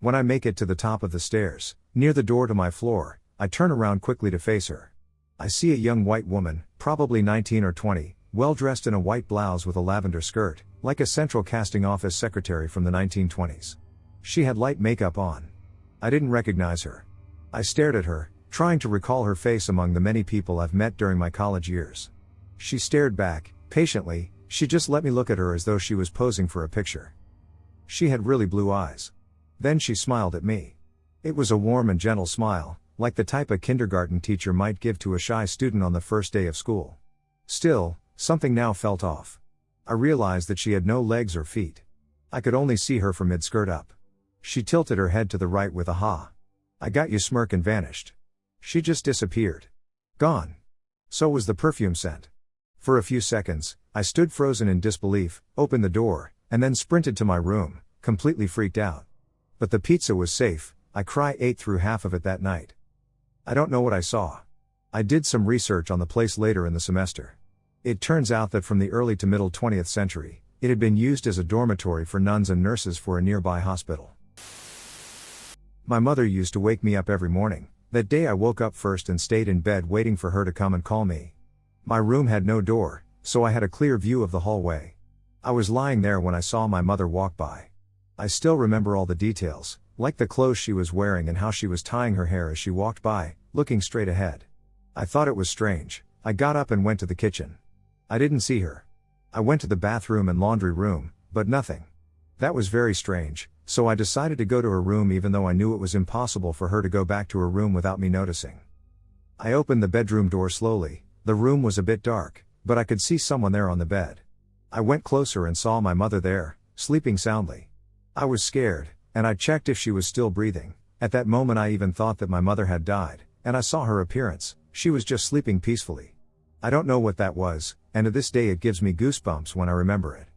When I make it to the top of the stairs, near the door to my floor, I turn around quickly to face her. I see a young white woman, probably 19 or 20, well dressed in a white blouse with a lavender skirt, like a central casting office secretary from the 1920s. She had light makeup on. I didn't recognize her. I stared at her, trying to recall her face among the many people I've met during my college years. She stared back, patiently. She just let me look at her as though she was posing for a picture. She had really blue eyes. Then she smiled at me. It was a warm and gentle smile, like the type a kindergarten teacher might give to a shy student on the first day of school. Still, something now felt off. I realized that she had no legs or feet. I could only see her from mid-skirt up. She tilted her head to the right with a "ha. I got you" smirk and vanished. She just disappeared. Gone. So was the perfume scent. For a few seconds, I stood frozen in disbelief, opened the door, and then sprinted to my room, completely freaked out. But the pizza was safe. I ate through half of it that night. I don't know what I saw. I did some research on the place later in the semester. It turns out that from the early to middle 20th century, it had been used as a dormitory for nuns and nurses for a nearby hospital. My mother used to wake me up every morning. That day I woke up first and stayed in bed waiting for her to come and call me. My room had no door, so I had a clear view of the hallway. I was lying there when I saw my mother walk by. I still remember all the details, like the clothes she was wearing and how she was tying her hair as she walked by, looking straight ahead. I thought it was strange. I got up and went to the kitchen. I didn't see her. I went to the bathroom and laundry room, but nothing. That was very strange, so I decided to go to her room even though I knew it was impossible for her to go back to her room without me noticing. I opened the bedroom door slowly. The room was a bit dark, but I could see someone there on the bed. I went closer and saw my mother there, sleeping soundly. I was scared, and I checked if she was still breathing. At that moment I even thought that my mother had died, and I saw her appearance. She was just sleeping peacefully. I don't know what that was, and to this day it gives me goosebumps when I remember it.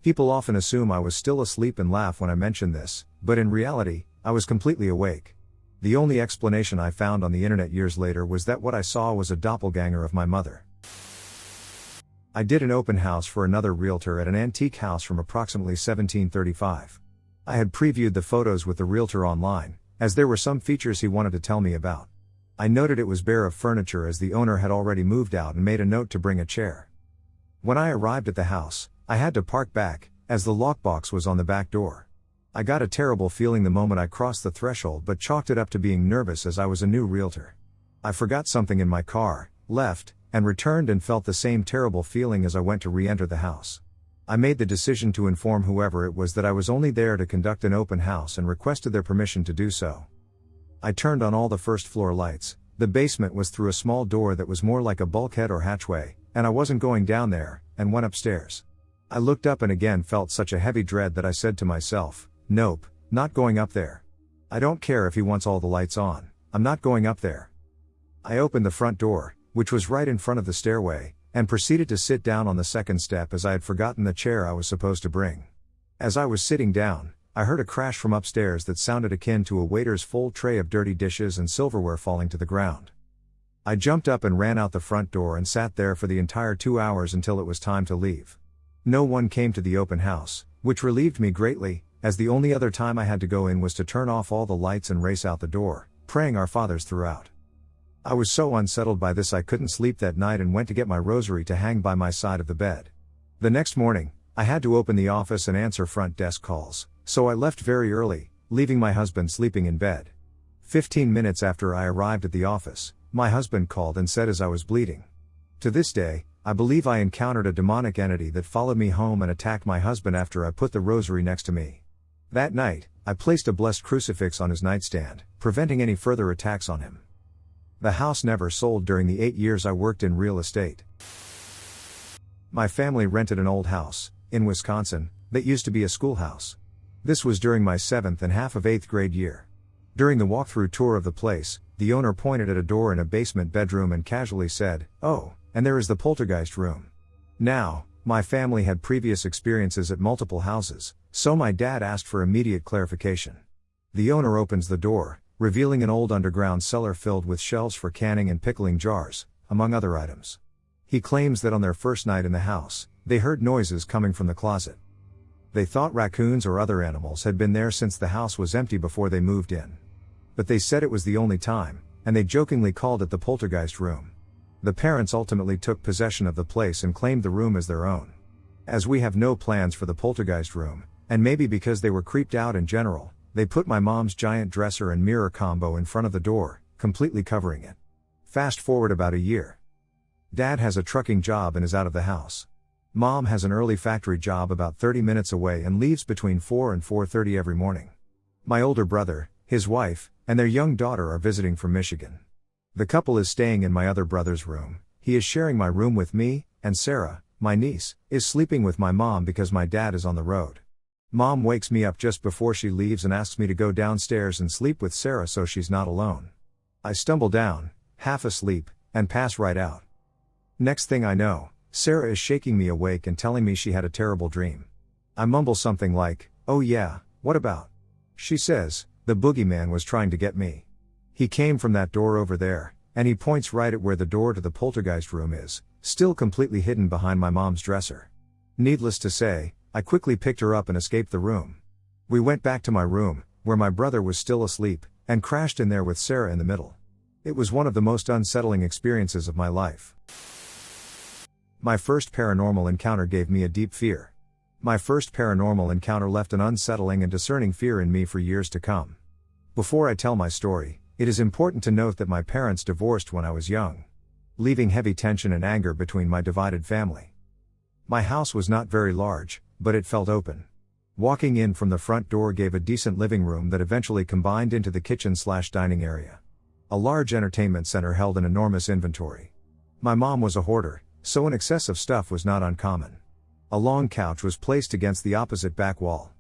People often assume I was still asleep and laugh when I mention this, but in reality, I was completely awake. The only explanation I found on the internet years later was that what I saw was a doppelganger of my mother. I did an open house for another realtor at an antique house from approximately 1735. I had previewed the photos with the realtor online, as there were some features he wanted to tell me about. I noted it was bare of furniture as the owner had already moved out and made a note to bring a chair. When I arrived at the house, I had to park back, as the lockbox was on the back door. I got a terrible feeling the moment I crossed the threshold but chalked it up to being nervous as I was a new realtor. I forgot something in my car, left, and returned and felt the same terrible feeling as I went to re-enter the house. I made the decision to inform whoever it was that I was only there to conduct an open house and requested their permission to do so. I turned on all the first floor lights. The basement was through a small door that was more like a bulkhead or hatchway, and I wasn't going down there, and went upstairs. I looked up and again felt such a heavy dread that I said to myself, nope, not going up there. I don't care if he wants all the lights on, I'm not going up there. I opened the front door, which was right in front of the stairway, and proceeded to sit down on the second step as I had forgotten the chair I was supposed to bring. As I was sitting down, I heard a crash from upstairs that sounded akin to a waiter's full tray of dirty dishes and silverware falling to the ground. I jumped up and ran out the front door and sat there for the entire 2 hours until it was time to leave. No one came to the open house, which relieved me greatly, as the only other time I had to go in was to turn off all the lights and race out the door, praying our fathers throughout. I was so unsettled by this I couldn't sleep that night and went to get my rosary to hang by my side of the bed. The next morning, I had to open the office and answer front desk calls, so I left very early, leaving my husband sleeping in bed. 15 minutes after I arrived at the office, my husband called and said as I was bleeding. To this day, I believe I encountered a demonic entity that followed me home and attacked my husband after I put the rosary next to me. That night, I placed a blessed crucifix on his nightstand, preventing any further attacks on him. The house never sold during the 8 years I worked in real estate. My family rented an old house, in Wisconsin, that used to be a schoolhouse. This was during my 7th and half of 8th grade year. During the walkthrough tour of the place, the owner pointed at a door in a basement bedroom and casually said, "Oh, and there is the poltergeist room." Now, my family had previous experiences at multiple houses, so my dad asked for immediate clarification. The owner opens the door, revealing an old underground cellar filled with shelves for canning and pickling jars, among other items. He claims that on their first night in the house, they heard noises coming from the closet. They thought raccoons or other animals had been there since the house was empty before they moved in. But they said it was the only time, and they jokingly called it the poltergeist room. The parents ultimately took possession of the place and claimed the room as their own. As we have no plans for the poltergeist room, and maybe because they were creeped out in general, they put my mom's giant dresser and mirror combo in front of the door, completely covering it. Fast forward about a year. Dad has a trucking job and is out of the house. Mom has an early factory job about 30 minutes away and leaves between 4 and 4:30 every morning. My older brother, his wife, and their young daughter are visiting from Michigan. The couple is staying in my other brother's room. He is sharing my room with me, and Sarah, my niece, is sleeping with my mom because my dad is on the road. Mom wakes me up just before she leaves and asks me to go downstairs and sleep with Sarah so she's not alone. I stumble down, half asleep, and pass right out. Next thing I know, Sarah is shaking me awake and telling me she had a terrible dream. I mumble something like, "Oh yeah, what about?" She says, "The boogeyman was trying to get me. He came from that door over there," and he points right at where the door to the poltergeist room is, still completely hidden behind my mom's dresser. Needless to say, I quickly picked her up and escaped the room. We went back to my room, where my brother was still asleep, and crashed in there with Sarah in the middle. It was one of the most unsettling experiences of my life. My first paranormal encounter gave me a deep fear. My first paranormal encounter left an unsettling and discerning fear in me for years to come. Before I tell my story, it is important to note that my parents divorced when I was young, leaving heavy tension and anger between my divided family. My house was not very large, but it felt open. Walking in from the front door gave a decent living room that eventually combined into the kitchen/dining area. A large entertainment center held an enormous inventory. My mom was a hoarder, so an excess of stuff was not uncommon. A long couch was placed against the opposite back wall.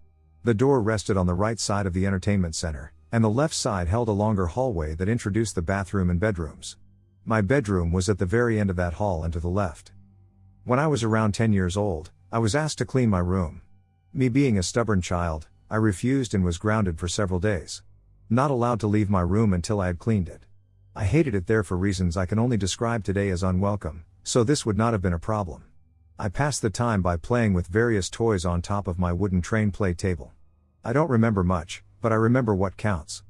The door rested on the right side of the entertainment center, and the left side held a longer hallway that introduced the bathroom and bedrooms. My bedroom was at the very end of that hall and to the left. When I was around 10 years old, I was asked to clean my room. Me being a stubborn child, I refused and was grounded for several days. Not allowed to leave my room until I had cleaned it. I hated it there for reasons I can only describe today as unwelcome, so this would not have been a problem. I passed the time by playing with various toys on top of my wooden train play table. I don't remember much, but I remember what counts.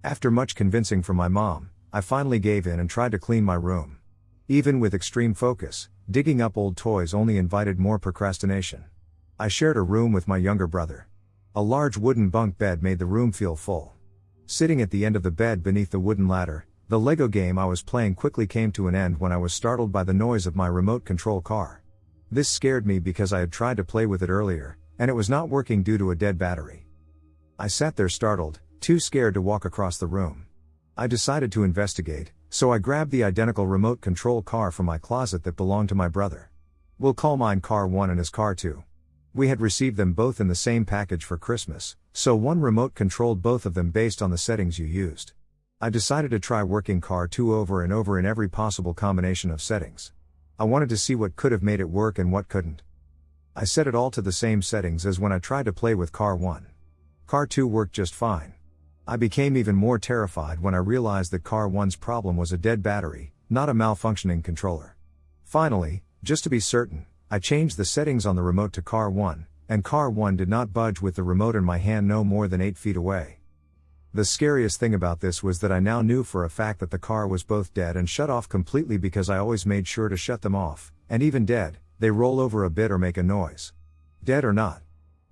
After much convincing from my mom, I finally gave in and tried to clean my room. Even with extreme focus, digging up old toys only invited more procrastination. I shared a room with my younger brother. A large wooden bunk bed made the room feel full. Sitting at the end of the bed beneath the wooden ladder, the Lego game I was playing quickly came to an end when I was startled by the noise of my remote control car. This scared me because I had tried to play with it earlier, and it was not working due to a dead battery. I sat there startled, too scared to walk across the room. I decided to investigate, so I grabbed the identical remote control car from my closet that belonged to my brother. We'll call mine Car 1 and his Car 2. We had received them both in the same package for Christmas, so one remote controlled both of them based on the settings you used. I decided to try working Car 2 over and over in every possible combination of settings. I wanted to see what could have made it work and what couldn't. I set it all to the same settings as when I tried to play with Car 1. Car 2 worked just fine. I became even more terrified when I realized that Car 1's problem was a dead battery, not a malfunctioning controller. Finally, just to be certain, I changed the settings on the remote to Car 1, and Car 1 did not budge with the remote in my hand no more than 8 feet away. The scariest thing about this was that I now knew for a fact that the car was both dead and shut off completely because I always made sure to shut them off, and even dead, they roll over a bit or make a noise. Dead or not.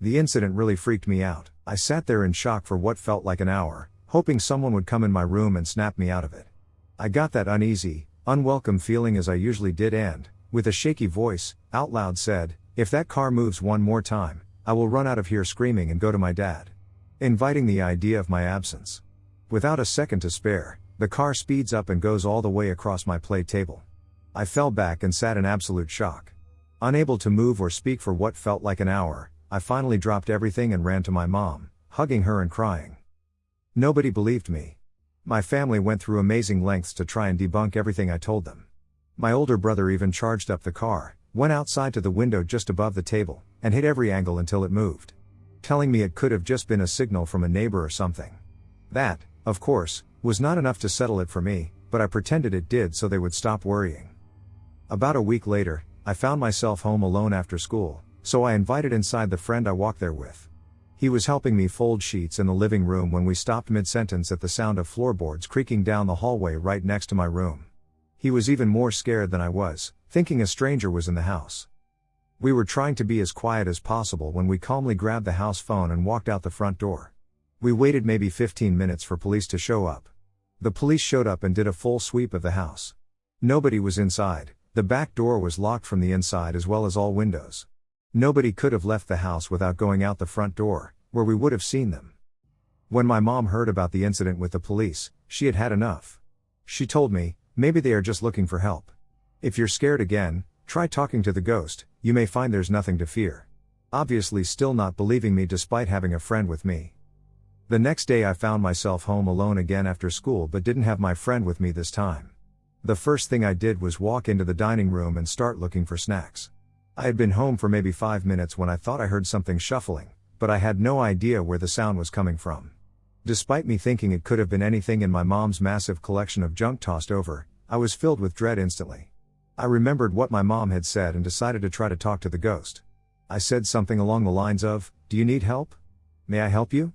The incident really freaked me out. I sat there in shock for what felt like an hour, hoping someone would come in my room and snap me out of it. I got that uneasy, unwelcome feeling as I usually did and, with a shaky voice, out loud said, "If that car moves one more time, I will run out of here screaming and go to my dad," inviting the idea of my absence. Without a second to spare, the car speeds up and goes all the way across my play table. I fell back and sat in absolute shock. Unable to move or speak for what felt like an hour, I finally dropped everything and ran to my mom, hugging her and crying. Nobody believed me. My family went through amazing lengths to try and debunk everything I told them. My older brother even charged up the car, went outside to the window just above the table, and hit every angle until it moved, telling me it could have just been a signal from a neighbor or something. That, of course, was not enough to settle it for me, but I pretended it did so they would stop worrying. About a week later, I found myself home alone after school, so I invited inside the friend I walked there with. He was helping me fold sheets in the living room when we stopped mid-sentence at the sound of floorboards creaking down the hallway right next to my room. He was even more scared than I was, thinking a stranger was in the house. We were trying to be as quiet as possible when we calmly grabbed the house phone and walked out the front door. We waited maybe 15 minutes for police to show up. The police showed up and did a full sweep of the house. Nobody was inside, the back door was locked from the inside as well as all windows. Nobody could have left the house without going out the front door, where we would have seen them. When my mom heard about the incident with the police, she had had enough. She told me, "Maybe they are just looking for help. If you're scared again, try talking to the ghost, you may find there's nothing to fear." Obviously still not believing me despite having a friend with me. The next day I found myself home alone again after school but didn't have my friend with me this time. The first thing I did was walk into the dining room and start looking for snacks. I had been home for maybe 5 minutes when I thought I heard something shuffling, but I had no idea where the sound was coming from. Despite me thinking it could have been anything in my mom's massive collection of junk tossed over, I was filled with dread instantly. I remembered what my mom had said and decided to try to talk to the ghost. I said something along the lines of, "Do you need help? May I help you?"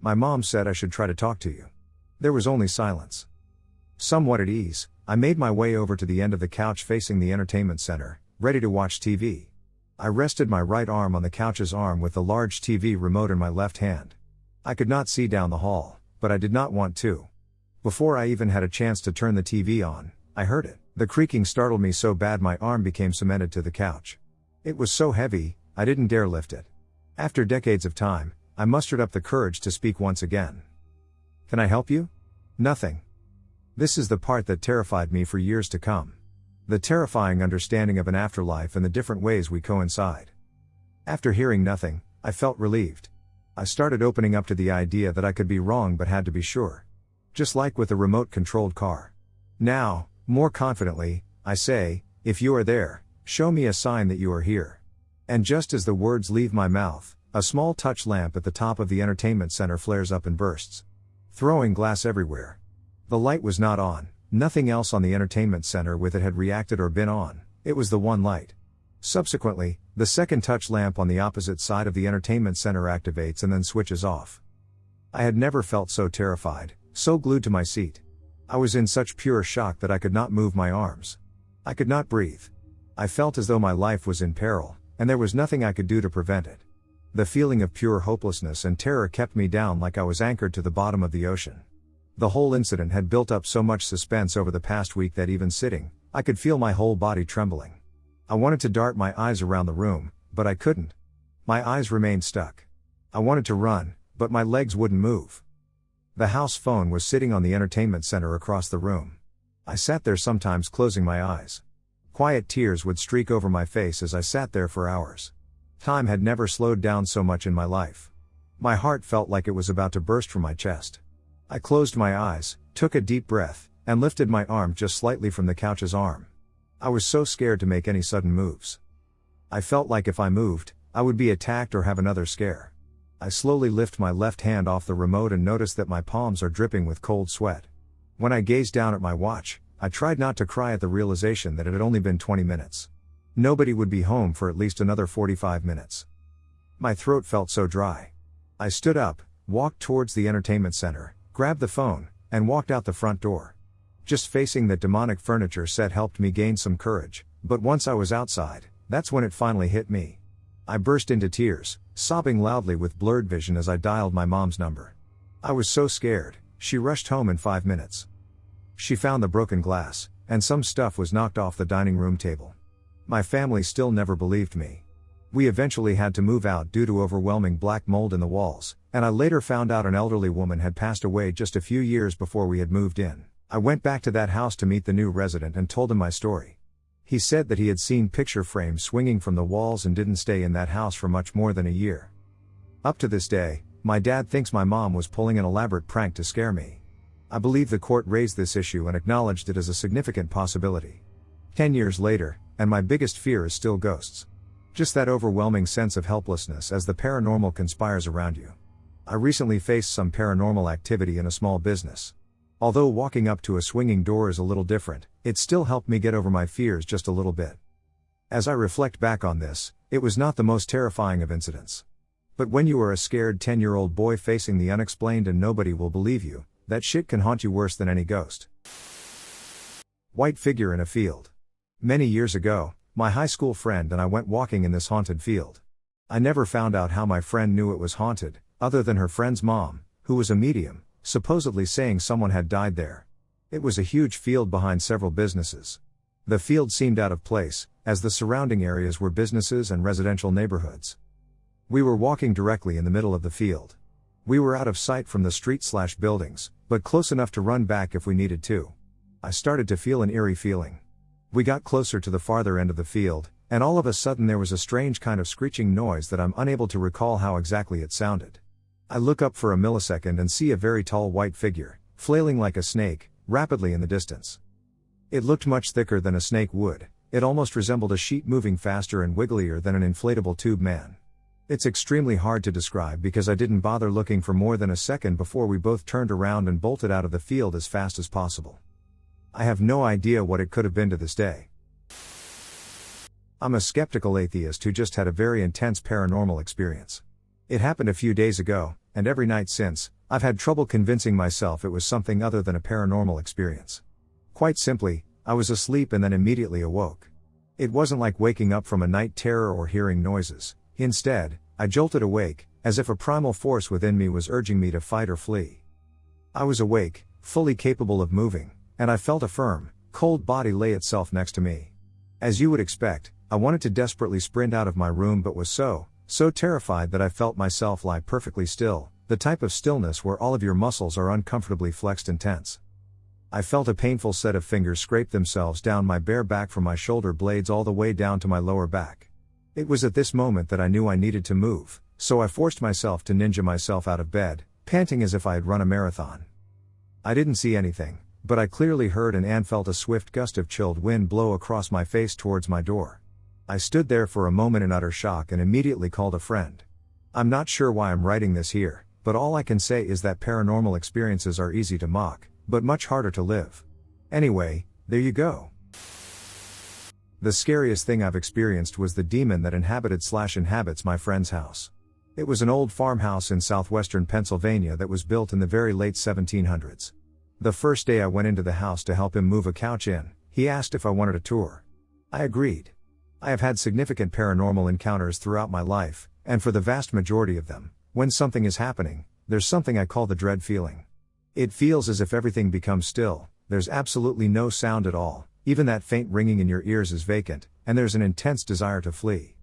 My mom said I should try to talk to you. There was only silence. Somewhat at ease, I made my way over to the end of the couch facing the entertainment center, ready to watch TV. I rested my right arm on the couch's arm with the large TV remote in my left hand. I could not see down the hall, but I did not want to. Before I even had a chance to turn the TV on, I heard it. The creaking startled me so bad my arm became cemented to the couch. It was so heavy, I didn't dare lift it. After decades of time, I mustered up the courage to speak once again. "Can I help you?" "Nothing." This is the part that terrified me for years to come. The terrifying understanding of an afterlife and the different ways we coincide. After hearing nothing, I felt relieved. I started opening up to the idea that I could be wrong but had to be sure. Just like with a remote-controlled car. Now, more confidently, I say, "If you are there, show me a sign that you are here." And just as the words leave my mouth, a small touch lamp at the top of the entertainment center flares up and bursts, throwing glass everywhere. The light was not on, nothing else on the entertainment center with it had reacted or been on, it was the one light. Subsequently, the second touch lamp on the opposite side of the entertainment center activates and then switches off. I had never felt so terrified, so glued to my seat. I was in such pure shock that I could not move my arms. I could not breathe. I felt as though my life was in peril, and there was nothing I could do to prevent it. The feeling of pure hopelessness and terror kept me down like I was anchored to the bottom of the ocean. The whole incident had built up so much suspense over the past week that even sitting, I could feel my whole body trembling. I wanted to dart my eyes around the room, but I couldn't. My eyes remained stuck. I wanted to run, but my legs wouldn't move. The house phone was sitting on the entertainment center across the room. I sat there sometimes closing my eyes. Quiet tears would streak over my face as I sat there for hours. Time had never slowed down so much in my life. My heart felt like it was about to burst from my chest. I closed my eyes, took a deep breath, and lifted my arm just slightly from the couch's arm. I was so scared to make any sudden moves. I felt like if I moved, I would be attacked or have another scare. I slowly lift my left hand off the remote and noticed that my palms are dripping with cold sweat. When I gazed down at my watch, I tried not to cry at the realization that it had only been 20 minutes. Nobody would be home for at least another 45 minutes. My throat felt so dry. I stood up, walked towards the entertainment center, grabbed the phone, and walked out the front door. Just facing that demonic furniture set helped me gain some courage, but once I was outside, that's when it finally hit me. I burst into tears, sobbing loudly with blurred vision as I dialed my mom's number. I was so scared, she rushed home in 5 minutes. She found the broken glass, and some stuff was knocked off the dining room table. My family still never believed me. We eventually had to move out due to overwhelming black mold in the walls, and I later found out an elderly woman had passed away just a few years before we had moved in. I went back to that house to meet the new resident and told him my story. He said that he had seen picture frames swinging from the walls and didn't stay in that house for much more than a year. Up to this day, my dad thinks my mom was pulling an elaborate prank to scare me. I believe the court raised this issue and acknowledged it as a significant possibility. 10 years later, and my biggest fear is still ghosts. Just that overwhelming sense of helplessness as the paranormal conspires around you. I recently faced some paranormal activity in a small business. Although walking up to a swinging door is a little different, it still helped me get over my fears just a little bit. As I reflect back on this, it was not the most terrifying of incidents. But when you are a scared 10-year-old boy facing the unexplained and nobody will believe you, that shit can haunt you worse than any ghost. White figure in a field. Many years ago, my high school friend and I went walking in this haunted field. I never found out how my friend knew it was haunted, other than her friend's mom, who was a medium, supposedly saying someone had died there. It was a huge field behind several businesses. The field seemed out of place, as the surrounding areas were businesses and residential neighborhoods. We were walking directly in the middle of the field. We were out of sight from the street/buildings, but close enough to run back if we needed to. I started to feel an eerie feeling. We got closer to the farther end of the field, and all of a sudden there was a strange kind of screeching noise that I'm unable to recall how exactly it sounded. I look up for a millisecond and see a very tall white figure, flailing like a snake, rapidly in the distance. It looked much thicker than a snake would, it almost resembled a sheet moving faster and wigglier than an inflatable tube man. It's extremely hard to describe because I didn't bother looking for more than a second before we both turned around and bolted out of the field as fast as possible. I have no idea what it could have been to this day. I'm a skeptical atheist who just had a very intense paranormal experience. It happened a few days ago, and every night since, I've had trouble convincing myself it was something other than a paranormal experience. Quite simply, I was asleep and then immediately awoke. It wasn't like waking up from a night terror or hearing noises. Instead, I jolted awake, as if a primal force within me was urging me to fight or flee. I was awake, fully capable of moving, and I felt a firm, cold body lay itself next to me. As you would expect, I wanted to desperately sprint out of my room but was so terrified that I felt myself lie perfectly still, the type of stillness where all of your muscles are uncomfortably flexed and tense. I felt a painful set of fingers scrape themselves down my bare back from my shoulder blades all the way down to my lower back. It was at this moment that I knew I needed to move, so I forced myself to ninja myself out of bed, panting as if I had run a marathon. I didn't see anything, but I clearly heard and felt a swift gust of chilled wind blow across my face towards my door. I stood there for a moment in utter shock and immediately called a friend. I'm not sure why I'm writing this here, but all I can say is that paranormal experiences are easy to mock, but much harder to live. Anyway, there you go. The scariest thing I've experienced was the demon that inhabits my friend's house. It was an old farmhouse in southwestern Pennsylvania that was built in the very late 1700s. The first day I went into the house to help him move a couch in, he asked if I wanted a tour. I agreed. I have had significant paranormal encounters throughout my life, and for the vast majority of them, when something is happening, there's something I call the dread feeling. It feels as if everything becomes still, there's absolutely no sound at all, even that faint ringing in your ears is vacant, and there's an intense desire to flee.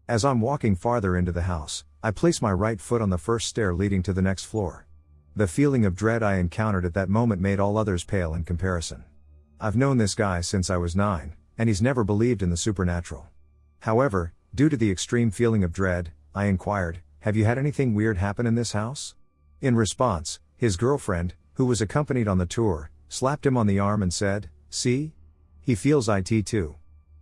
As I'm walking farther into the house, I place my right foot on the first stair leading to the next floor. The feeling of dread I encountered at that moment made all others pale in comparison. I've known this guy since I was 9, and he's never believed in the supernatural. However, due to the extreme feeling of dread, I inquired, "Have you had anything weird happen in this house?" In response, his girlfriend, who was accompanied on the tour, slapped him on the arm and said, "See? He feels it too."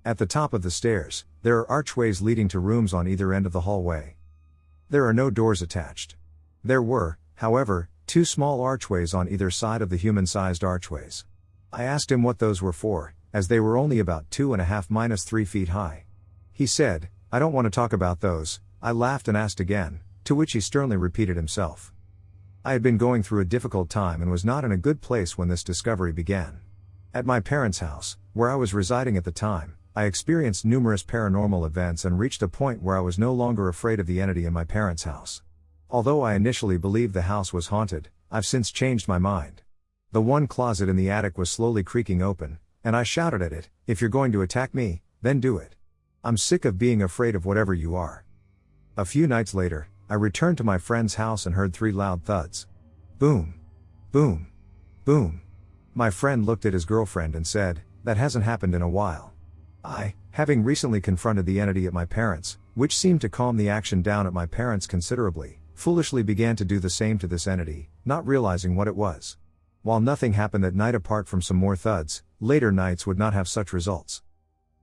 At the top of the stairs, there are archways leading to rooms on either end of the hallway. There are no doors attached. There were, however, 2 small archways on either side of the human-sized archways. I asked him what those were for, as they were only about 2.5 - 3 feet high. He said, "I don't want to talk about those." I laughed and asked again, to which he sternly repeated himself. I had been going through a difficult time and was not in a good place when this discovery began. At my parents' house, where I was residing at the time, I experienced numerous paranormal events and reached a point where I was no longer afraid of the entity in my parents' house. Although I initially believed the house was haunted, I've since changed my mind. The one closet in the attic was slowly creaking open, and I shouted at it, "If you're going to attack me, then do it. I'm sick of being afraid of whatever you are." A few nights later, I returned to my friend's house and heard 3 loud thuds. Boom. Boom. Boom. My friend looked at his girlfriend and said, "That hasn't happened in a while." I, having recently confronted the entity at my parents', which seemed to calm the action down at my parents' considerably, foolishly began to do the same to this entity, not realizing what it was. While nothing happened that night apart from some more thuds, later nights would not have such results.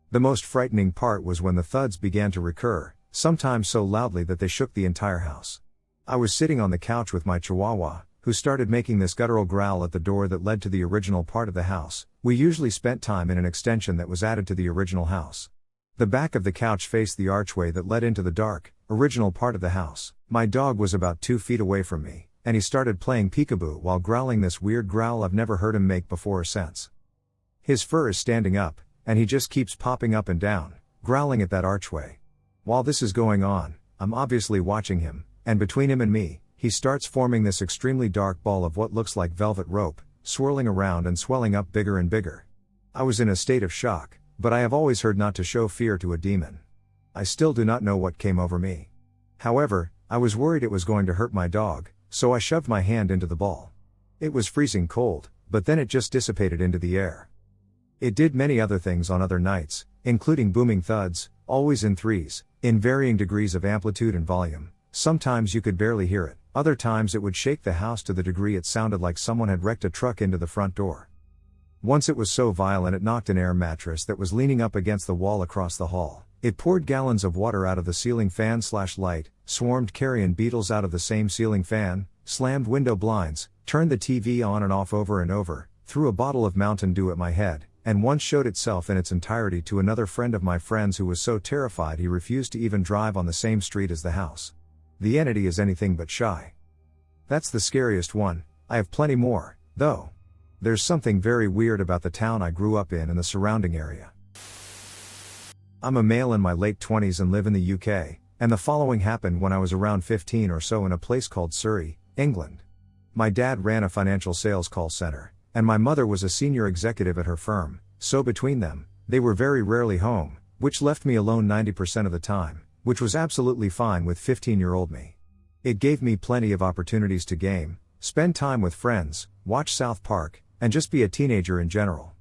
The most frightening part was when the thuds began to recur, sometimes so loudly that they shook the entire house. I was sitting on the couch with my chihuahua, who started making this guttural growl at the door that led to the original part of the house. We usually spent time in an extension that was added to the original house. The back of the couch faced the archway that led into the dark, original part of the house. My dog was about 2 feet away from me, and he started playing peekaboo while growling this weird growl I've never heard him make before or since. His fur is standing up, and he just keeps popping up and down, growling at that archway. While this is going on, I'm obviously watching him, and between him and me, he starts forming this extremely dark ball of what looks like velvet rope, swirling around and swelling up bigger and bigger. I was in a state of shock, but I have always heard not to show fear to a demon. I still do not know what came over me. However, I was worried it was going to hurt my dog, so I shoved my hand into the ball. It was freezing cold, but then it just dissipated into the air. It did many other things on other nights, including booming thuds, always in threes, in varying degrees of amplitude and volume. Sometimes you could barely hear it, other times it would shake the house to the degree it sounded like someone had wrecked a truck into the front door. Once it was so violent it knocked an air mattress that was leaning up against the wall across the hall. It poured gallons of water out of the ceiling fan/light, swarmed carrion beetles out of the same ceiling fan, slammed window blinds, turned the TV on and off over and over, threw a bottle of Mountain Dew at my head, and once showed itself in its entirety to another friend of my friend's who was so terrified he refused to even drive on the same street as the house. The entity is anything but shy. That's the scariest one. I have plenty more, though. There's something very weird about the town I grew up in and the surrounding area. I'm a male in my late 20s and live in the UK, and the following happened when I was around 15 or so in a place called Surrey, England. My dad ran a financial sales call center, and my mother was a senior executive at her firm, so between them, they were very rarely home, which left me alone 90% of the time, which was absolutely fine with 15-year-old me. It gave me plenty of opportunities to game, spend time with friends, watch South Park, and just be a teenager in general.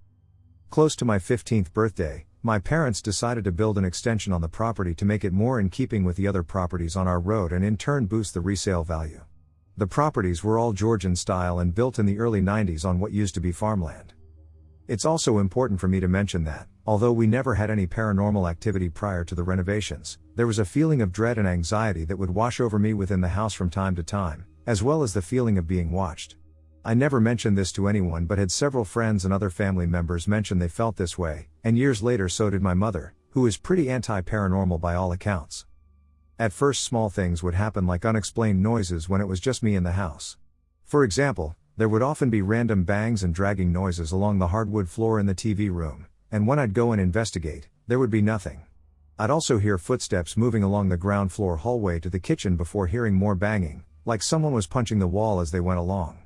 Close to my 15th birthday, my parents decided to build an extension on the property to make it more in keeping with the other properties on our road and in turn boost the resale value. The properties were all Georgian style and built in the early 90s on what used to be farmland. It's also important for me to mention that, although we never had any paranormal activity prior to the renovations, there was a feeling of dread and anxiety that would wash over me within the house from time to time, as well as the feeling of being watched. I never mentioned this to anyone but had several friends and other family members mention they felt this way, and years later so did my mother, who is pretty anti-paranormal by all accounts. At first small things would happen like unexplained noises when it was just me in the house. For example, there would often be random bangs and dragging noises along the hardwood floor in the TV room, and when I'd go and investigate, there would be nothing. I'd also hear footsteps moving along the ground floor hallway to the kitchen before hearing more banging, like someone was punching the wall as they went along.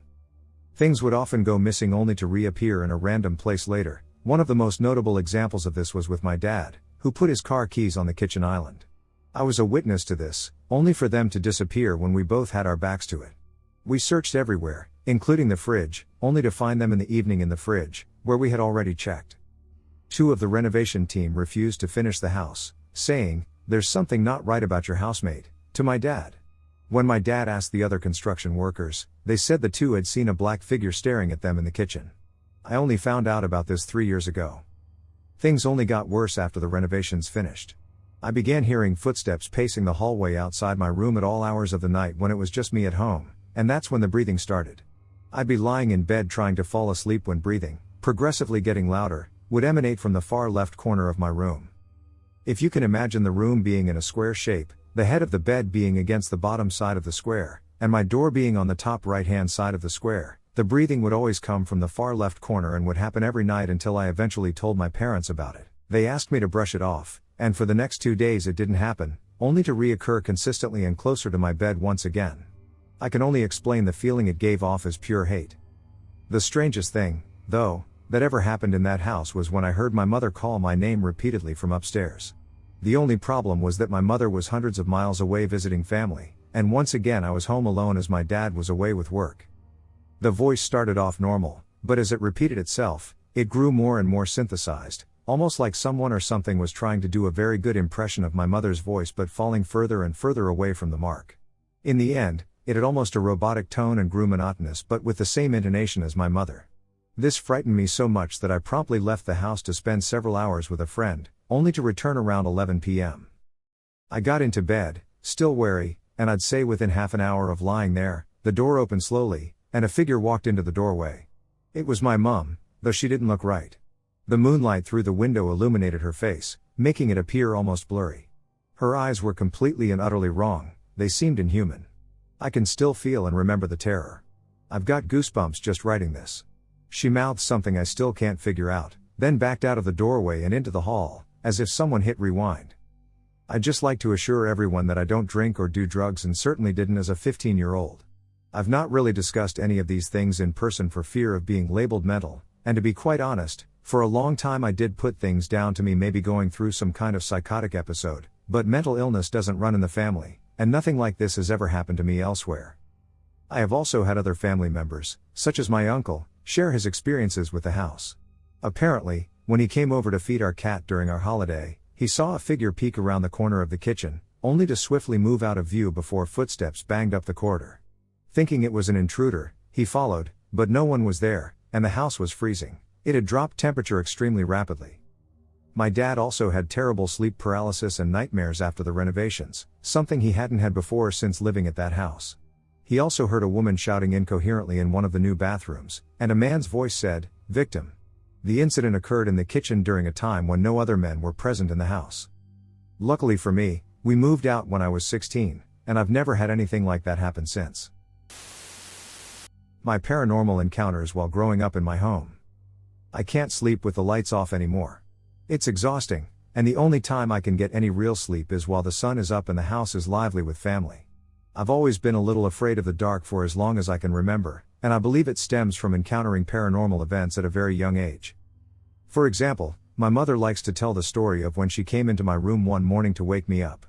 Things would often go missing only to reappear in a random place later. One of the most notable examples of this was with my dad, who put his car keys on the kitchen island. I was a witness to this, only for them to disappear when we both had our backs to it. We searched everywhere, including the fridge, only to find them in the evening in the fridge, where we had already checked. 2 of the renovation team refused to finish the house, saying, "There's something not right about your housemate," to my dad. When my dad asked the other construction workers, they said the 2 had seen a black figure staring at them in the kitchen. I only found out about this 3 years ago. Things only got worse after the renovations finished. I began hearing footsteps pacing the hallway outside my room at all hours of the night when it was just me at home, and that's when the breathing started. I'd be lying in bed trying to fall asleep when breathing, progressively getting louder, would emanate from the far left corner of my room. If you can imagine the room being in a square shape, the head of the bed being against the bottom side of the square, and my door being on the top right-hand side of the square, the breathing would always come from the far left corner and would happen every night until I eventually told my parents about it. They asked me to brush it off, and for the next 2 days it didn't happen, only to reoccur consistently and closer to my bed once again. I can only explain the feeling it gave off as pure hate. The strangest thing, though, that ever happened in that house was when I heard my mother call my name repeatedly from upstairs. The only problem was that my mother was hundreds of miles away visiting family, and once again I was home alone as my dad was away with work. The voice started off normal, but as it repeated itself, it grew more and more synthesized, almost like someone or something was trying to do a very good impression of my mother's voice but falling further and further away from the mark. In the end, it had almost a robotic tone and grew monotonous but with the same intonation as my mother. This frightened me so much that I promptly left the house to spend several hours with a friend, only to return around 11 p.m. I got into bed, still wary, and I'd say within half an hour of lying there, the door opened slowly, and a figure walked into the doorway. It was my mum, though she didn't look right. The moonlight through the window illuminated her face, making it appear almost blurry. Her eyes were completely and utterly wrong, they seemed inhuman. I can still feel and remember the terror. I've got goosebumps just writing this. She mouthed something I still can't figure out, then backed out of the doorway and into the hall, as if someone hit rewind. I'd just like to assure everyone that I don't drink or do drugs and certainly didn't as a 15-year-old. I've not really discussed any of these things in person for fear of being labeled mental, and to be quite honest, for a long time I did put things down to me maybe going through some kind of psychotic episode, but mental illness doesn't run in the family, and nothing like this has ever happened to me elsewhere. I have also had other family members, such as my uncle, share his experiences with the house. Apparently, when he came over to feed our cat during our holiday, he saw a figure peek around the corner of the kitchen, only to swiftly move out of view before footsteps banged up the corridor. Thinking it was an intruder, he followed, but no one was there, and the house was freezing. It had dropped temperature extremely rapidly. My dad also had terrible sleep paralysis and nightmares after the renovations, something he hadn't had before since living at that house. He also heard a woman shouting incoherently in one of the new bathrooms, and a man's voice said, "Victim." The incident occurred in the kitchen during a time when no other men were present in the house. Luckily for me, we moved out when I was 16, and I've never had anything like that happen since. My paranormal encounters while growing up in my home. I can't sleep with the lights off anymore. It's exhausting, and the only time I can get any real sleep is while the sun is up and the house is lively with family. I've always been a little afraid of the dark for as long as I can remember, and I believe it stems from encountering paranormal events at a very young age. For example, my mother likes to tell the story of when she came into my room one morning to wake me up.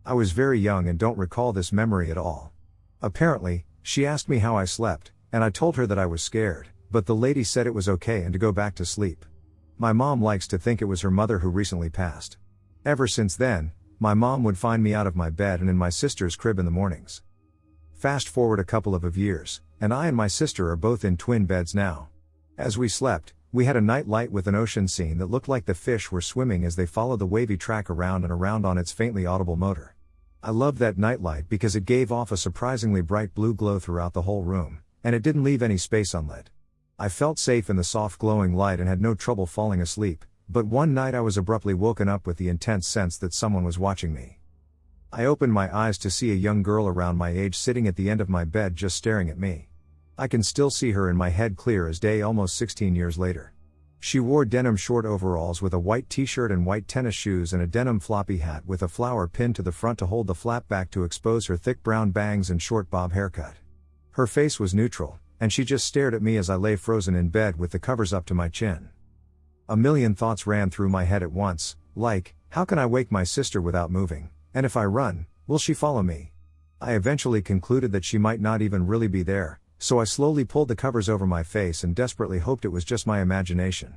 I was very young and don't recall this memory at all. Apparently, she asked me how I slept, and I told her that I was scared, but the lady said it was okay and to go back to sleep. My mom likes to think it was her mother who recently passed. Ever since then, my mom would find me out of my bed and in my sister's crib in the mornings. Fast forward a couple of years, and I and my sister are both in twin beds now. As we slept, we had a night light with an ocean scene that looked like the fish were swimming as they followed the wavy track around and around on its faintly audible motor. I loved that night light because it gave off a surprisingly bright blue glow throughout the whole room, and it didn't leave any space unlit. I felt safe in the soft glowing light and had no trouble falling asleep, but one night I was abruptly woken up with the intense sense that someone was watching me. I opened my eyes to see a young girl around my age sitting at the end of my bed just staring at me. I can still see her in my head clear as day almost 16 years later. She wore denim short overalls with a white t-shirt and white tennis shoes and a denim floppy hat with a flower pinned to the front to hold the flap back to expose her thick brown bangs and short bob haircut. Her face was neutral, and she just stared at me as I lay frozen in bed with the covers up to my chin. A million thoughts ran through my head at once, like, how can I wake my sister without moving, and if I run, will she follow me? I eventually concluded that she might not even really be there, so I slowly pulled the covers over my face and desperately hoped it was just my imagination.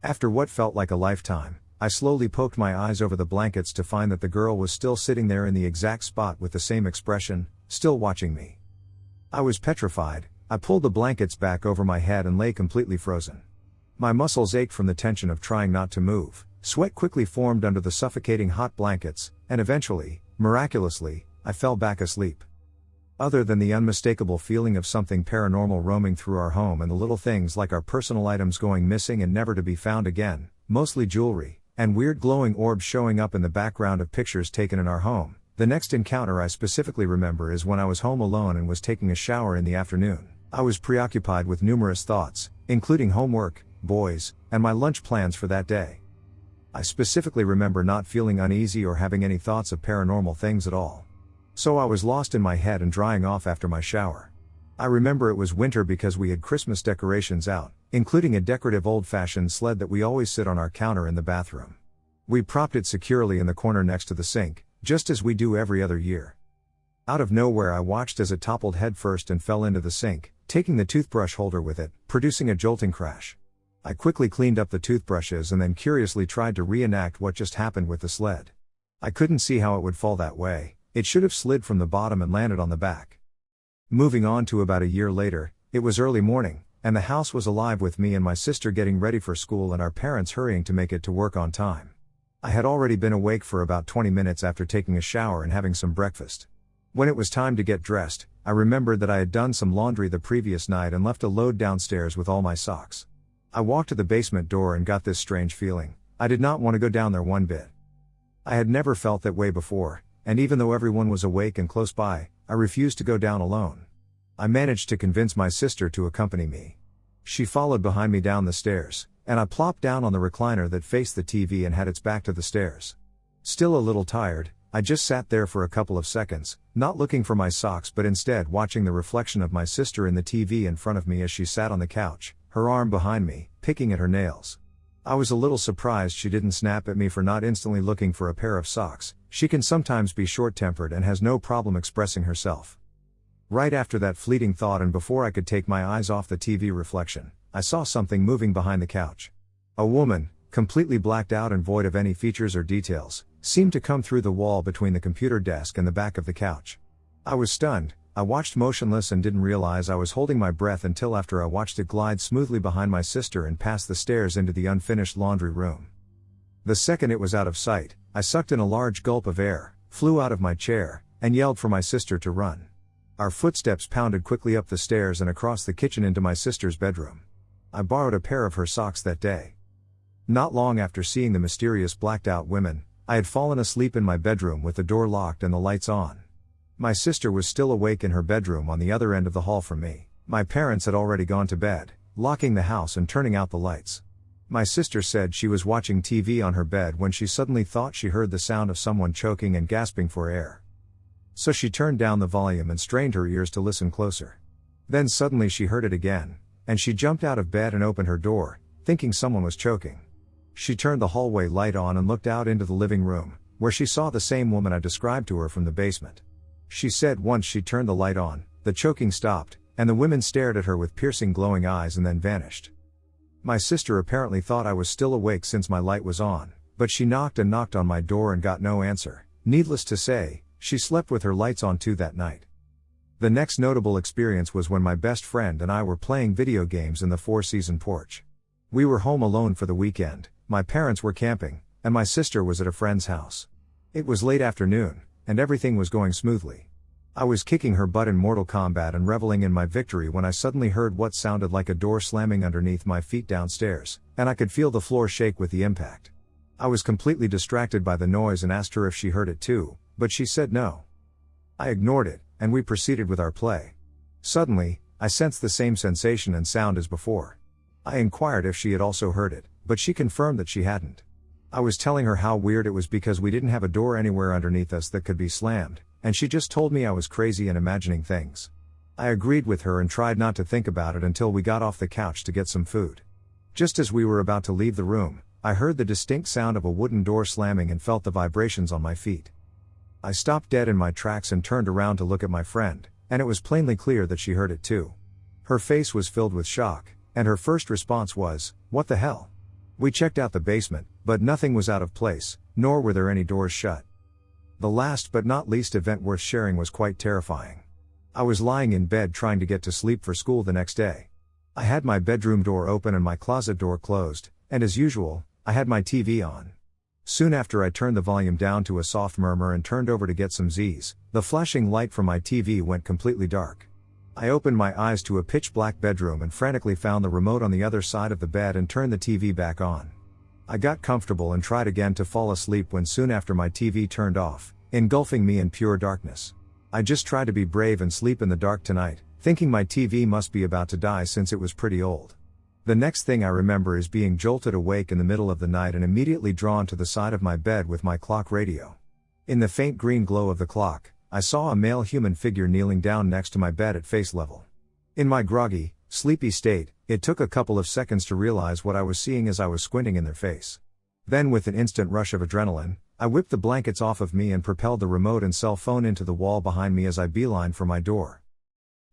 After what felt like a lifetime, I slowly poked my eyes over the blankets to find that the girl was still sitting there in the exact spot with the same expression, still watching me. I was petrified. I pulled the blankets back over my head and lay completely frozen. My muscles ached from the tension of trying not to move, sweat quickly formed under the suffocating hot blankets, and eventually, miraculously, I fell back asleep. Other than the unmistakable feeling of something paranormal roaming through our home and the little things like our personal items going missing and never to be found again, mostly jewelry, and weird glowing orbs showing up in the background of pictures taken in our home, the next encounter I specifically remember is when I was home alone and was taking a shower in the afternoon. I was preoccupied with numerous thoughts, including homework, boys, and my lunch plans for that day. I specifically remember not feeling uneasy or having any thoughts of paranormal things at all. So I was lost in my head and drying off after my shower. I remember it was winter because we had Christmas decorations out, including a decorative old-fashioned sled that we always sit on our counter in the bathroom. We propped it securely in the corner next to the sink, just as we do every other year. Out of nowhere I watched as it toppled headfirst and fell into the sink, taking the toothbrush holder with it, producing a jolting crash. I quickly cleaned up the toothbrushes and then curiously tried to reenact what just happened with the sled. I couldn't see how it would fall that way. It should have slid from the bottom and landed on the back. Moving on to about a year later, it was early morning, and the house was alive with me and my sister getting ready for school and our parents hurrying to make it to work on time. I had already been awake for about 20 minutes after taking a shower and having some breakfast. When it was time to get dressed, I remembered that I had done some laundry the previous night and left a load downstairs with all my socks. I walked to the basement door and got this strange feeling. I did not want to go down there one bit. I had never felt that way before, and even though everyone was awake and close by, I refused to go down alone. I managed to convince my sister to accompany me. She followed behind me down the stairs, and I plopped down on the recliner that faced the TV and had its back to the stairs. Still a little tired, I just sat there for a couple of seconds, not looking for my socks but instead watching the reflection of my sister in the TV in front of me as she sat on the couch, her arm behind me, picking at her nails. I was a little surprised she didn't snap at me for not instantly looking for a pair of socks. She can sometimes be short-tempered and has no problem expressing herself. Right after that fleeting thought and before I could take my eyes off the TV reflection, I saw something moving behind the couch. A woman, completely blacked out and void of any features or details, seemed to come through the wall between the computer desk and the back of the couch. I was stunned. I watched motionless and didn't realize I was holding my breath until after I watched it glide smoothly behind my sister and past the stairs into the unfinished laundry room. The second it was out of sight, I sucked in a large gulp of air, flew out of my chair, and yelled for my sister to run. Our footsteps pounded quickly up the stairs and across the kitchen into my sister's bedroom. I borrowed a pair of her socks that day. Not long after seeing the mysterious blacked-out women, I had fallen asleep in my bedroom with the door locked and the lights on. My sister was still awake in her bedroom on the other end of the hall from me. My parents had already gone to bed, locking the house and turning out the lights. My sister said she was watching TV on her bed when she suddenly thought she heard the sound of someone choking and gasping for air. So she turned down the volume and strained her ears to listen closer. Then suddenly she heard it again, and she jumped out of bed and opened her door, thinking someone was choking. She turned the hallway light on and looked out into the living room, where she saw the same woman I described to her from the basement. She said once she turned the light on, the choking stopped, and the women stared at her with piercing glowing eyes and then vanished. My sister apparently thought I was still awake since my light was on, but she knocked and knocked on my door and got no answer. Needless to say, she slept with her lights on too that night. The next notable experience was when my best friend and I were playing video games in the four-season porch. We were home alone for the weekend, my parents were camping, and my sister was at a friend's house. It was late afternoon, and everything was going smoothly. I was kicking her butt in Mortal Kombat and reveling in my victory when I suddenly heard what sounded like a door slamming underneath my feet downstairs, and I could feel the floor shake with the impact. I was completely distracted by the noise and asked her if she heard it too, but she said no. I ignored it, and we proceeded with our play. Suddenly, I sensed the same sensation and sound as before. I inquired if she had also heard it, but she confirmed that she hadn't. I was telling her how weird it was because we didn't have a door anywhere underneath us that could be slammed, and she just told me I was crazy and imagining things. I agreed with her and tried not to think about it until we got off the couch to get some food. Just as we were about to leave the room, I heard the distinct sound of a wooden door slamming and felt the vibrations on my feet. I stopped dead in my tracks and turned around to look at my friend, and it was plainly clear that she heard it too. Her face was filled with shock, and her first response was, "What the hell?" We checked out the basement, but nothing was out of place, nor were there any doors shut. The last but not least event worth sharing was quite terrifying. I was lying in bed trying to get to sleep for school the next day. I had my bedroom door open and my closet door closed, and as usual, I had my TV on. Soon after I turned the volume down to a soft murmur and turned over to get some Z's, the flashing light from my TV went completely dark. I opened my eyes to a pitch-black bedroom and frantically found the remote on the other side of the bed and turned the TV back on. I got comfortable and tried again to fall asleep when soon after my TV turned off, engulfing me in pure darkness. I just tried to be brave and sleep in the dark tonight, thinking my TV must be about to die since it was pretty old. The next thing I remember is being jolted awake in the middle of the night and immediately drawn to the side of my bed with my clock radio. In the faint green glow of the clock, I saw a male human figure kneeling down next to my bed at face level. In my groggy, sleepy state, it took a couple of seconds to realize what I was seeing as I was squinting in their face. Then with an instant rush of adrenaline, I whipped the blankets off of me and propelled the remote and cell phone into the wall behind me as I beelined for my door.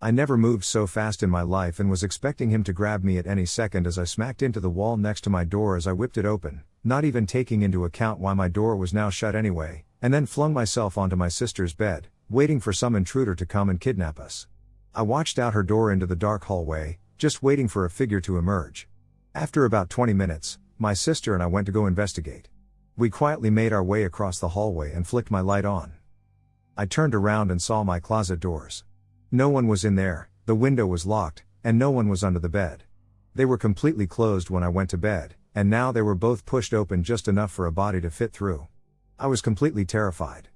I never moved so fast in my life and was expecting him to grab me at any second as I smacked into the wall next to my door as I whipped it open, not even taking into account why my door was now shut anyway, and then flung myself onto my sister's bed, waiting for some intruder to come and kidnap us. I watched out her door into the dark hallway, just waiting for a figure to emerge. After about 20 minutes, my sister and I went to go investigate. We quietly made our way across the hallway and flicked my light on. I turned around and saw my closet doors. No one was in there, the window was locked, and no one was under the bed. They were completely closed when I went to bed, and now they were both pushed open just enough for a body to fit through. I was completely terrified.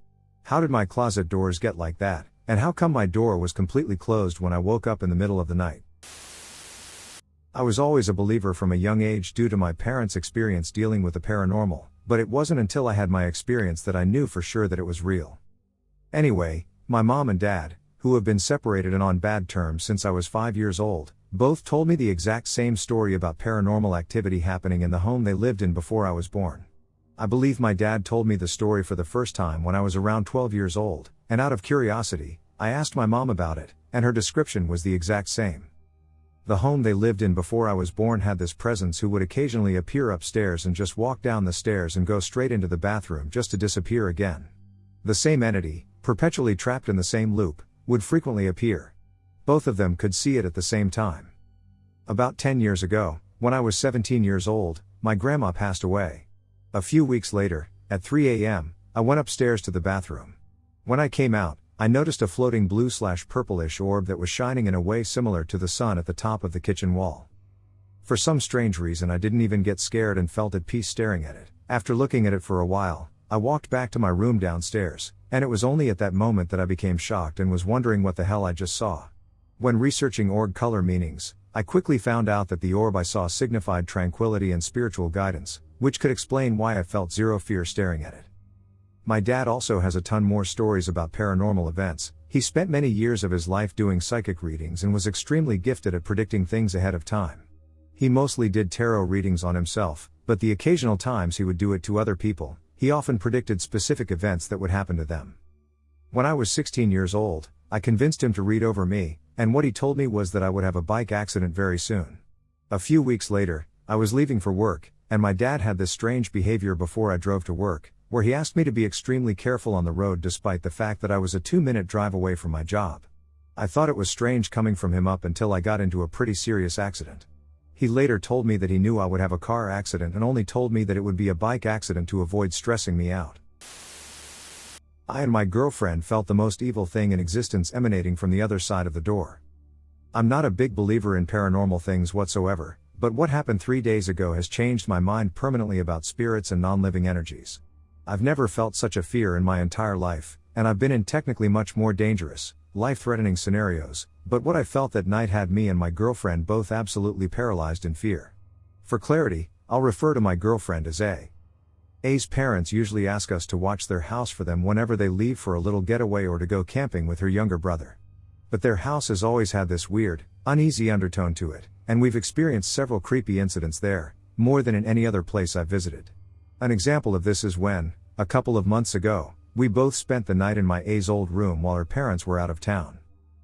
How did my closet doors get like that, and how come my door was completely closed when I woke up in the middle of the night? I was always a believer from a young age due to my parents' experience dealing with the paranormal, but it wasn't until I had my experience that I knew for sure that it was real. Anyway, my mom and dad, who have been separated and on bad terms since I was 5 years old, both told me the exact same story about paranormal activity happening in the home they lived in before I was born. I believe my dad told me the story for the first time when I was around 12 years old, and out of curiosity, I asked my mom about it, and her description was the exact same. The home they lived in before I was born had this presence who would occasionally appear upstairs and just walk down the stairs and go straight into the bathroom just to disappear again. The same entity, perpetually trapped in the same loop, would frequently appear. Both of them could see it at the same time. About 10 years ago, when I was 17 years old, my grandma passed away. A few weeks later, at 3 a.m., I went upstairs to the bathroom. When I came out, I noticed a floating blue/purplish orb that was shining in a way similar to the sun at the top of the kitchen wall. For some strange reason I didn't even get scared and felt at peace staring at it. After looking at it for a while, I walked back to my room downstairs, and it was only at that moment that I became shocked and was wondering what the hell I just saw. When researching orb color meanings, I quickly found out that the orb I saw signified tranquility and spiritual guidance, which could explain why I felt zero fear staring at it. My dad also has a ton more stories about paranormal events. He spent many years of his life doing psychic readings and was extremely gifted at predicting things ahead of time. He mostly did tarot readings on himself, but the occasional times he would do it to other people, he often predicted specific events that would happen to them. When I was 16 years old, I convinced him to read over me, and what he told me was that I would have a bike accident very soon. A few weeks later, I was leaving for work, and my dad had this strange behavior before I drove to work, where he asked me to be extremely careful on the road despite the fact that I was a 2-minute drive away from my job. I thought it was strange coming from him up until I got into a pretty serious accident. He later told me that he knew I would have a car accident and only told me that it would be a bike accident to avoid stressing me out. I and my girlfriend felt the most evil thing in existence emanating from the other side of the door. I'm not a big believer in paranormal things whatsoever, but what happened 3 days ago has changed my mind permanently about spirits and non-living energies. I've never felt such a fear in my entire life, and I've been in technically much more dangerous, life-threatening scenarios, but what I felt that night had me and my girlfriend both absolutely paralyzed in fear. For clarity, I'll refer to my girlfriend as A. A's parents usually ask us to watch their house for them whenever they leave for a little getaway or to go camping with her younger brother. But their house has always had this weird, uneasy undertone to it, and we've experienced several creepy incidents there, more than in any other place I've visited. An example of this is when, a couple of months ago, we both spent the night in my A's old room while her parents were out of town.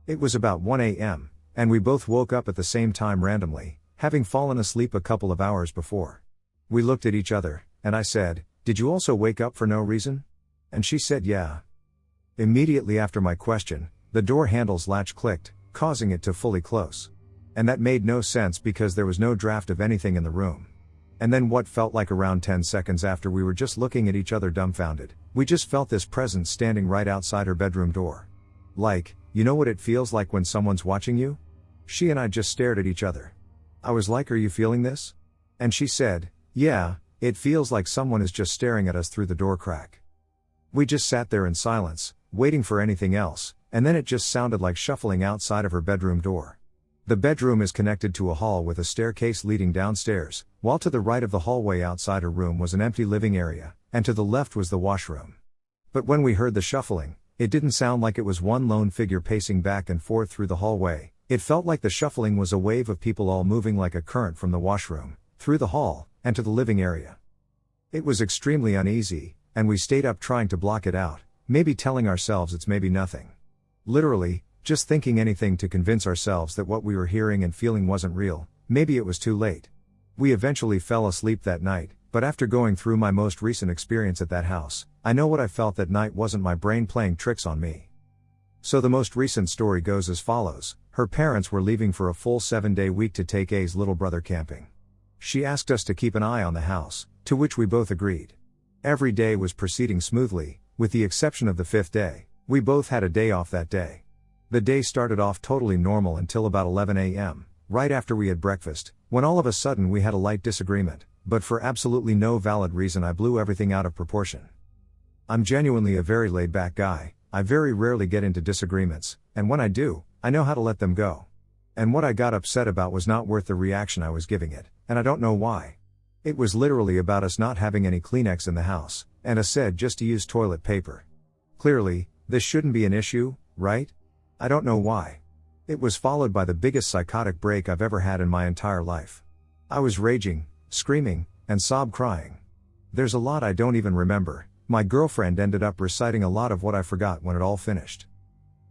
It was about 1 a.m., and we both woke up at the same time randomly, having fallen asleep a couple of hours before. We looked at each other, and I said, "Did you also wake up for no reason?" And she said, "Yeah." Immediately after my question, the door handle's latch clicked, causing it to fully close. And that made no sense because there was no draft of anything in the room. And then what felt like around 10 seconds after we were just looking at each other dumbfounded, we just felt this presence standing right outside her bedroom door. Like, you know what it feels like when someone's watching you? She and I just stared at each other. I was like, "Are you feeling this?" And she said, "Yeah, it feels like someone is just staring at us through the door crack." We just sat there in silence, waiting for anything else, and then it just sounded like shuffling outside of her bedroom door. The bedroom is connected to a hall with a staircase leading downstairs, while to the right of the hallway outside her room was an empty living area, and to the left was the washroom. But when we heard the shuffling, it didn't sound like it was one lone figure pacing back and forth through the hallway. It felt like the shuffling was a wave of people all moving like a current from the washroom, through the hall, and to the living area. It was extremely uneasy, and we stayed up trying to block it out, maybe telling ourselves it's maybe nothing. Literally, just thinking anything to convince ourselves that what we were hearing and feeling wasn't real. Maybe it was too late. We eventually fell asleep that night, but after going through my most recent experience at that house, I know what I felt that night wasn't my brain playing tricks on me. So the most recent story goes as follows. Her parents were leaving for a full 7-day week to take A's little brother camping. She asked us to keep an eye on the house, to which we both agreed. Every day was proceeding smoothly, with the exception of the 5th day. We both had a day off that day. The day started off totally normal until about 11 a.m., right after we had breakfast, when all of a sudden we had a light disagreement, but for absolutely no valid reason I blew everything out of proportion. I'm genuinely a very laid-back guy. I very rarely get into disagreements, and when I do, I know how to let them go. And what I got upset about was not worth the reaction I was giving it, and I don't know why. It was literally about us not having any Kleenex in the house, and a said just to use toilet paper. Clearly, this shouldn't be an issue, right? I don't know why. It was followed by the biggest psychotic break I've ever had in my entire life. I was raging, screaming, and sob crying. There's a lot I don't even remember. My girlfriend ended up reciting a lot of what I forgot when it all finished.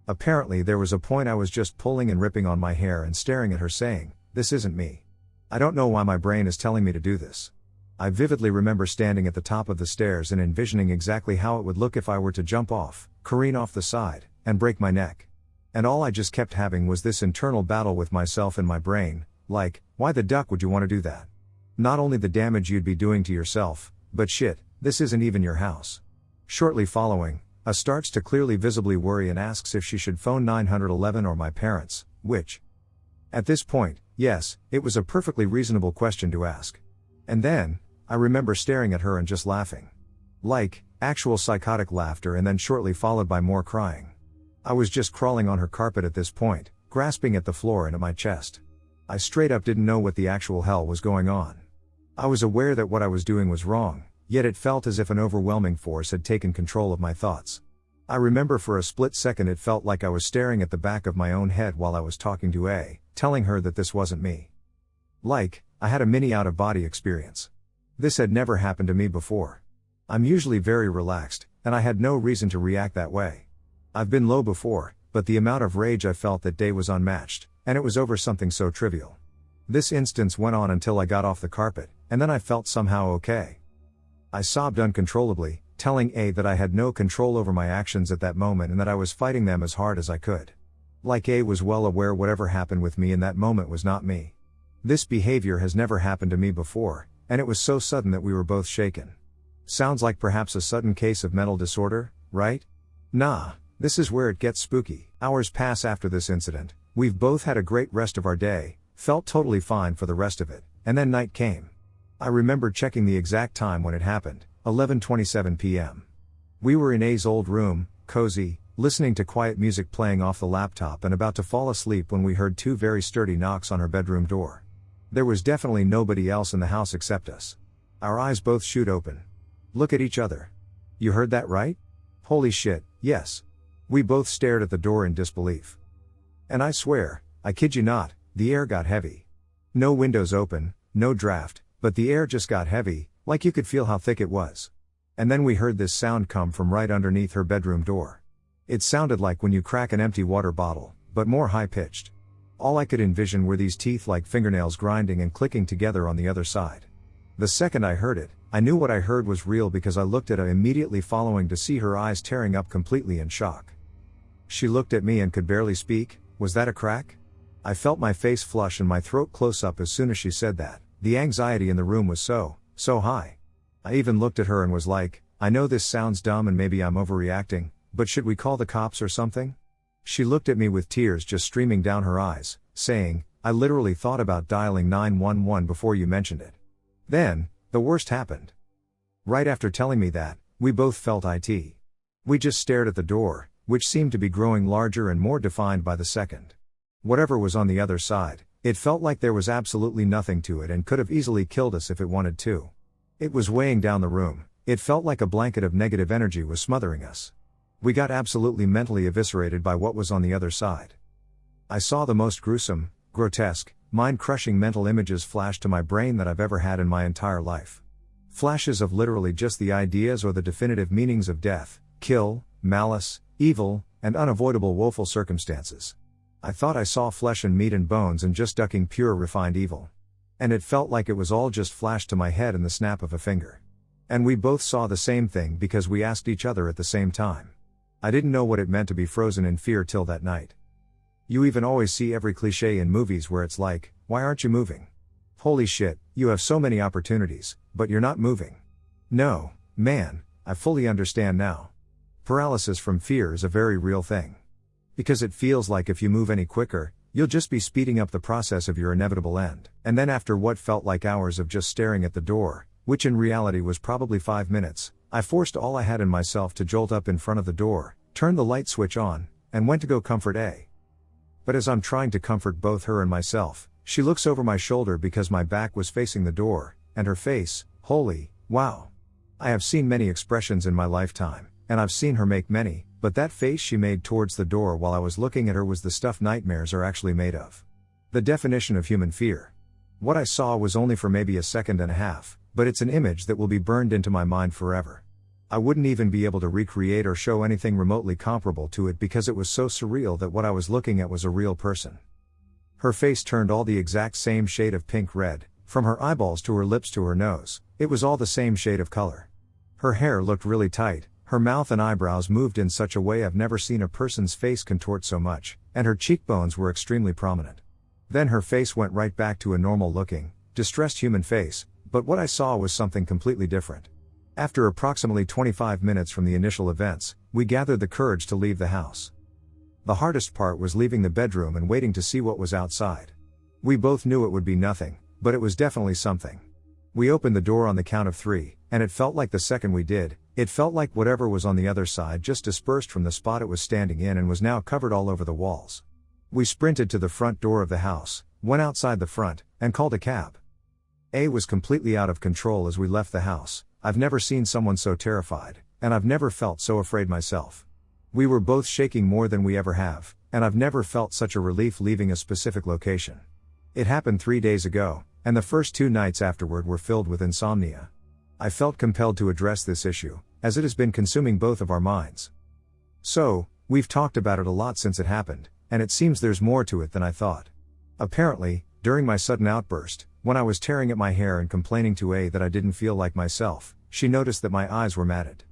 Apparently there was a point I was just pulling and ripping on my hair and staring at her saying, "This isn't me. I don't know why my brain is telling me to do this." I vividly remember standing at the top of the stairs and envisioning exactly how it would look if I were to jump off, careen off the side, and break my neck. And all I just kept having was this internal battle with myself in my brain, like, why the duck would you want to do that? Not only the damage you'd be doing to yourself, but shit, this isn't even your house. Shortly following, A starts to clearly visibly worry and asks if she should phone 911 or my parents, which. At this point, yes, it was a perfectly reasonable question to ask. And then, I remember staring at her and just laughing. Like, actual psychotic laughter, and then shortly followed by more crying. I was just crawling on her carpet at this point, grasping at the floor and at my chest. I straight up didn't know what the actual hell was going on. I was aware that what I was doing was wrong, yet it felt as if an overwhelming force had taken control of my thoughts. I remember for a split second it felt like I was staring at the back of my own head while I was talking to A, telling her that this wasn't me. Like, I had a mini out-of-body experience. This had never happened to me before. I'm usually very relaxed, and I had no reason to react that way. I've been low before, but the amount of rage I felt that day was unmatched, and it was over something so trivial. This instance went on until I got off the carpet, and then I felt somehow okay. I sobbed uncontrollably, telling A that I had no control over my actions at that moment and that I was fighting them as hard as I could. Like A was well aware whatever happened with me in that moment was not me. This behavior has never happened to me before, and it was so sudden that we were both shaken. Sounds like perhaps a sudden case of mental disorder, right? Nah, this is where it gets spooky. Hours pass after this incident, we've both had a great rest of our day, felt totally fine for the rest of it, and then night came. I remember checking the exact time when it happened, 11:27 p.m. We were in A's old room, cozy, listening to quiet music playing off the laptop and about to fall asleep when we heard two very sturdy knocks on her bedroom door. There was definitely nobody else in the house except us. Our eyes both shoot open. Look at each other. You heard that right? Holy shit, yes. We both stared at the door in disbelief. And I swear, I kid you not, the air got heavy. No windows open, no draft, but the air just got heavy, like you could feel how thick it was. And then we heard this sound come from right underneath her bedroom door. It sounded like when you crack an empty water bottle, but more high-pitched. All I could envision were these teeth like fingernails grinding and clicking together on the other side. The second I heard it, I knew what I heard was real because I looked at her immediately following to see her eyes tearing up completely in shock. She looked at me and could barely speak. Was that a crack? I felt my face flush and my throat close up as soon as she said that. The anxiety in the room was so high. I even looked at her and was like, I know this sounds dumb and maybe I'm overreacting, but should we call the cops or something? She looked at me with tears just streaming down her eyes, saying, I literally thought about dialing 911 before you mentioned it. Then, the worst happened. Right after telling me that, we both felt it. We just stared at the door, which seemed to be growing larger and more defined by the second. Whatever was on the other side, it felt like there was absolutely nothing to it and could have easily killed us if it wanted to. It was weighing down the room, it felt like a blanket of negative energy was smothering us. We got absolutely mentally eviscerated by what was on the other side. I saw the most gruesome, grotesque, mind-crushing mental images flash to my brain that I've ever had in my entire life. Flashes of literally just the ideas or the definitive meanings of death, kill, malice, evil, and unavoidable woeful circumstances. I thought I saw flesh and meat and bones and just ducking pure refined evil. And it felt like it was all just flashed to my head in the snap of a finger. And we both saw the same thing because we asked each other at the same time. I didn't know what it meant to be frozen in fear till that night. You even always see every cliché in movies where it's like, why aren't you moving? Holy shit, you have so many opportunities, but you're not moving. No, man, I fully understand now. Paralysis from fear is a very real thing. Because it feels like if you move any quicker, you'll just be speeding up the process of your inevitable end. And then after what felt like hours of just staring at the door, which in reality was probably 5 minutes, I forced all I had in myself to jolt up in front of the door, turn the light switch on, and went to go comfort A. But as I'm trying to comfort both her and myself, she looks over my shoulder because my back was facing the door, and her face, holy, wow. I have seen many expressions in my lifetime, and I've seen her make many, but that face she made towards the door while I was looking at her was the stuff nightmares are actually made of. The definition of human fear. What I saw was only for maybe a second and a half, but it's an image that will be burned into my mind forever. I wouldn't even be able to recreate or show anything remotely comparable to it because it was so surreal that what I was looking at was a real person. Her face turned all the exact same shade of pink red, from her eyeballs to her lips to her nose, it was all the same shade of color. Her hair looked really tight, her mouth and eyebrows moved in such a way I've never seen a person's face contort so much, and her cheekbones were extremely prominent. Then her face went right back to a normal-looking, distressed human face, but what I saw was something completely different. After approximately 25 minutes from the initial events, we gathered the courage to leave the house. The hardest part was leaving the bedroom and waiting to see what was outside. We both knew it would be nothing, but it was definitely something. We opened the door on the count of 3, and it felt like the second we did, it felt like whatever was on the other side just dispersed from the spot it was standing in and was now covered all over the walls. We sprinted to the front door of the house, went outside the front, and called a cab. A was completely out of control as we left the house. I've never seen someone so terrified, and I've never felt so afraid myself. We were both shaking more than we ever have, and I've never felt such a relief leaving a specific location. It happened 3 days ago, and the first 2 nights afterward were filled with insomnia. I felt compelled to address this issue, as it has been consuming both of our minds. So, we've talked about it a lot since it happened, and it seems there's more to it than I thought. Apparently, during my sudden outburst, when I was tearing at my hair and complaining to A that I didn't feel like myself, she noticed that my eyes were matted.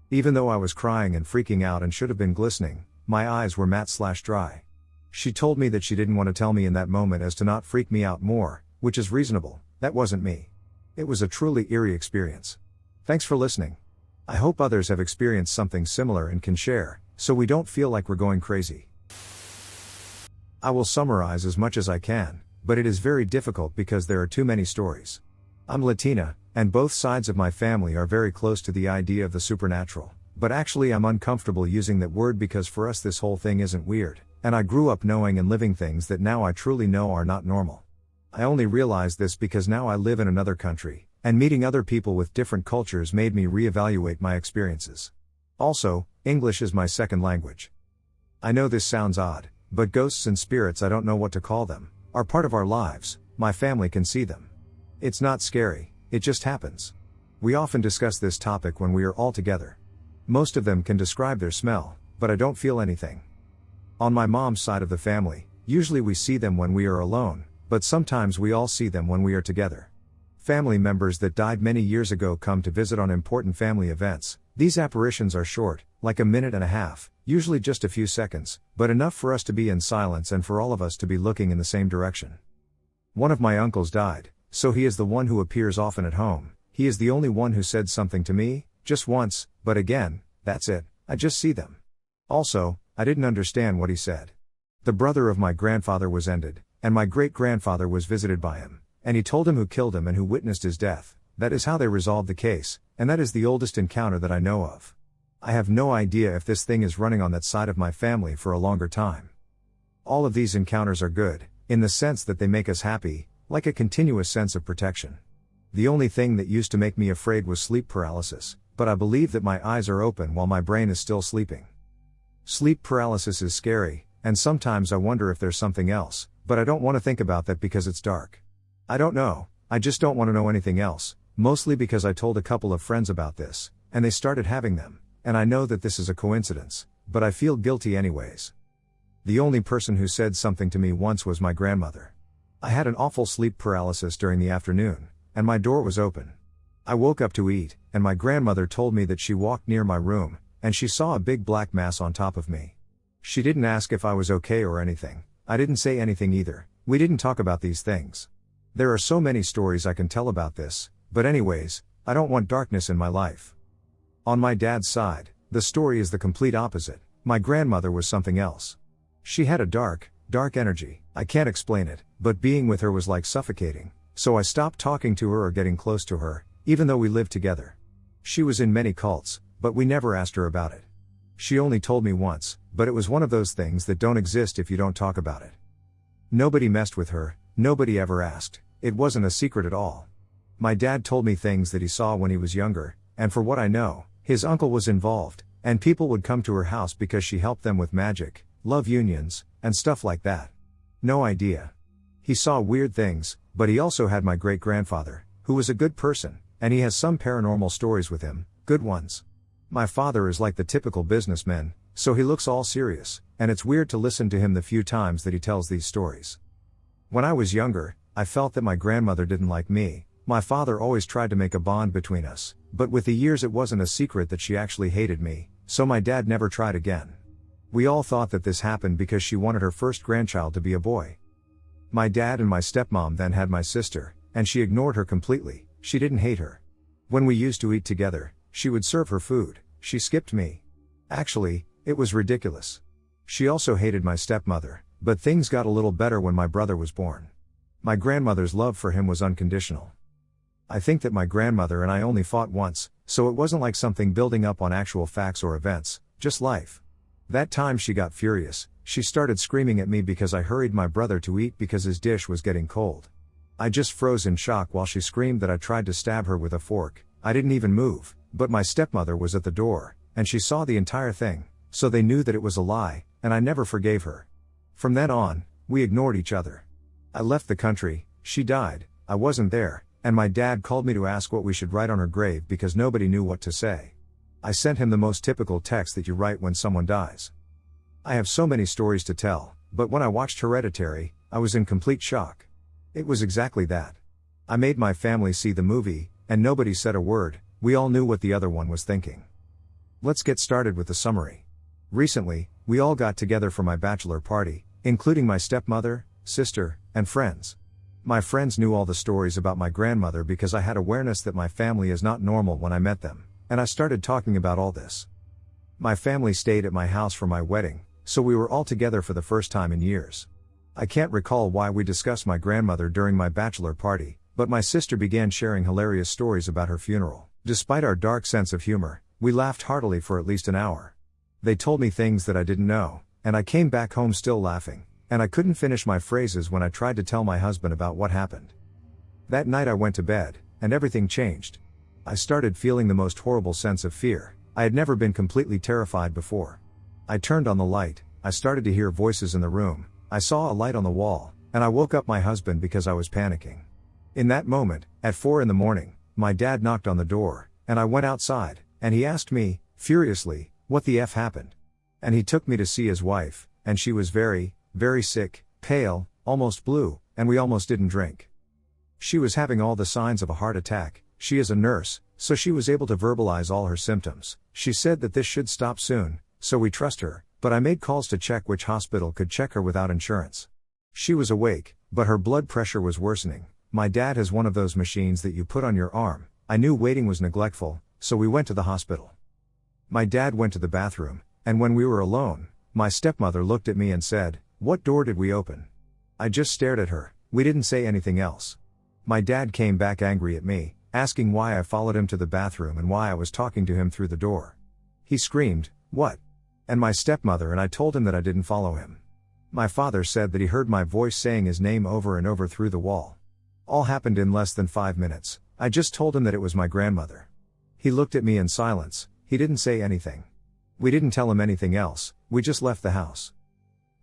Even though I was crying and freaking out and should have been glistening, my eyes were matte/dry. She told me that she didn't want to tell me in that moment as to not freak me out more, which is reasonable. That wasn't me. It was a truly eerie experience. Thanks for listening. I hope others have experienced something similar and can share, so we don't feel like we're going crazy. I will summarize as much as I can, but it is very difficult because there are too many stories. I'm Latina, and both sides of my family are very close to the idea of the supernatural, but actually I'm uncomfortable using that word because for us this whole thing isn't weird, and I grew up knowing and living things that now I truly know are not normal. I only realized this because now I live in another country, and meeting other people with different cultures made me reevaluate my experiences. Also, English is my second language. I know this sounds odd, but ghosts and spirits, I don't know what to call them, are part of our lives. My family can see them. It's not scary, it just happens. We often discuss this topic when we are all together. Most of them can describe their smell, but I don't feel anything. On my mom's side of the family, usually we see them when we are alone, but sometimes we all see them when we are together. Family members that died many years ago come to visit on important family events. These apparitions are short, like a minute and a half, usually just a few seconds, but enough for us to be in silence and for all of us to be looking in the same direction. One of my uncles died, so he is the one who appears often at home. He is the only one who said something to me, just once, but again, that's it, I just see them. Also, I didn't understand what he said. The brother of my grandfather was ended, and my great-grandfather was visited by him, and he told him who killed him and who witnessed his death. That is how they resolved the case, and that is the oldest encounter that I know of. I have no idea if this thing is running on that side of my family for a longer time. All of these encounters are good, in the sense that they make us happy, like a continuous sense of protection. The only thing that used to make me afraid was sleep paralysis, but I believe that my eyes are open while my brain is still sleeping. Sleep paralysis is scary, and sometimes I wonder if there's something else, but I don't want to think about that because it's dark. I don't know, I just don't want to know anything else, mostly because I told a couple of friends about this, and they started having them, and I know that this is a coincidence, but I feel guilty anyways. The only person who said something to me once was my grandmother. I had an awful sleep paralysis during the afternoon, and my door was open. I woke up to eat, and my grandmother told me that she walked near my room, and she saw a big black mass on top of me. She didn't ask if I was okay or anything. I didn't say anything either. We didn't talk about these things. There are so many stories I can tell about this, but anyways, I don't want darkness in my life. On my dad's side, the story is the complete opposite. My grandmother was something else. She had a dark energy. I can't explain it, but being with her was like suffocating, so I stopped talking to her or getting close to her, even though we lived together. She was in many cults, but we never asked her about it. She only told me once, but it was one of those things that don't exist if you don't talk about it. Nobody messed with her, nobody ever asked, it wasn't a secret at all. My dad told me things that he saw when he was younger, and for what I know, his uncle was involved, and people would come to her house because she helped them with magic, love unions, and stuff like that. No idea. He saw weird things, but he also had my great-grandfather, who was a good person, and he has some paranormal stories with him, good ones. My father is like the typical businessman, so he looks all serious, and it's weird to listen to him the few times that he tells these stories. When I was younger, I felt that my grandmother didn't like me. My father always tried to make a bond between us, but with the years it wasn't a secret that she actually hated me, so my dad never tried again. We all thought that this happened because she wanted her first grandchild to be a boy. My dad and my stepmom then had my sister, and she ignored her completely. She didn't hate her. When we used to eat together, she would serve her food. She skipped me. Actually, it was ridiculous. She also hated my stepmother, but things got a little better when my brother was born. My grandmother's love for him was unconditional. I think that my grandmother and I only fought once, so it wasn't like something building up on actual facts or events, just life. That time she got furious. She started screaming at me because I hurried my brother to eat because his dish was getting cold. I just froze in shock while she screamed that I tried to stab her with a fork. I didn't even move, but my stepmother was at the door, and she saw the entire thing, so they knew that it was a lie, and I never forgave her. From then on, we ignored each other. I left the country, she died, I wasn't there, and my dad called me to ask what we should write on her grave because nobody knew what to say. I sent him the most typical text that you write when someone dies. I have so many stories to tell, but when I watched Hereditary, I was in complete shock. It was exactly that. I made my family see the movie, and nobody said a word, we all knew what the other one was thinking. Let's get started with the summary. Recently, we all got together for my bachelor party, including my stepmother, sister, and friends. My friends knew all the stories about my grandmother because I had awareness that my family is not normal when I met them, and I started talking about all this. My family stayed at my house for my wedding, so we were all together for the first time in years. I can't recall why we discussed my grandmother during my bachelor party, but my sister began sharing hilarious stories about her funeral. Despite our dark sense of humor, we laughed heartily for at least an hour. They told me things that I didn't know, and I came back home still laughing, and I couldn't finish my phrases when I tried to tell my husband about what happened. That night I went to bed, and everything changed. I started feeling the most horrible sense of fear. I had never been completely terrified before. I turned on the light, I started to hear voices in the room, I saw a light on the wall, and I woke up my husband because I was panicking. In that moment, at 4 a.m, my dad knocked on the door, and I went outside, and he asked me, furiously, what the F happened? And he took me to see his wife, and she was very, very sick, pale, almost blue, and we almost didn't drink. She was having all the signs of a heart attack. She is a nurse, so she was able to verbalize all her symptoms. She said that this should stop soon, so we trust her, but I made calls to check which hospital could check her without insurance. She was awake, but her blood pressure was worsening. My dad has one of those machines that you put on your arm. I knew waiting was neglectful, so we went to the hospital. My dad went to the bathroom, and when we were alone, my stepmother looked at me and said, "What door did we open?" I just stared at her, we didn't say anything else. My dad came back angry at me, asking why I followed him to the bathroom and why I was talking to him through the door. He screamed, "What?" And my stepmother and I told him that I didn't follow him. My father said that he heard my voice saying his name over and over through the wall. All happened in less than 5 minutes. I just told him that it was my grandmother. He looked at me in silence, he didn't say anything. We didn't tell him anything else, we just left the house.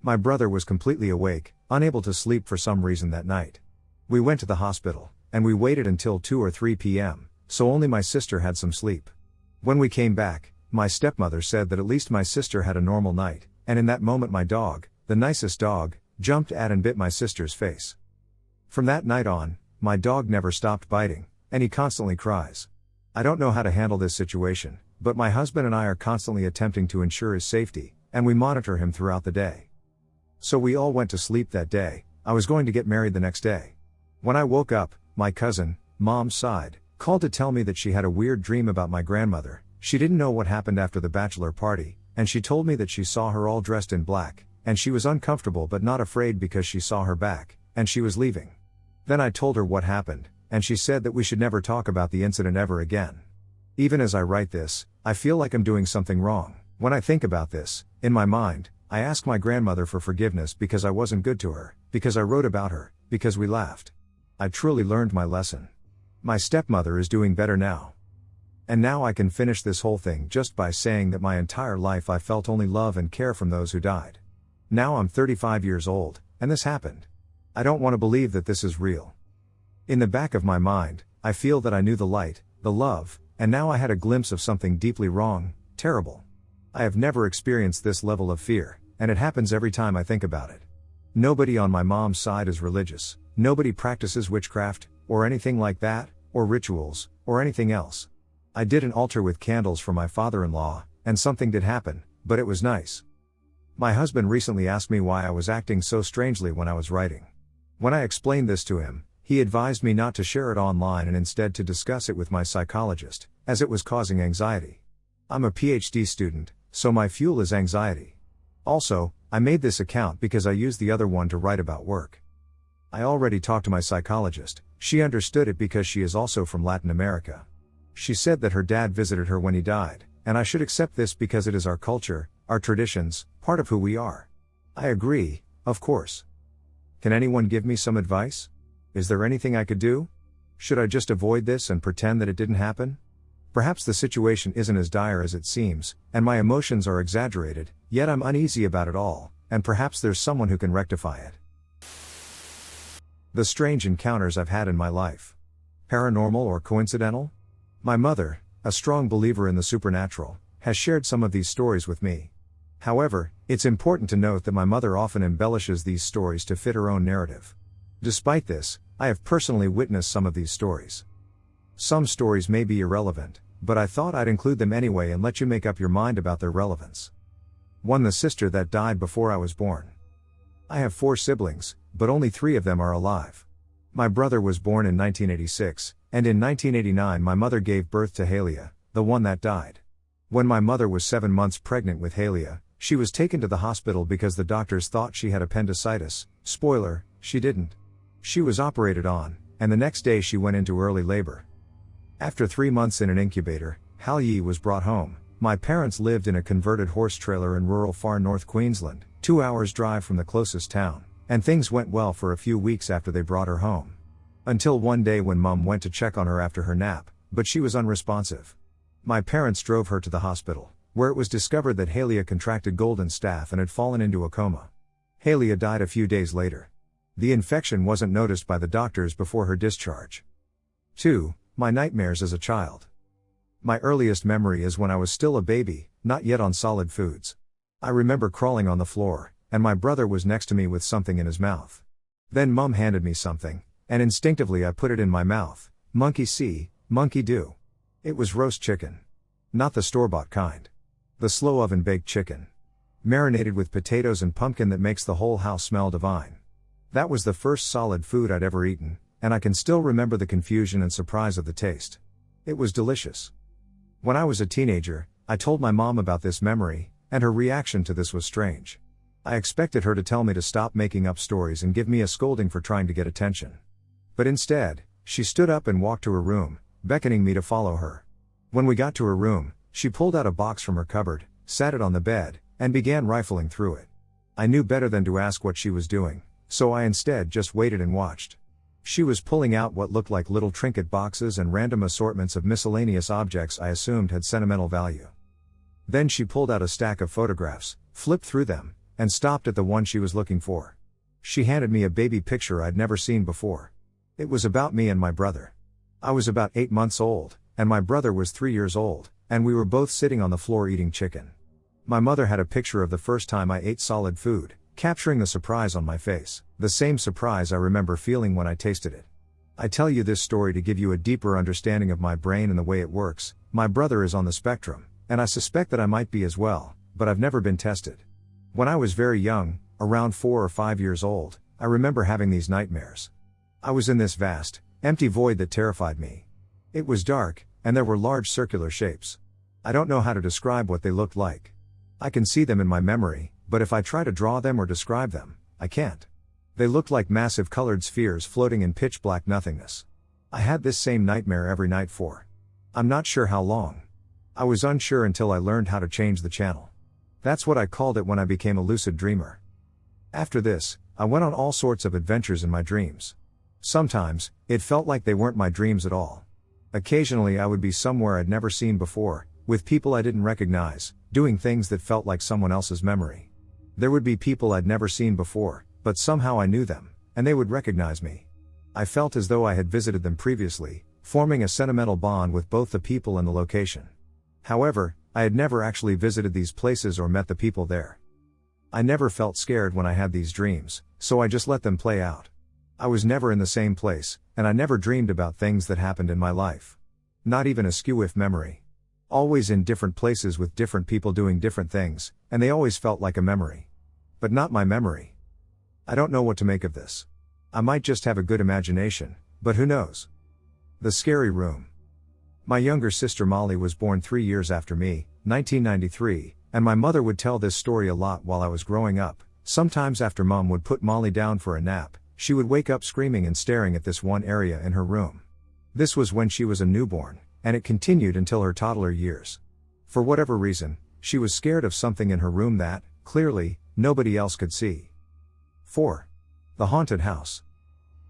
My brother was completely awake, unable to sleep for some reason that night. We went to the hospital, and we waited until 2 or 3 p.m., so only my sister had some sleep. When we came back, my stepmother said that at least my sister had a normal night, and in that moment my dog, the nicest dog, jumped at and bit my sister's face. From that night on, my dog never stopped biting, and he constantly cries. I don't know how to handle this situation, but my husband and I are constantly attempting to ensure his safety, and we monitor him throughout the day. So we all went to sleep that day. I was going to get married the next day. When I woke up, my cousin, mom's side, called to tell me that she had a weird dream about my grandmother. She didn't know what happened after the bachelor party, and she told me that she saw her all dressed in black, and she was uncomfortable but not afraid because she saw her back, and she was leaving. Then I told her what happened, and she said that we should never talk about the incident ever again. Even as I write this, I feel like I'm doing something wrong. When I think about this, in my mind, I ask my grandmother for forgiveness because I wasn't good to her, because I wrote about her, because we laughed. I truly learned my lesson. My stepmother is doing better now. And now I can finish this whole thing just by saying that my entire life I felt only love and care from those who died. Now I'm 35 years old, and this happened. I don't want to believe that this is real. In the back of my mind, I feel that I knew the light, the love, and now I had a glimpse of something deeply wrong, terrible. I have never experienced this level of fear, and it happens every time I think about it. Nobody on my mom's side is religious, nobody practices witchcraft, or anything like that, or rituals, or anything else. I did an altar with candles for my father-in-law, and something did happen, but it was nice. My husband recently asked me why I was acting so strangely when I was writing. When I explained this to him, he advised me not to share it online and instead to discuss it with my psychologist, as it was causing anxiety. I'm a PhD student, so my fuel is anxiety. Also, I made this account because I used the other one to write about work. I already talked to my psychologist. She understood it because she is also from Latin America. She said that her dad visited her when he died, and I should accept this because it is our culture, our traditions, part of who we are. I agree, of course. Can anyone give me some advice? Is there anything I could do? Should I just avoid this and pretend that it didn't happen? Perhaps the situation isn't as dire as it seems, and my emotions are exaggerated, yet I'm uneasy about it all, and perhaps there's someone who can rectify it. The strange encounters I've had in my life. Paranormal or coincidental? My mother, a strong believer in the supernatural, has shared some of these stories with me. However, it's important to note that my mother often embellishes these stories to fit her own narrative. Despite this, I have personally witnessed some of these stories. Some stories may be irrelevant, but I thought I'd include them anyway and let you make up your mind about their relevance. 1. The sister that died before I was born. I have 4 siblings, but only 3 of them are alive. My brother was born in 1986, and in 1989 my mother gave birth to Halia, the one that died. When my mother was 7 months pregnant with Halia, she was taken to the hospital because the doctors thought she had appendicitis. Spoiler, she didn't. She was operated on, and the next day she went into early labor. After 3 months in an incubator, Halia was brought home. My parents lived in a converted horse trailer in rural far north Queensland, 2 hours drive from the closest town, and things went well for a few weeks after they brought her home. Until one day when Mum went to check on her after her nap, but she was unresponsive. My parents drove her to the hospital, where it was discovered that Halia contracted golden staph and had fallen into a coma. Halia died a few days later. The infection wasn't noticed by the doctors before her discharge. 2. My nightmares as a child. My earliest memory is when I was still a baby, not yet on solid foods. I remember crawling on the floor, and my brother was next to me with something in his mouth. Then Mum handed me something, and instinctively I put it in my mouth. Monkey see, monkey do. It was roast chicken. Not the store-bought kind. The slow oven baked chicken. Marinated with potatoes and pumpkin that makes the whole house smell divine. That was the first solid food I'd ever eaten, and I can still remember the confusion and surprise of the taste. It was delicious. When I was a teenager, I told my mom about this memory, and her reaction to this was strange. I expected her to tell me to stop making up stories and give me a scolding for trying to get attention. But instead, she stood up and walked to her room, beckoning me to follow her. When we got to her room, she pulled out a box from her cupboard, sat it on the bed, and began rifling through it. I knew better than to ask what she was doing, so I instead just waited and watched. She was pulling out what looked like little trinket boxes and random assortments of miscellaneous objects I assumed had sentimental value. Then she pulled out a stack of photographs, flipped through them, and stopped at the one she was looking for. She handed me a baby picture I'd never seen before. It was about me and my brother. I was about 8 months old, and my brother was 3 years old, and we were both sitting on the floor eating chicken. My mother had a picture of the first time I ate solid food, capturing the surprise on my face, the same surprise I remember feeling when I tasted it. I tell you this story to give you a deeper understanding of my brain and the way it works. My brother is on the spectrum, and I suspect that I might be as well, but I've never been tested. When I was very young, around 4 or 5 years old, I remember having these nightmares. I was in this vast, empty void that terrified me. It was dark, and there were large circular shapes. I don't know how to describe what they looked like. I can see them in my memory, but if I try to draw them or describe them, I can't. They looked like massive colored spheres floating in pitch black nothingness. I had this same nightmare every night for, I'm not sure how long. I was unsure until I learned how to change the channel. That's what I called it when I became a lucid dreamer. After this, I went on all sorts of adventures in my dreams. Sometimes, it felt like they weren't my dreams at all. Occasionally I would be somewhere I'd never seen before, with people I didn't recognize, doing things that felt like someone else's memory. There would be people I'd never seen before, but somehow I knew them, and they would recognize me. I felt as though I had visited them previously, forming a sentimental bond with both the people and the location. However, I had never actually visited these places or met the people there. I never felt scared when I had these dreams, so I just let them play out. I was never in the same place, and I never dreamed about things that happened in my life. Not even a skew-if memory. Always in different places with different people doing different things, and they always felt like a memory. But not my memory. I don't know what to make of this. I might just have a good imagination, but who knows? The scary room. My younger sister Molly was born 3 years after me, 1993, and my mother would tell this story a lot while I was growing up. Sometimes after Mom would put Molly down for a nap, she would wake up screaming and staring at this one area in her room. This was when she was a newborn, and it continued until her toddler years. For whatever reason, She was scared of something in her room that, clearly, nobody else could see. 4. The haunted house.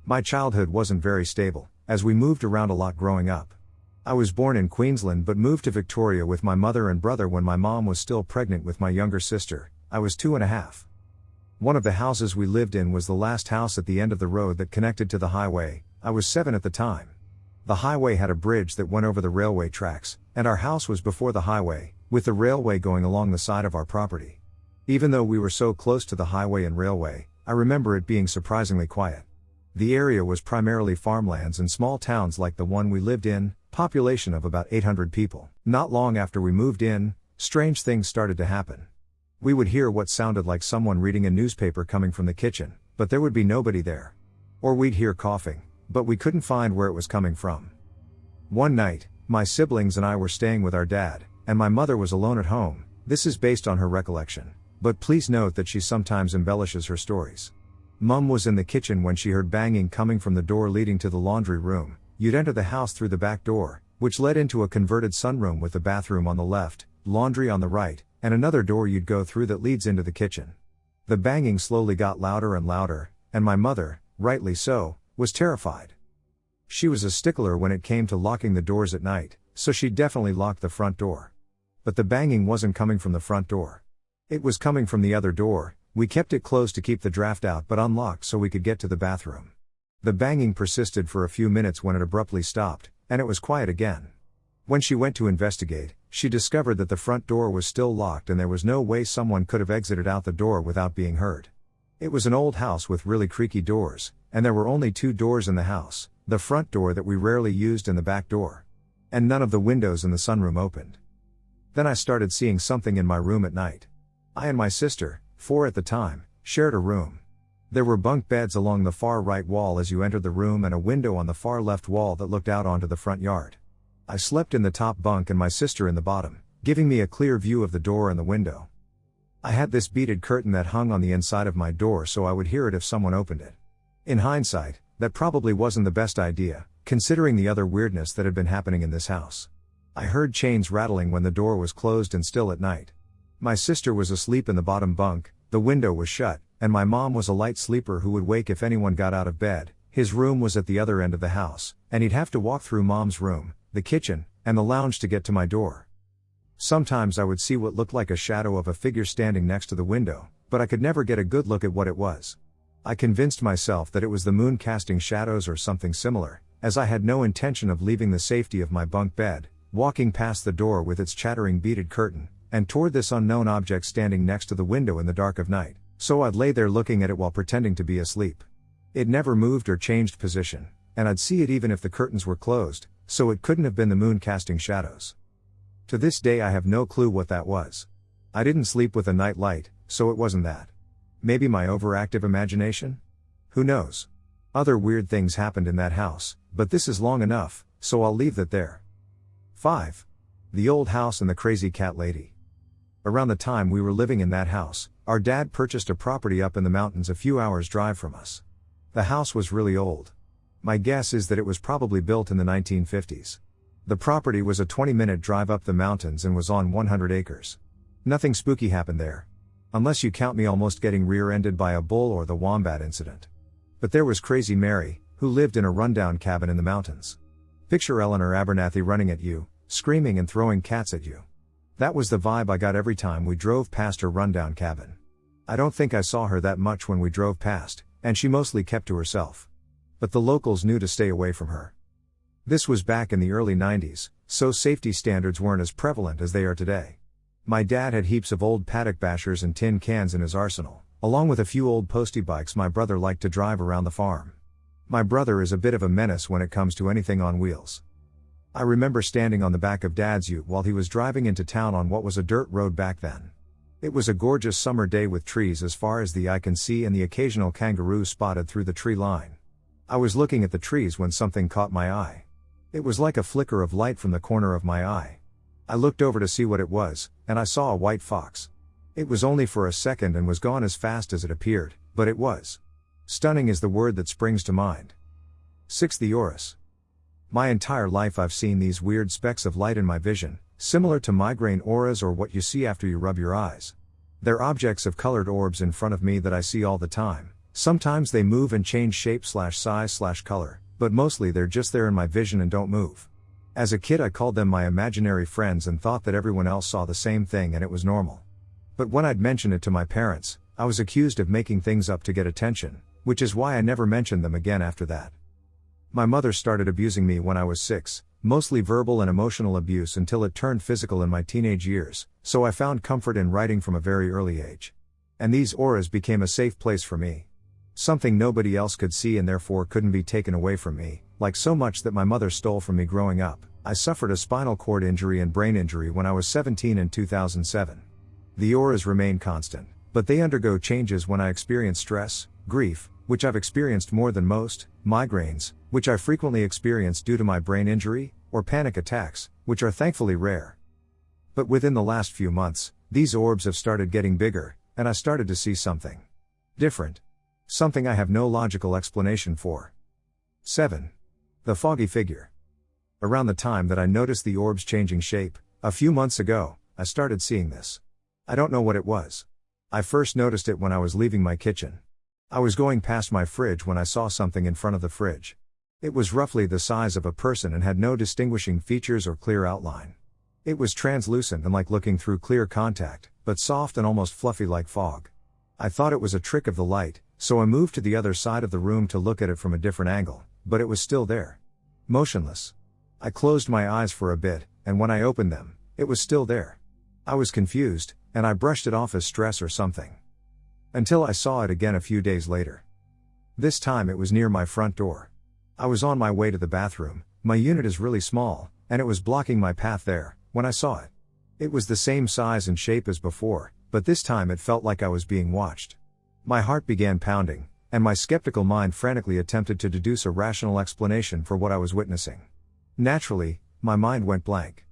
My childhood wasn't very stable, as we moved around a lot growing up. I was born in Queensland but moved to Victoria with my mother and brother when my mom was still pregnant with my younger sister. I was 2.5. One of the houses we lived in was the last house at the end of the road that connected to the highway. I was 7 at the time. The highway had a bridge that went over the railway tracks, and our house was before the highway, with the railway going along the side of our property. Even though we were so close to the highway and railway, I remember it being surprisingly quiet. The area was primarily farmlands and small towns like the one we lived in, population of about 800 people. Not long after we moved in, strange things started to happen. We would hear what sounded like someone reading a newspaper coming from the kitchen, but there would be nobody there. Or we'd hear coughing, but we couldn't find where it was coming from. One night, my siblings and I were staying with our dad, and my mother was alone at home. This is based on her recollection, but please note that she sometimes embellishes her stories. Mum was in the kitchen when she heard banging coming from the door leading to the laundry room. You'd enter the house through the back door, which led into a converted sunroom with the bathroom on the left, laundry on the right, and another door you'd go through that leads into the kitchen. The banging slowly got louder and louder, and my mother, rightly so, was terrified. She was a stickler when it came to locking the doors at night, so she definitely locked the front door. But the banging wasn't coming from the front door. It was coming from the other door. We kept it closed to keep the draft out but unlocked so we could get to the bathroom. The banging persisted for a few minutes when it abruptly stopped, and it was quiet again. When she went to investigate, she discovered that the front door was still locked and there was no way someone could have exited out the door without being heard. It was an old house with really creaky doors, and there were only 2 doors in the house, the front door that we rarely used and the back door. And none of the windows in the sunroom opened. Then I started seeing something in my room at night. I and my sister, 4 at the time, shared a room. There were bunk beds along the far right wall as you entered the room and a window on the far left wall that looked out onto the front yard. I slept in the top bunk and my sister in the bottom, giving me a clear view of the door and the window. I had this beaded curtain that hung on the inside of my door so I would hear it if someone opened it. In hindsight, that probably wasn't the best idea, considering the other weirdness that had been happening in this house. I heard chains rattling when the door was closed and still at night. My sister was asleep in the bottom bunk, the window was shut, and my mom was a light sleeper who would wake if anyone got out of bed. His room was at the other end of the house, and he'd have to walk through mom's room, the kitchen, and the lounge to get to my door. Sometimes I would see what looked like a shadow of a figure standing next to the window, but I could never get a good look at what it was. I convinced myself that it was the moon casting shadows or something similar, as I had no intention of leaving the safety of my bunk bed, walking past the door with its chattering beaded curtain, and toward this unknown object standing next to the window in the dark of night, so I'd lay there looking at it while pretending to be asleep. It never moved or changed position, and I'd see it even if the curtains were closed, so it couldn't have been the moon casting shadows. To this day I have no clue what that was. I didn't sleep with a night light, so it wasn't that. Maybe my overactive imagination? Who knows? Other weird things happened in that house, but this is long enough, so I'll leave that there. 5. The old house and the crazy cat lady. Around the time we were living in that house, our dad purchased a property up in the mountains a few hours' drive from us. The house was really old. My guess is that it was probably built in the 1950s. The property was a 20-minute drive up the mountains and was on 100 acres. Nothing spooky happened there. Unless you count me almost getting rear-ended by a bull or the wombat incident. But there was Crazy Mary, who lived in a rundown cabin in the mountains. Picture Eleanor Abernathy running at you, screaming and throwing cats at you. That was the vibe I got every time we drove past her rundown cabin. I don't think I saw her that much when we drove past, and she mostly kept to herself. But the locals knew to stay away from her. This was back in the early 90s, so safety standards weren't as prevalent as they are today. My dad had heaps of old paddock bashers and tin cans in his arsenal, along with a few old postie bikes my brother liked to drive around the farm. My brother is a bit of a menace when it comes to anything on wheels. I remember standing on the back of Dad's ute while he was driving into town on what was a dirt road back then. It was a gorgeous summer day with trees as far as the eye can see and the occasional kangaroo spotted through the tree line. I was looking at the trees when something caught my eye. It was like a flicker of light from the corner of my eye. I looked over to see what it was, and I saw a white fox. It was only for a second and was gone as fast as it appeared, but it was. Stunning is the word that springs to mind. 6. The Orus. My entire life I've seen these weird specks of light in my vision, similar to migraine auras or what you see after you rub your eyes. They're objects of colored orbs in front of me that I see all the time. Sometimes they move and change shape / size / color, but mostly they're just there in my vision and don't move. As a kid I called them my imaginary friends and thought that everyone else saw the same thing and it was normal. But when I'd mention it to my parents, I was accused of making things up to get attention, which is why I never mentioned them again after that. My mother started abusing me when I was 6, mostly verbal and emotional abuse until it turned physical in my teenage years, so I found comfort in writing from a very early age. And these auras became a safe place for me. Something nobody else could see and therefore couldn't be taken away from me, like so much that my mother stole from me growing up. I suffered a spinal cord injury and brain injury when I was 17 in 2007. The auras remain constant, but they undergo changes when I experience stress, grief, which I've experienced more than most, migraines, which I frequently experience due to my brain injury, or panic attacks, which are thankfully rare. But within the last few months, these orbs have started getting bigger, and I started to see something different. Something I have no logical explanation for. 7. The foggy figure. Around the time that I noticed the orbs changing shape, a few months ago, I started seeing this. I don't know what it was. I first noticed it when I was leaving my kitchen. I was going past my fridge when I saw something in front of the fridge. It was roughly the size of a person and had no distinguishing features or clear outline. It was translucent and like looking through clear contact, but soft and almost fluffy like fog. I thought it was a trick of the light, so I moved to the other side of the room to look at it from a different angle, but it was still there. Motionless. I closed my eyes for a bit, and when I opened them, it was still there. I was confused, and I brushed it off as stress or something. Until I saw it again a few days later. This time it was near my front door. I was on my way to the bathroom, my unit is really small, and it was blocking my path there, when I saw it. It was the same size and shape as before, but this time it felt like I was being watched. My heart began pounding, and my skeptical mind frantically attempted to deduce a rational explanation for what I was witnessing. Naturally, my mind went blank.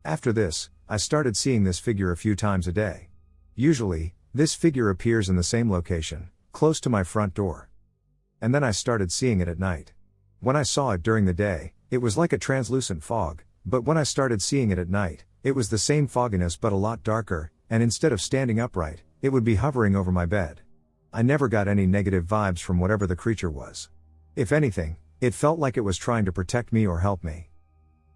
After this, I started seeing this figure a few times a day. Usually, this figure appears in the same location, close to my front door. And then I started seeing it at night. When I saw it during the day, it was like a translucent fog, but when I started seeing it at night, it was the same fogginess but a lot darker, and instead of standing upright, it would be hovering over my bed. I never got any negative vibes from whatever the creature was. If anything, it felt like it was trying to protect me or help me.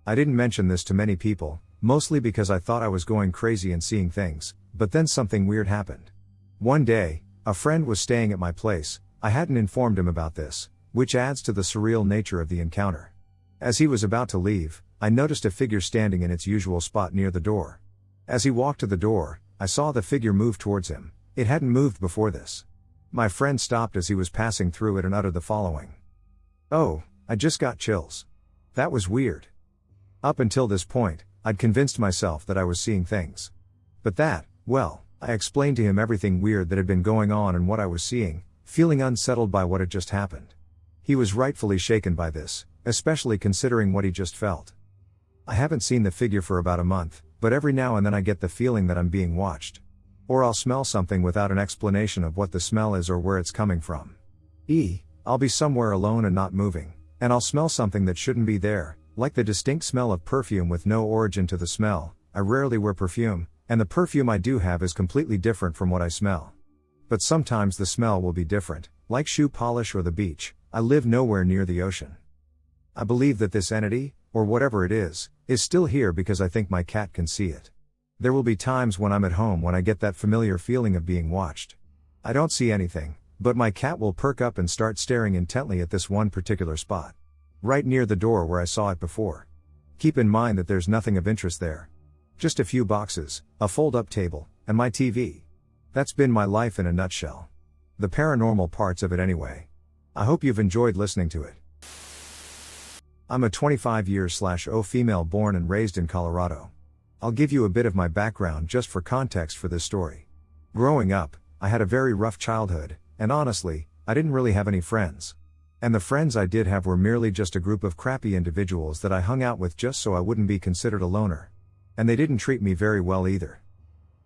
I didn't mention this to many people, mostly because I thought I was going crazy and seeing things, but then something weird happened. One day, a friend was staying at my place. I hadn't informed him about this, which adds to the surreal nature of the encounter. As he was about to leave, I noticed a figure standing in its usual spot near the door. As he walked to the door, I saw the figure move towards him. It hadn't moved before this. My friend stopped as he was passing through it and uttered the following. "Oh, I just got chills. That was weird." Up until this point, I'd convinced myself that I was seeing things. But that, well, I explained to him everything weird that had been going on and what I was seeing, feeling unsettled by what had just happened. He was rightfully shaken by this, especially considering what he just felt. I haven't seen the figure for about a month, but every now and then I get the feeling that I'm being watched. Or I'll smell something without an explanation of what the smell is or where it's coming from. I'll be somewhere alone and not moving, and I'll smell something that shouldn't be there, like the distinct smell of perfume with no origin to the smell. I rarely wear perfume, and the perfume I do have is completely different from what I smell. But sometimes the smell will be different, like shoe polish or the beach. I live nowhere near the ocean. I believe that this entity, or whatever it is still here because I think my cat can see it. There will be times when I'm at home when I get that familiar feeling of being watched. I don't see anything, but my cat will perk up and start staring intently at this one particular spot. Right near the door where I saw it before. Keep in mind that there's nothing of interest there. Just a few boxes, a fold-up table, and my TV. That's been my life in a nutshell. The paranormal parts of it anyway. I hope you've enjoyed listening to it. I'm a 25-year/0 female born and raised in Colorado. I'll give you a bit of my background just for context for this story. Growing up, I had a very rough childhood, and honestly, I didn't really have any friends. And the friends I did have were merely just a group of crappy individuals that I hung out with just so I wouldn't be considered a loner. And they didn't treat me very well either.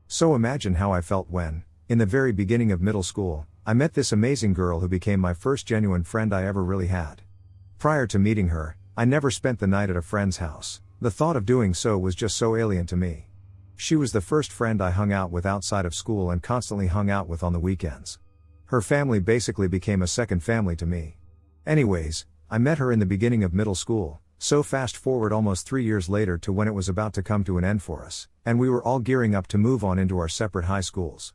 So imagine how I felt when, in the very beginning of middle school, I met this amazing girl who became my first genuine friend I ever really had. Prior to meeting her, I never spent the night at a friend's house. The thought of doing so was just so alien to me. She was the first friend I hung out with outside of school and constantly hung out with on the weekends. Her family basically became a second family to me. Anyways, I met her in the beginning of middle school, so fast forward almost 3 years later to when it was about to come to an end for us, and we were all gearing up to move on into our separate high schools.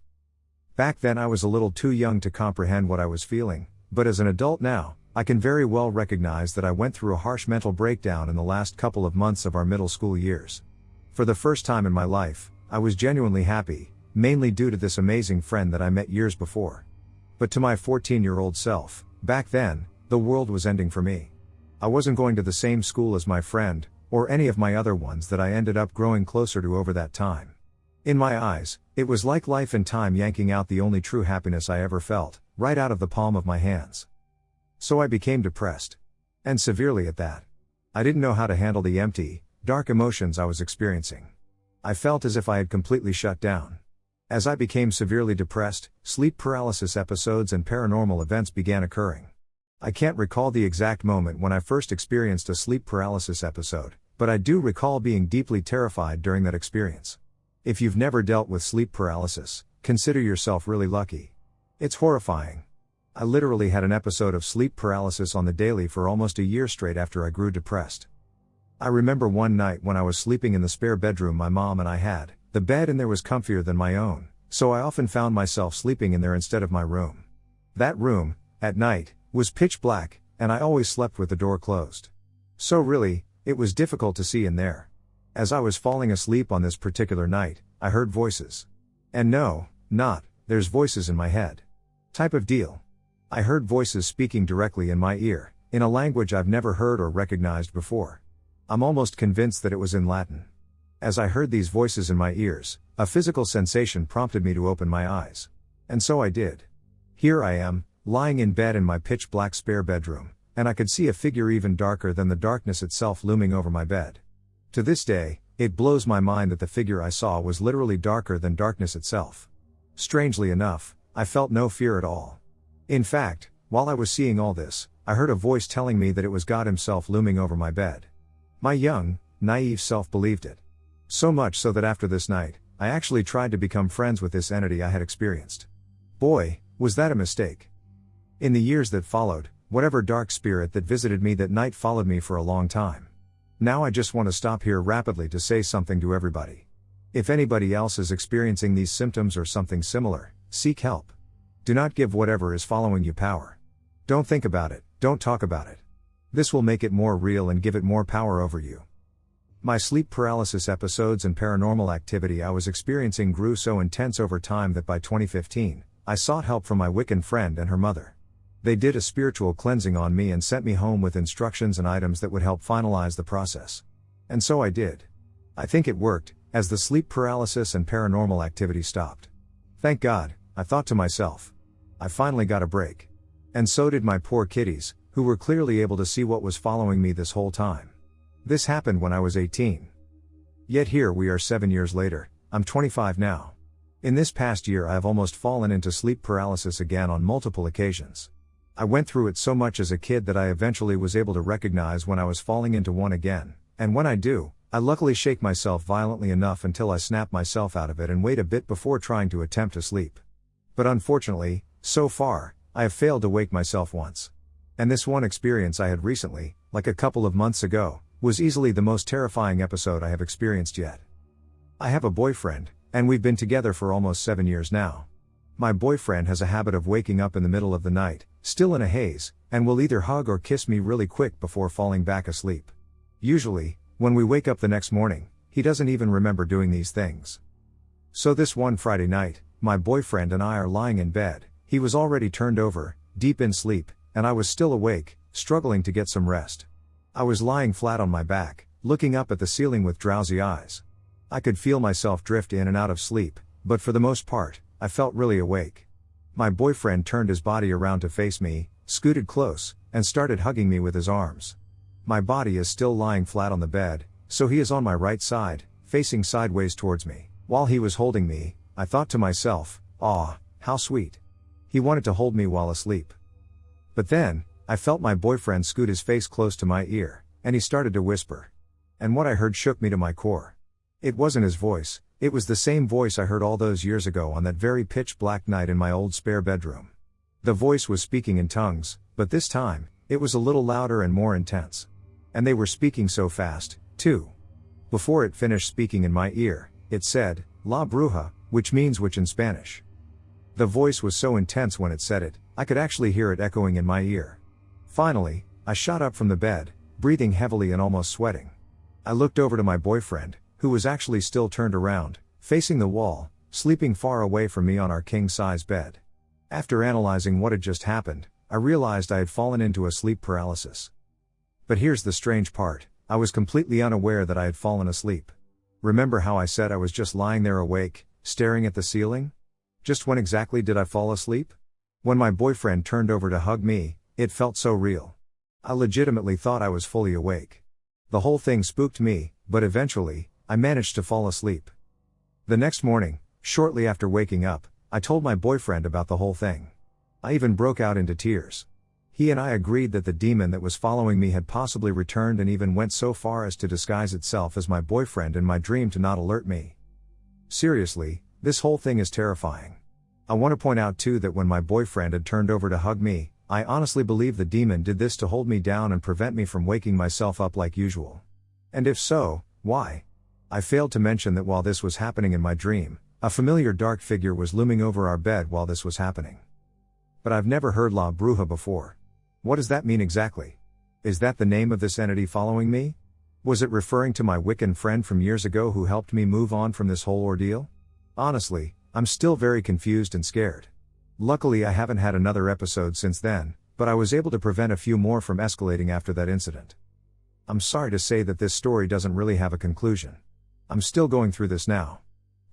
Back then I was a little too young to comprehend what I was feeling, but as an adult now, I can very well recognize that I went through a harsh mental breakdown in the last couple of months of our middle school years. For the first time in my life, I was genuinely happy, mainly due to this amazing friend that I met years before. But to my 14-year-old self, back then, the world was ending for me. I wasn't going to the same school as my friend, or any of my other ones that I ended up growing closer to over that time. In my eyes, it was like life and time yanking out the only true happiness I ever felt, right out of the palm of my hands. So I became depressed. And severely at that. I didn't know how to handle the empty, dark emotions I was experiencing. I felt as if I had completely shut down. As I became severely depressed, sleep paralysis episodes and paranormal events began occurring. I can't recall the exact moment when I first experienced a sleep paralysis episode, but I do recall being deeply terrified during that experience. If you've never dealt with sleep paralysis, consider yourself really lucky. It's horrifying. I literally had an episode of sleep paralysis on the daily for almost a year straight after I grew depressed. I remember one night when I was sleeping in the spare bedroom my mom and I had. The bed in there was comfier than my own, so I often found myself sleeping in there instead of my room. That room, at night, was pitch black, and I always slept with the door closed. So really, it was difficult to see in there. As I was falling asleep on this particular night, I heard voices. And no, not, there's voices in my head. Type of deal. I heard voices speaking directly in my ear, in a language I've never heard or recognized before. I'm almost convinced that it was in Latin. As I heard these voices in my ears, a physical sensation prompted me to open my eyes. And so I did. Here I am, lying in bed in my pitch black spare bedroom, and I could see a figure even darker than the darkness itself looming over my bed. To this day, it blows my mind that the figure I saw was literally darker than darkness itself. Strangely enough, I felt no fear at all. In fact, while I was seeing all this, I heard a voice telling me that it was God himself looming over my bed. My young, naive self believed it. So much so that after this night, I actually tried to become friends with this entity I had experienced. Boy, was that a mistake. In the years that followed, whatever dark spirit that visited me that night followed me for a long time. Now I just want to stop here rapidly to say something to everybody. If anybody else is experiencing these symptoms or something similar, seek help. Do not give whatever is following you power. Don't think about it, don't talk about it. This will make it more real and give it more power over you. My sleep paralysis episodes and paranormal activity I was experiencing grew so intense over time that by 2015, I sought help from my Wiccan friend and her mother. They did a spiritual cleansing on me and sent me home with instructions and items that would help finalize the process. And so I did. I think it worked, as the sleep paralysis and paranormal activity stopped. Thank God, I thought to myself. I finally got a break. And so did my poor kitties, who were clearly able to see what was following me this whole time. This happened when I was 18. Yet here we are 7 years later, I'm 25 now. In this past year I have almost fallen into sleep paralysis again on multiple occasions. I went through it so much as a kid that I eventually was able to recognize when I was falling into one again, and when I do, I luckily shake myself violently enough until I snap myself out of it and wait a bit before trying to attempt to sleep. But unfortunately, so far, I have failed to wake myself once. And this one experience I had recently, like a couple of months ago, was easily the most terrifying episode I have experienced yet. I have a boyfriend, and we've been together for almost 7 years now. My boyfriend has a habit of waking up in the middle of the night, still in a haze, and will either hug or kiss me really quick before falling back asleep. Usually, when we wake up the next morning, he doesn't even remember doing these things. So this one Friday night, my boyfriend and I are lying in bed, he was already turned over, deep in sleep, and I was still awake, struggling to get some rest. I was lying flat on my back, looking up at the ceiling with drowsy eyes. I could feel myself drift in and out of sleep, but for the most part, I felt really awake. My boyfriend turned his body around to face me, scooted close, and started hugging me with his arms. My body is still lying flat on the bed, so he is on my right side, facing sideways towards me. While he was holding me, I thought to myself, "Aw, how sweet. He wanted to hold me while asleep." But then, I felt my boyfriend scoot his face close to my ear, and he started to whisper. And what I heard shook me to my core. It wasn't his voice, it was the same voice I heard all those years ago on that very pitch-black night in my old spare bedroom. The voice was speaking in tongues, but this time, it was a little louder and more intense. And they were speaking so fast, too. Before it finished speaking in my ear, it said, La Bruja, which means witch in Spanish. The voice was so intense when it said it, I could actually hear it echoing in my ear. Finally, I shot up from the bed, breathing heavily and almost sweating. I looked over to my boyfriend, who was actually still turned around, facing the wall, sleeping far away from me on our king-size bed. After analyzing what had just happened, I realized I had fallen into a sleep paralysis. But here's the strange part, I was completely unaware that I had fallen asleep. Remember how I said I was just lying there awake, staring at the ceiling? Just when exactly did I fall asleep? When my boyfriend turned over to hug me, it felt so real. I legitimately thought I was fully awake. The whole thing spooked me, but eventually, I managed to fall asleep. The next morning, shortly after waking up, I told my boyfriend about the whole thing. I even broke out into tears. He and I agreed that the demon that was following me had possibly returned and even went so far as to disguise itself as my boyfriend in my dream to not alert me. Seriously, this whole thing is terrifying. I want to point out too that when my boyfriend had turned over to hug me, I honestly believe the demon did this to hold me down and prevent me from waking myself up like usual. And if so, why? I failed to mention that while this was happening in my dream, a familiar dark figure was looming over our bed while this was happening. But I've never heard La Bruja before. What does that mean exactly? Is that the name of this entity following me? Was it referring to my Wiccan friend from years ago who helped me move on from this whole ordeal? Honestly, I'm still very confused and scared. Luckily I haven't had another episode since then, but I was able to prevent a few more from escalating after that incident. I'm sorry to say that this story doesn't really have a conclusion. I'm still going through this now.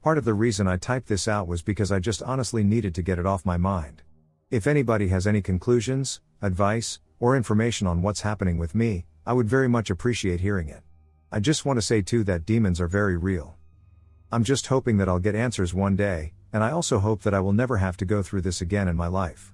Part of the reason I typed this out was because I just honestly needed to get it off my mind. If anybody has any conclusions, advice, or information on what's happening with me, I would very much appreciate hearing it. I just want to say too that demons are very real. I'm just hoping that I'll get answers one day, and I also hope that I will never have to go through this again in my life.